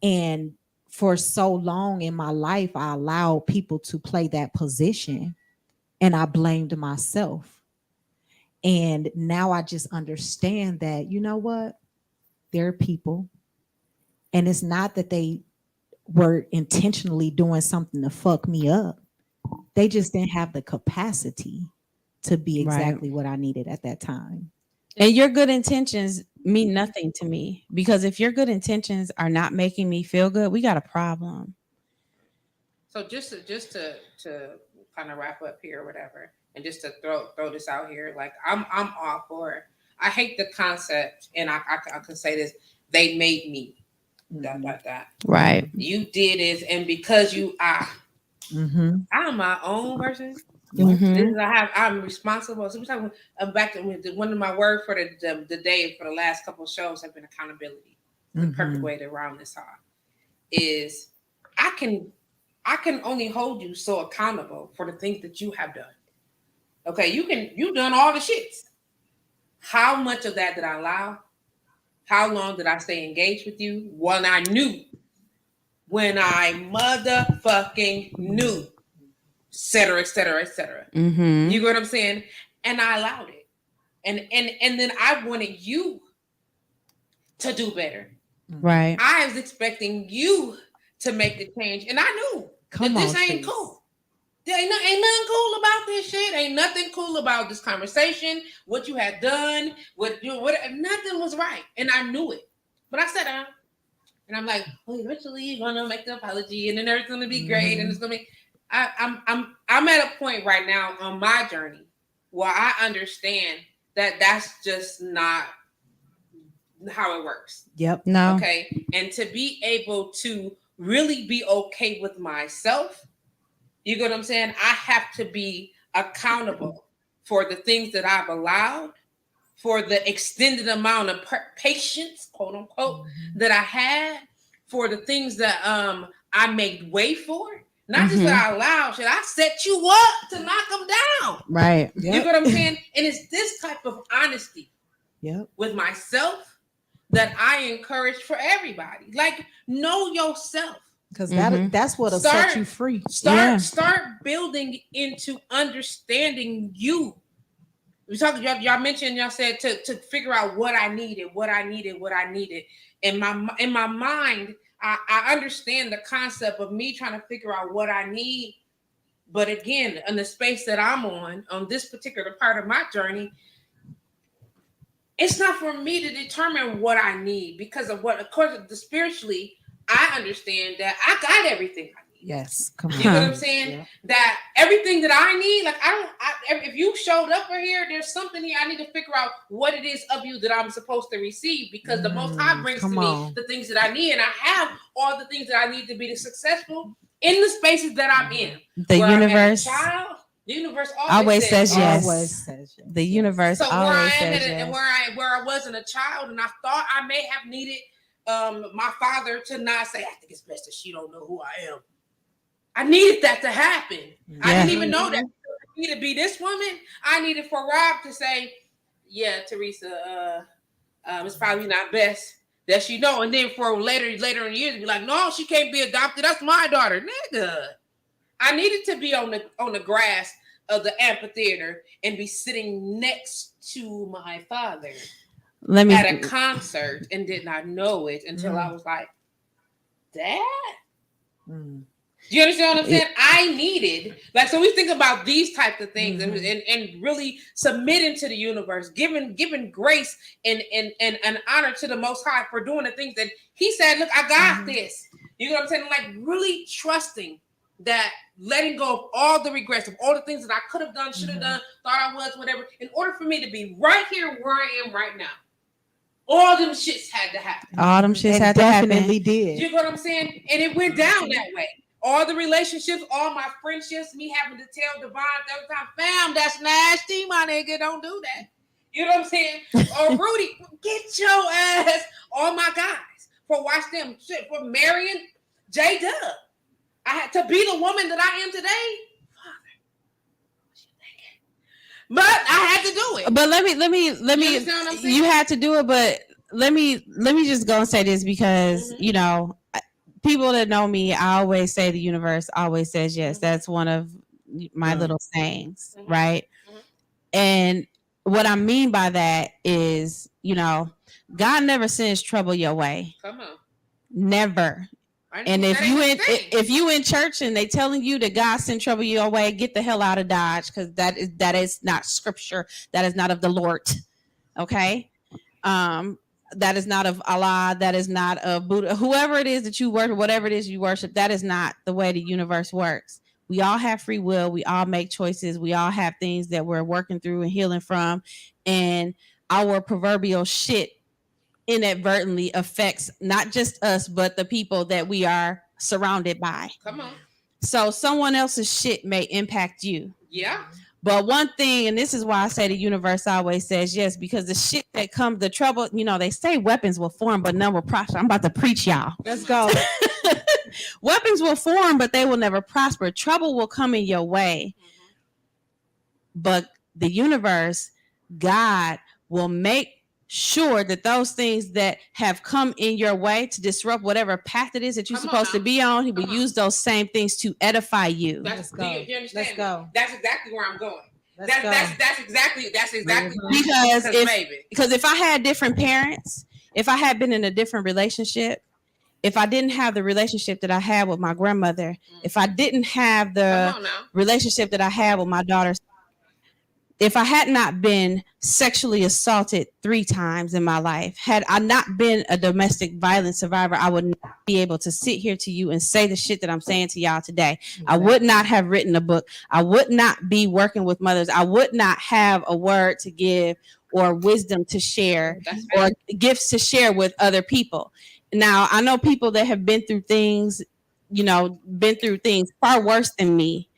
And for so long in my life, I allowed people to play that position and I blamed myself. And now I just understand that, you know what? There are people, and it's not that they were intentionally doing something to fuck me up. They just didn't have the capacity to be exactly what I needed at that time. And your good intentions mean nothing to me, because if your good intentions are not making me feel good, we got a problem. So just to kind of wrap up here or whatever, and just to throw this out here, like I'm all for it. I hate the concept, and I can say this: they made me. That. Right. You did it, and because you are, I'm my own person. I'm responsible. Sometimes I'm back to one of my words for the day for the last couple of shows have been accountability. The perfect way to round this off is I can only hold you so accountable for the things that you have done. Okay, you've done all the shits. How much of that did I allow? How long did I stay engaged with you when I motherfucking knew? Et cetera, et cetera, et cetera. You get what I'm saying? And I allowed it. And then I wanted you to do better. Right. I was expecting you to make the change. And I knew that this ain't cool. There ain't nothing cool about this shit. Ain't nothing cool about this conversation. What you had done, nothing was right. And I knew it. But I sat down and I'm like, well, eventually you're gonna make the apology and then everything's gonna be great. And it's gonna be I'm at a point right now on my journey where I understand that that's just not how it works. Yep. No. Okay. And to be able to really be okay with myself, you get what I'm saying? I have to be accountable for the things that I've allowed, for the extended amount of patience, quote unquote, that I had, for the things that I made way for. Not just that I allowed shit, I set you up to knock them down. Right. Yep. You get what I'm saying? And it's this type of honesty with myself that I encourage for everybody. Like, know yourself. Because that's what'll set you free. Start building into understanding you. We talked. Y'all mentioned. Y'all said to figure out what I needed. In my mind, I understand the concept of me trying to figure out what I need. But again, in the space that I'm on this particular part of my journey, it's not for me to determine what I need because of what, of course, spiritually, I understand that I got everything I need. Yes, come on. You know what I'm saying? Yeah. That everything that I need, like if you showed up for here, there's something here I need to figure out what it is of you that I'm supposed to receive because the Most High brings to me the things that I need, and I have all the things that I need to be successful in the spaces that I'm in. The universe. The universe always says yes. Always says yes. The universe so always says yes. And where I wasn't a child, and I thought I may have needed my father to not say, I think it's best that she don't know who I am. I needed that to happen. Yeah. I didn't even know that. For me to be this woman, I needed for Rob to say, yeah, Teresa, it's probably not best that she know. And then for later in years, be like, no, she can't be adopted. That's my daughter, nigga. I needed to be on the grass of the amphitheater and be sitting next to my father at a concert and did not know it until I was like, Dad? Do you understand what I'm saying? I needed, like, so we think about these types of things and really submitting to the universe, giving grace and honor to the Most High for doing the things that He said, look, I got this. You know what I'm saying? Like, really trusting that, letting go of all the regrets, of all the things that I could have done, should have done, thought I was, whatever, in order for me to be right here where I am right now. All them shits had to happen. All them shits had to happen. Definitely did. You know what I'm saying? And it went down that way. All the relationships, all my friendships, me having to tell Devon every time, fam, that's nasty, my nigga, don't do that. You know what I'm saying? Or Rudy, get your ass, all my guys, for watch them shit, for marrying J-Dub. I had to be the woman that I am today. Father, what you thinking? But I had to do it. But let me, you had to do it, but let me just go and say this because, you know, people that know me, I always say the universe always says yes. That's one of my little sayings, right? And what I mean by that is, you know, God never sends trouble your way. Come on. Never. And if you in church and they telling you that God sent trouble your way, get the hell out of Dodge, because that is not scripture. That is not of the Lord. Okay. That is not of Allah. That is not of Buddha. Whoever it is that you worship, whatever it is you worship, that is not the way the universe works. We all have free will. We all make choices. We all have things that we're working through and healing from. And our proverbial shit inadvertently affects not just us, but the people that we are surrounded by. Come on. So someone else's shit may impact you. Yeah. But one thing, and this is why I say the universe always says yes, because the shit that comes, the trouble, you know, they say weapons will form, but none will prosper. I'm about to preach, y'all. Let's go. Weapons will form, but they will never prosper. Trouble will come in your way. But the universe, God, will make sure that those things that have come in your way to disrupt whatever path it is that you're supposed to be on, He will use those same things to edify you. Let's go. Do you understand? Let's go. That's exactly where I'm going. Let's go. That's exactly because if I had different parents, if I had been in a different relationship, if I didn't have the relationship that I had with my grandmother, if I didn't have the relationship that I had with my daughter's, if I had not been sexually assaulted 3 times in my life, had I not been a domestic violence survivor, I would not be able to sit here to you and say the shit that I'm saying to y'all today. Exactly. I would not have written a book. I would not be working with mothers. I would not have a word to give or wisdom to share or gifts to share with other people. Now, I know people that have been through things, you know, far worse than me,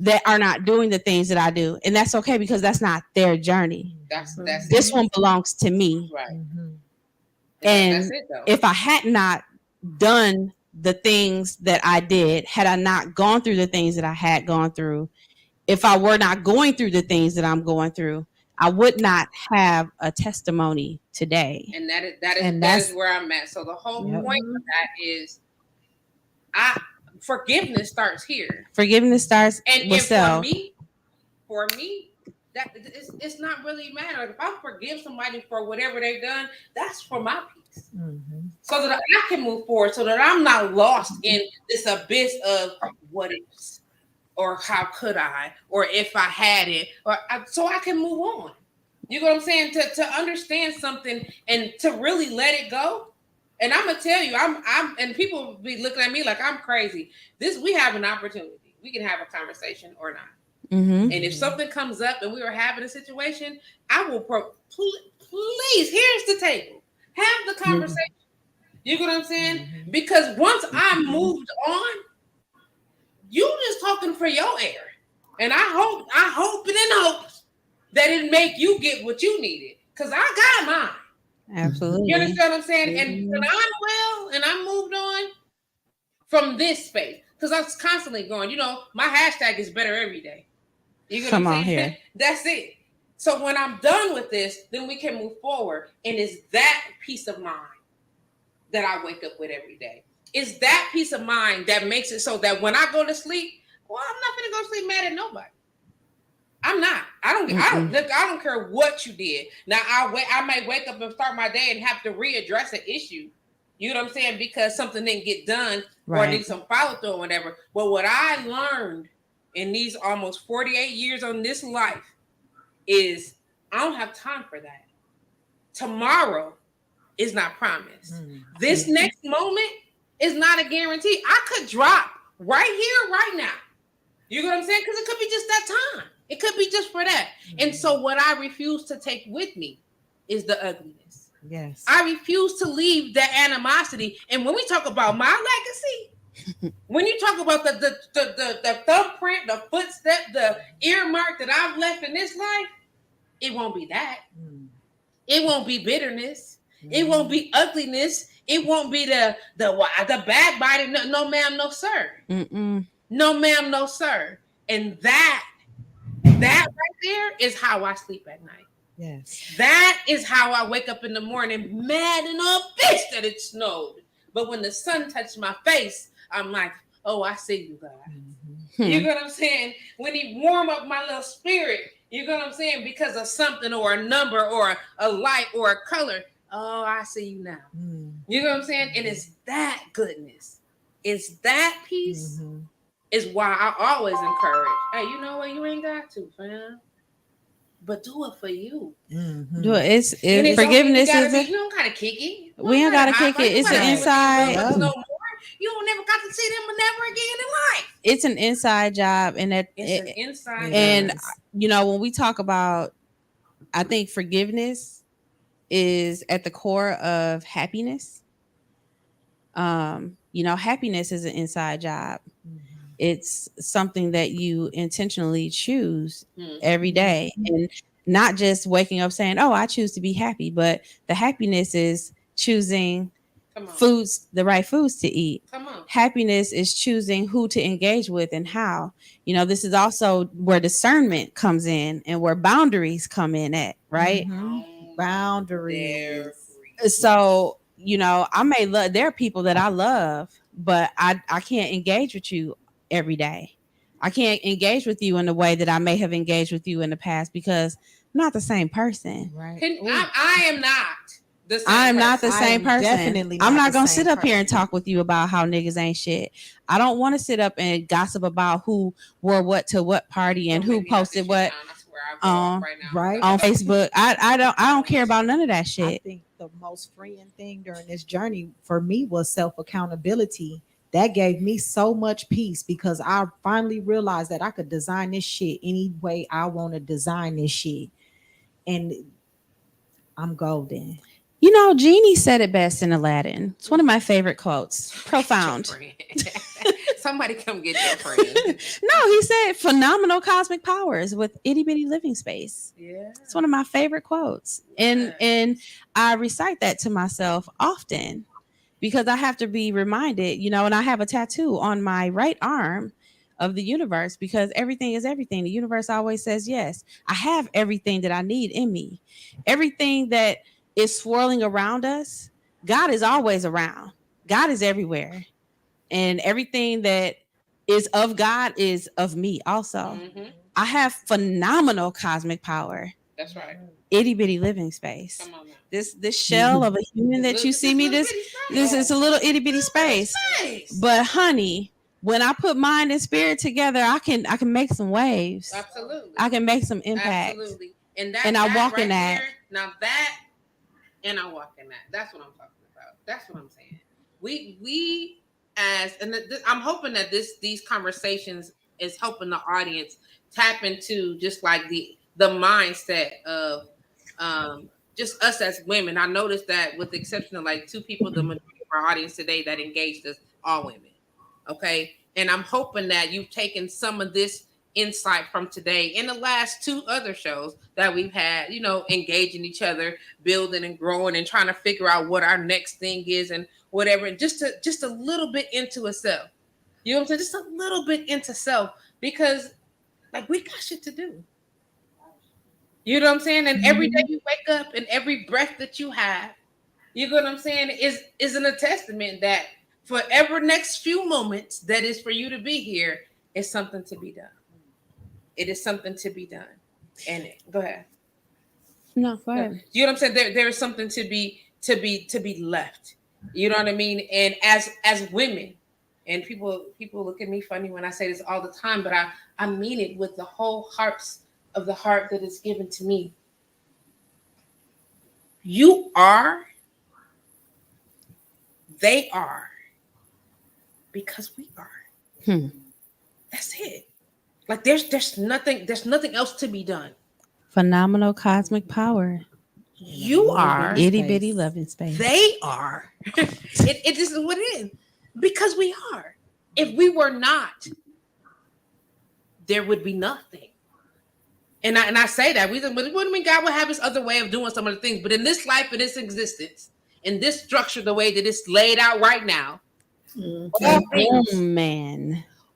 that are not doing the things that I do. And that's okay, because that's not their journey. That's this one belongs to me. Right. And that's it, though. If I had not done the things that I did, had I not gone through the things that I had gone through, if I were not going through the things that I'm going through, I would not have a testimony today. And that is where I'm at. So the whole point of that is forgiveness starts here. Forgiveness starts with self. For me, that it's not really matter. If I forgive somebody for whatever they've done, that's for my peace. peace. Mhm. So that I can move forward, so that I'm not lost in this abyss of what ifs, or how could I, or if I had it, so I can move on. You know what I'm saying? To understand something and to really let it go. And I'm gonna tell you, I'm and people be looking at me like I'm crazy. We have an opportunity. We can have a conversation or not. Mm-hmm. And if something comes up and we are having a situation, I will please, here's the table. Have the conversation. You get what I'm saying? Because once I moved on, you just talking for your air. And I hope and hope that it make you get what you needed. Because I got mine. Absolutely. You understand what I'm saying? And when I'm well and I moved on from this space, because I was constantly going, my hashtag is better every day. You get what I'm saying? Here. That's it. So when I'm done with this, then we can move forward. And it's that peace of mind that I wake up with every day. It's that peace of mind that makes it so that when I go to sleep, well, I'm not going to go to sleep mad at nobody. I'm not. I don't care what you did. Now I might wake up and start my day and have to readdress an issue. You know what I'm saying? Because something didn't get done or need some follow through or whatever. But what I learned in these almost 48 years on this life is I don't have time for that. Tomorrow is not promised. This next moment is not a guarantee. I could drop right here, right now. You know what I'm saying? Because it could be just that time. It could be just for that. And so what I refuse to take with me is the ugliness. Yes. I refuse to leave the animosity. And when we talk about my legacy, when you talk about the thumbprint, the footstep, the earmark that I've left in this life, it won't be that. It won't be bitterness. It won't be ugliness. It won't be the backbiting. No, ma'am, no, sir. No, ma'am, no, sir. And that right there is how I sleep at night. Yes. That is how I wake up in the morning mad and all bitch that it snowed. But when the sun touched my face, I'm like, oh, I see you, God. You know what I'm saying? When he warm up my little spirit, you know what I'm saying? Because of something or a number or a light or a color. Oh, I see you now. You know what I'm saying? And it's that goodness. It's that peace is why I always encourage. Hey, you know what? You ain't got to, fam. But do it for you. Do it. It's forgiveness is you don't gotta kick it. We don't gotta kick it. It's an inside. No more. You don't never got to see them never again in life. It's an inside job, and it's an inside. And when we talk about, I think forgiveness is at the core of happiness. Happiness is an inside job. It's something that you intentionally choose every day, and not just waking up saying, oh, I choose to be happy, but the happiness is choosing the right foods to eat. Happiness is choosing who to engage with and how. This is also where discernment comes in and where boundaries come in at, right? Boundaries. So, there are people that I love, but I can't engage with you every day. I can't engage with you in the way that I may have engaged with you in the past because I'm not the same person. Right. I am not the same I am person. not the same person. Definitely I'm not the going to same sit up here and person. talk with you about how niggas ain't shit. I don't want to sit up and gossip about who wore what to what party and who posted what on Facebook. I don't care about none of that shit. I think the most freeing thing during this journey for me was self-accountability. That gave me so much peace because I finally realized that I could design this shit any way I want to design this shit. And I'm golden. Genie said it best in Aladdin. It's one of my favorite quotes. Profound. Somebody come get your friend. No, he said phenomenal cosmic powers with itty bitty living space. Yeah. It's one of my favorite quotes. And I recite that to myself often because I have to be reminded, and I have a tattoo on my right arm of the universe because everything is everything. The universe always says yes. I have everything that I need in me. Everything that is swirling around us, God is always around. God is everywhere. And everything that is of God is of me also. I have phenomenal cosmic power. That's right. Itty bitty living space. Come on now. This shell of a human that you see me, this is a little itty bitty space. But honey, when I put mind and spirit together, I can make some waves. Absolutely. I can make some impact. Absolutely. And I walk in that. Now that, and I walk in that. That's what I'm talking about. That's what I'm saying. We as, and I'm hoping that these conversations is helping the audience tap into just like the mindset of just us as women. I noticed that with the exception of like two people, the majority of our audience today that engaged us, all women. Okay. And I'm hoping that you've taken some of this insight from today in the last two other shows that we've had, engaging each other, building and growing and trying to figure out what our next thing is and whatever. And just a little bit into a self. You know what I'm saying? Just a little bit into self, because like we got shit to do. You know what I'm saying? And every day you wake up and every breath that you have, you know what I'm saying, is a testament that forever next few moments that is for you to be here is something to be done. It is something to be done. And go ahead. No, go ahead. You know what I'm saying? There is something to be left. You know what I mean? And as women, and people look at me funny when I say this all the time, but I mean it with the whole hearts of the heart that is given to me. You are, they are, because we are. That's it. Like there's nothing else to be done. Phenomenal cosmic power. You are itty bitty loving space. They are. It just is what it is. Because we are. If we were not, there would be nothing. And I say that we wouldn't mean God would have his other way of doing some of the things, but in this life, in this existence, in this structure, the way that it's laid out right now,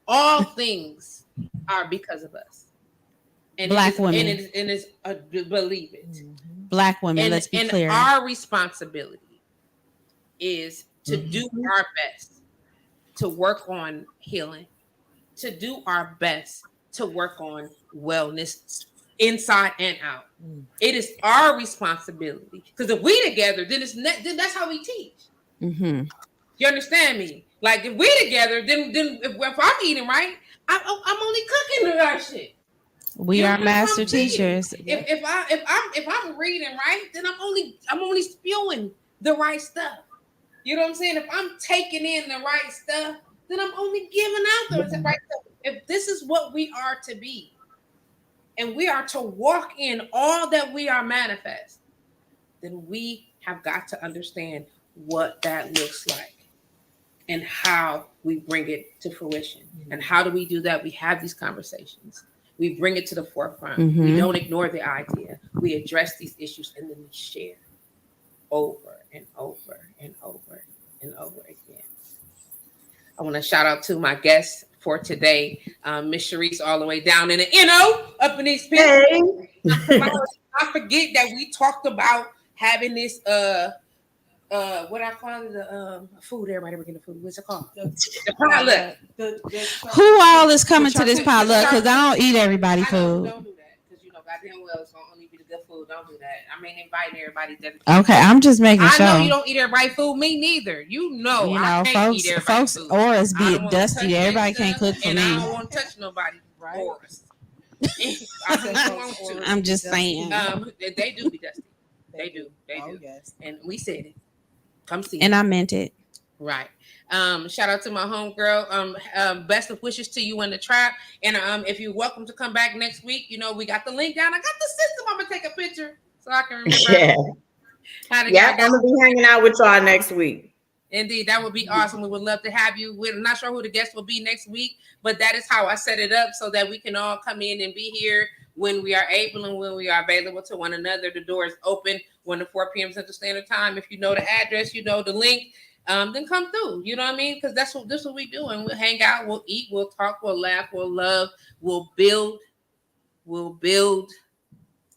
all things are because of us. And Black women. And it's believe it. Black women, let's be clear. And our responsibility is to do our best to work on healing, to do our best to work on wellness inside and out. It is our responsibility, because if we together, then that's how we teach. You understand me? Like if we together, then if I'm eating right, I'm only cooking the right shit. We are master teachers. If I'm reading right, then I'm only spewing the right stuff. You know what I'm saying? If I'm taking in the right stuff, then I'm only giving out the right stuff. If this is what we are to be, and we are to walk in all that we are manifest, then we have got to understand what that looks like and how we bring it to fruition. And how do we do that? We have these conversations. We bring it to the forefront. We don't ignore the idea. We address these issues, and then we share over and over and over and over again. I want to shout out to my guests for today, Miss Sharice, all the way down in the NO, up in these people. Hey. I forget that we talked about having this what I call it, the food. Everybody bringing the food. What's it called? The potluck. Who all is coming to this potluck? Because I don't eat everybody food. Don't do that, because goddamn well it's gonna only be the good food. Don't do that. I mean, inviting everybody. Okay, I'm just making sure. I know you don't eat everybody food. Me neither. I can't eat everybody's food. Ours be dusty. Everybody can't cook for me. I don't want to touch nobody. Right. I'm just saying. They do be dusty. They do. Yes. And we said it. Come see. And I meant it. Right. Shout out to my homegirl. Best of wishes to you in the trap. And if you're welcome to come back next week, we got the link down. I got the system. I'm gonna take a picture so I can remember. Yeah, I'm gonna be hanging out with y'all next week. Indeed, that would be awesome. We would love to have you. We're not sure who the guest will be next week, but that is how I set it up so that we can all come in and be here when we are able and when we are available to one another. The door is open 1 to 4 p.m. Central Standard Time. If you know the address, you know the link, then come through. You know what I mean? Because that's what we do. And we'll hang out, we'll eat, we'll talk, we'll laugh, we'll love, we'll build,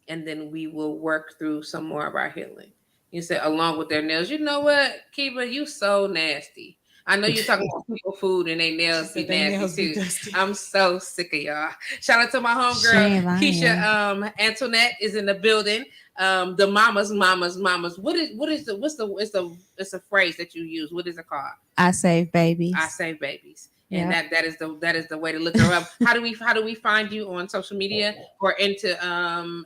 and then we will work through some more of our healing. You said along with their nails. You know what, Kiba, you so nasty. I know you're talking about people food and they nails be nasty too. dusty. I'm so sick of y'all. Shout out to my She ain't homegirl lying. Keisha. Antoinette is in the building. The mamas. It's a phrase that you use. What is it called? I save babies. I save babies. And Yeah. that is the way to look her up. How do we find you on social media or into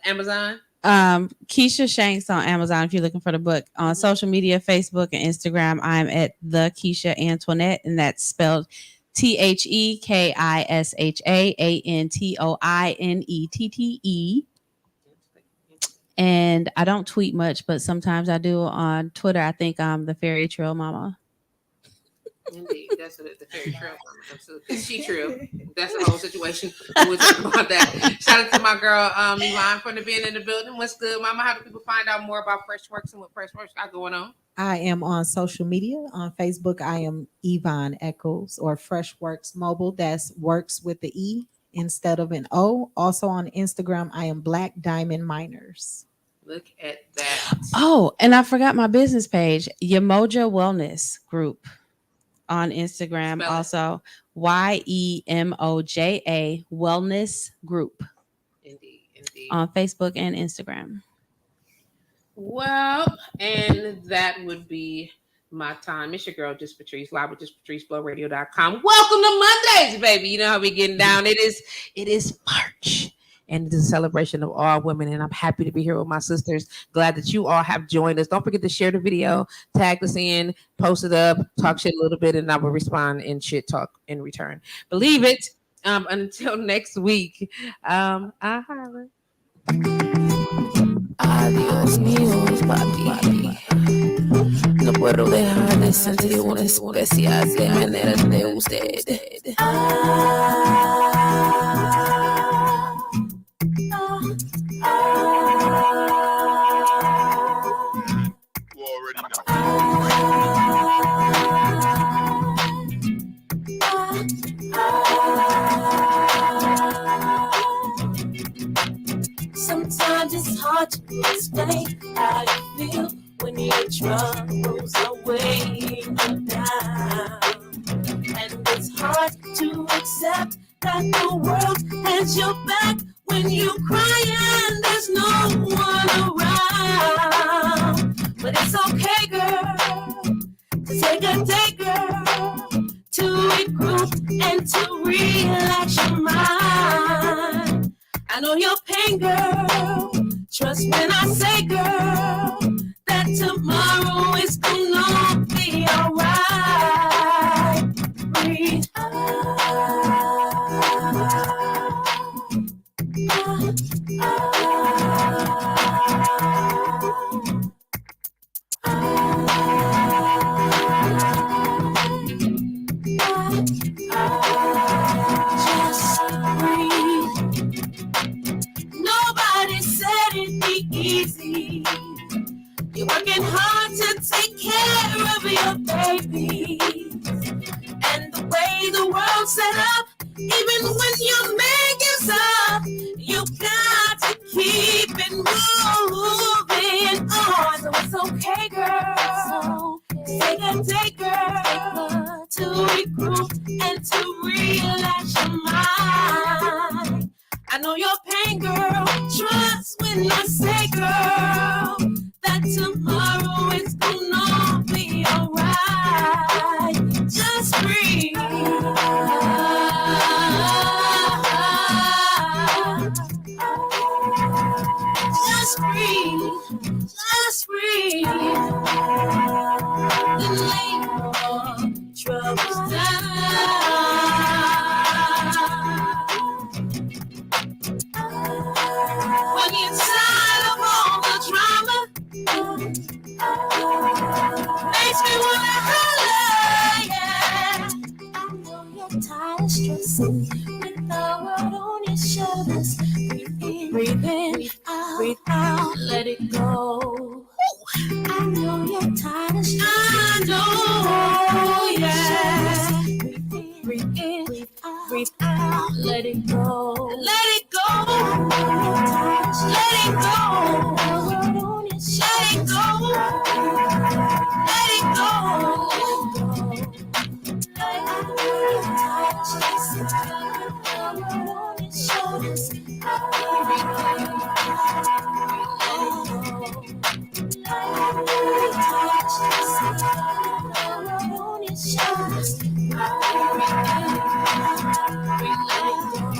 Amazon? Keisha Shanks on Amazon if you're looking for the book. On social media, Facebook and Instagram, I'm at the Keisha Antoinette, and that's spelled TheKishaAntoinette. And I don't tweet much, but sometimes I do on Twitter. I think I'm the Fairy Trail Mama. Indeed, that's the fairy trail. Is she true? That's the whole situation. We'll talk about that. Shout out to my girl, Yvonne, for being in the building. What's good, Mama? How do people find out more about Freshworks and what Freshworks got going on? I am on social media. On Facebook, I am Yvonne Echoes or Freshworks Mobile. That's works with the E instead of an O. Also on Instagram, I am Black Diamond Miners. Look at that. Oh, and I forgot my business page, Yemoja Wellness Group on Instagram. Spell it. Also, YEMOJA Wellness Group Indeed. on Facebook and Instagram. Well, and that would be my time. It's your girl, JustPatrice, live with JustPatriceBlowRadio.com. Welcome to Mondays, baby. You know how we getting down. It is March. And it is a celebration of all women. And I'm happy to be here with my sisters. Glad that you all have joined us. Don't forget to share the video, tag us in, post it up, talk shit a little bit, and I will respond in shit talk in return. Believe it. Until next week. I holler. Adiós míos, papi. No puedo dejar de sentir una especial de manera de usted. You already know. Sometimes it's hard to explain how you feel when your troubles are weighing you down. And it's hard to accept that the world has your back when you cry and there's no one around. But it's okay, girl, to take a day, girl, to regroup and to relax your mind. I know your pain, girl. Trust when I say, girl, that tomorrow is gonna be alright. Breathe just breathe. Nobody said it'd be easy. You're working hard to take care of your baby. And the way the world's set up, even when your man gives up, you got to keep it moving on. So it's okay, girl. Take a day, girl, to regroup and to relax your mind. I know your pain, girl. Trust when I say, girl, that tomorrow is gonna be alright. Just breathe. Just breathe. Just breathe. And lay your troubles down. When you're tired of all the drama, makes me wanna holler, yeah. I know you're tired of stressing with the world on your shoulders. Breathe in, breathe out, let it go. I know you're tired of stressing. I know, yeah. Breathe in, breathe out, let it go. Let it go. Let it go. Let it go. Let it go. Let it go.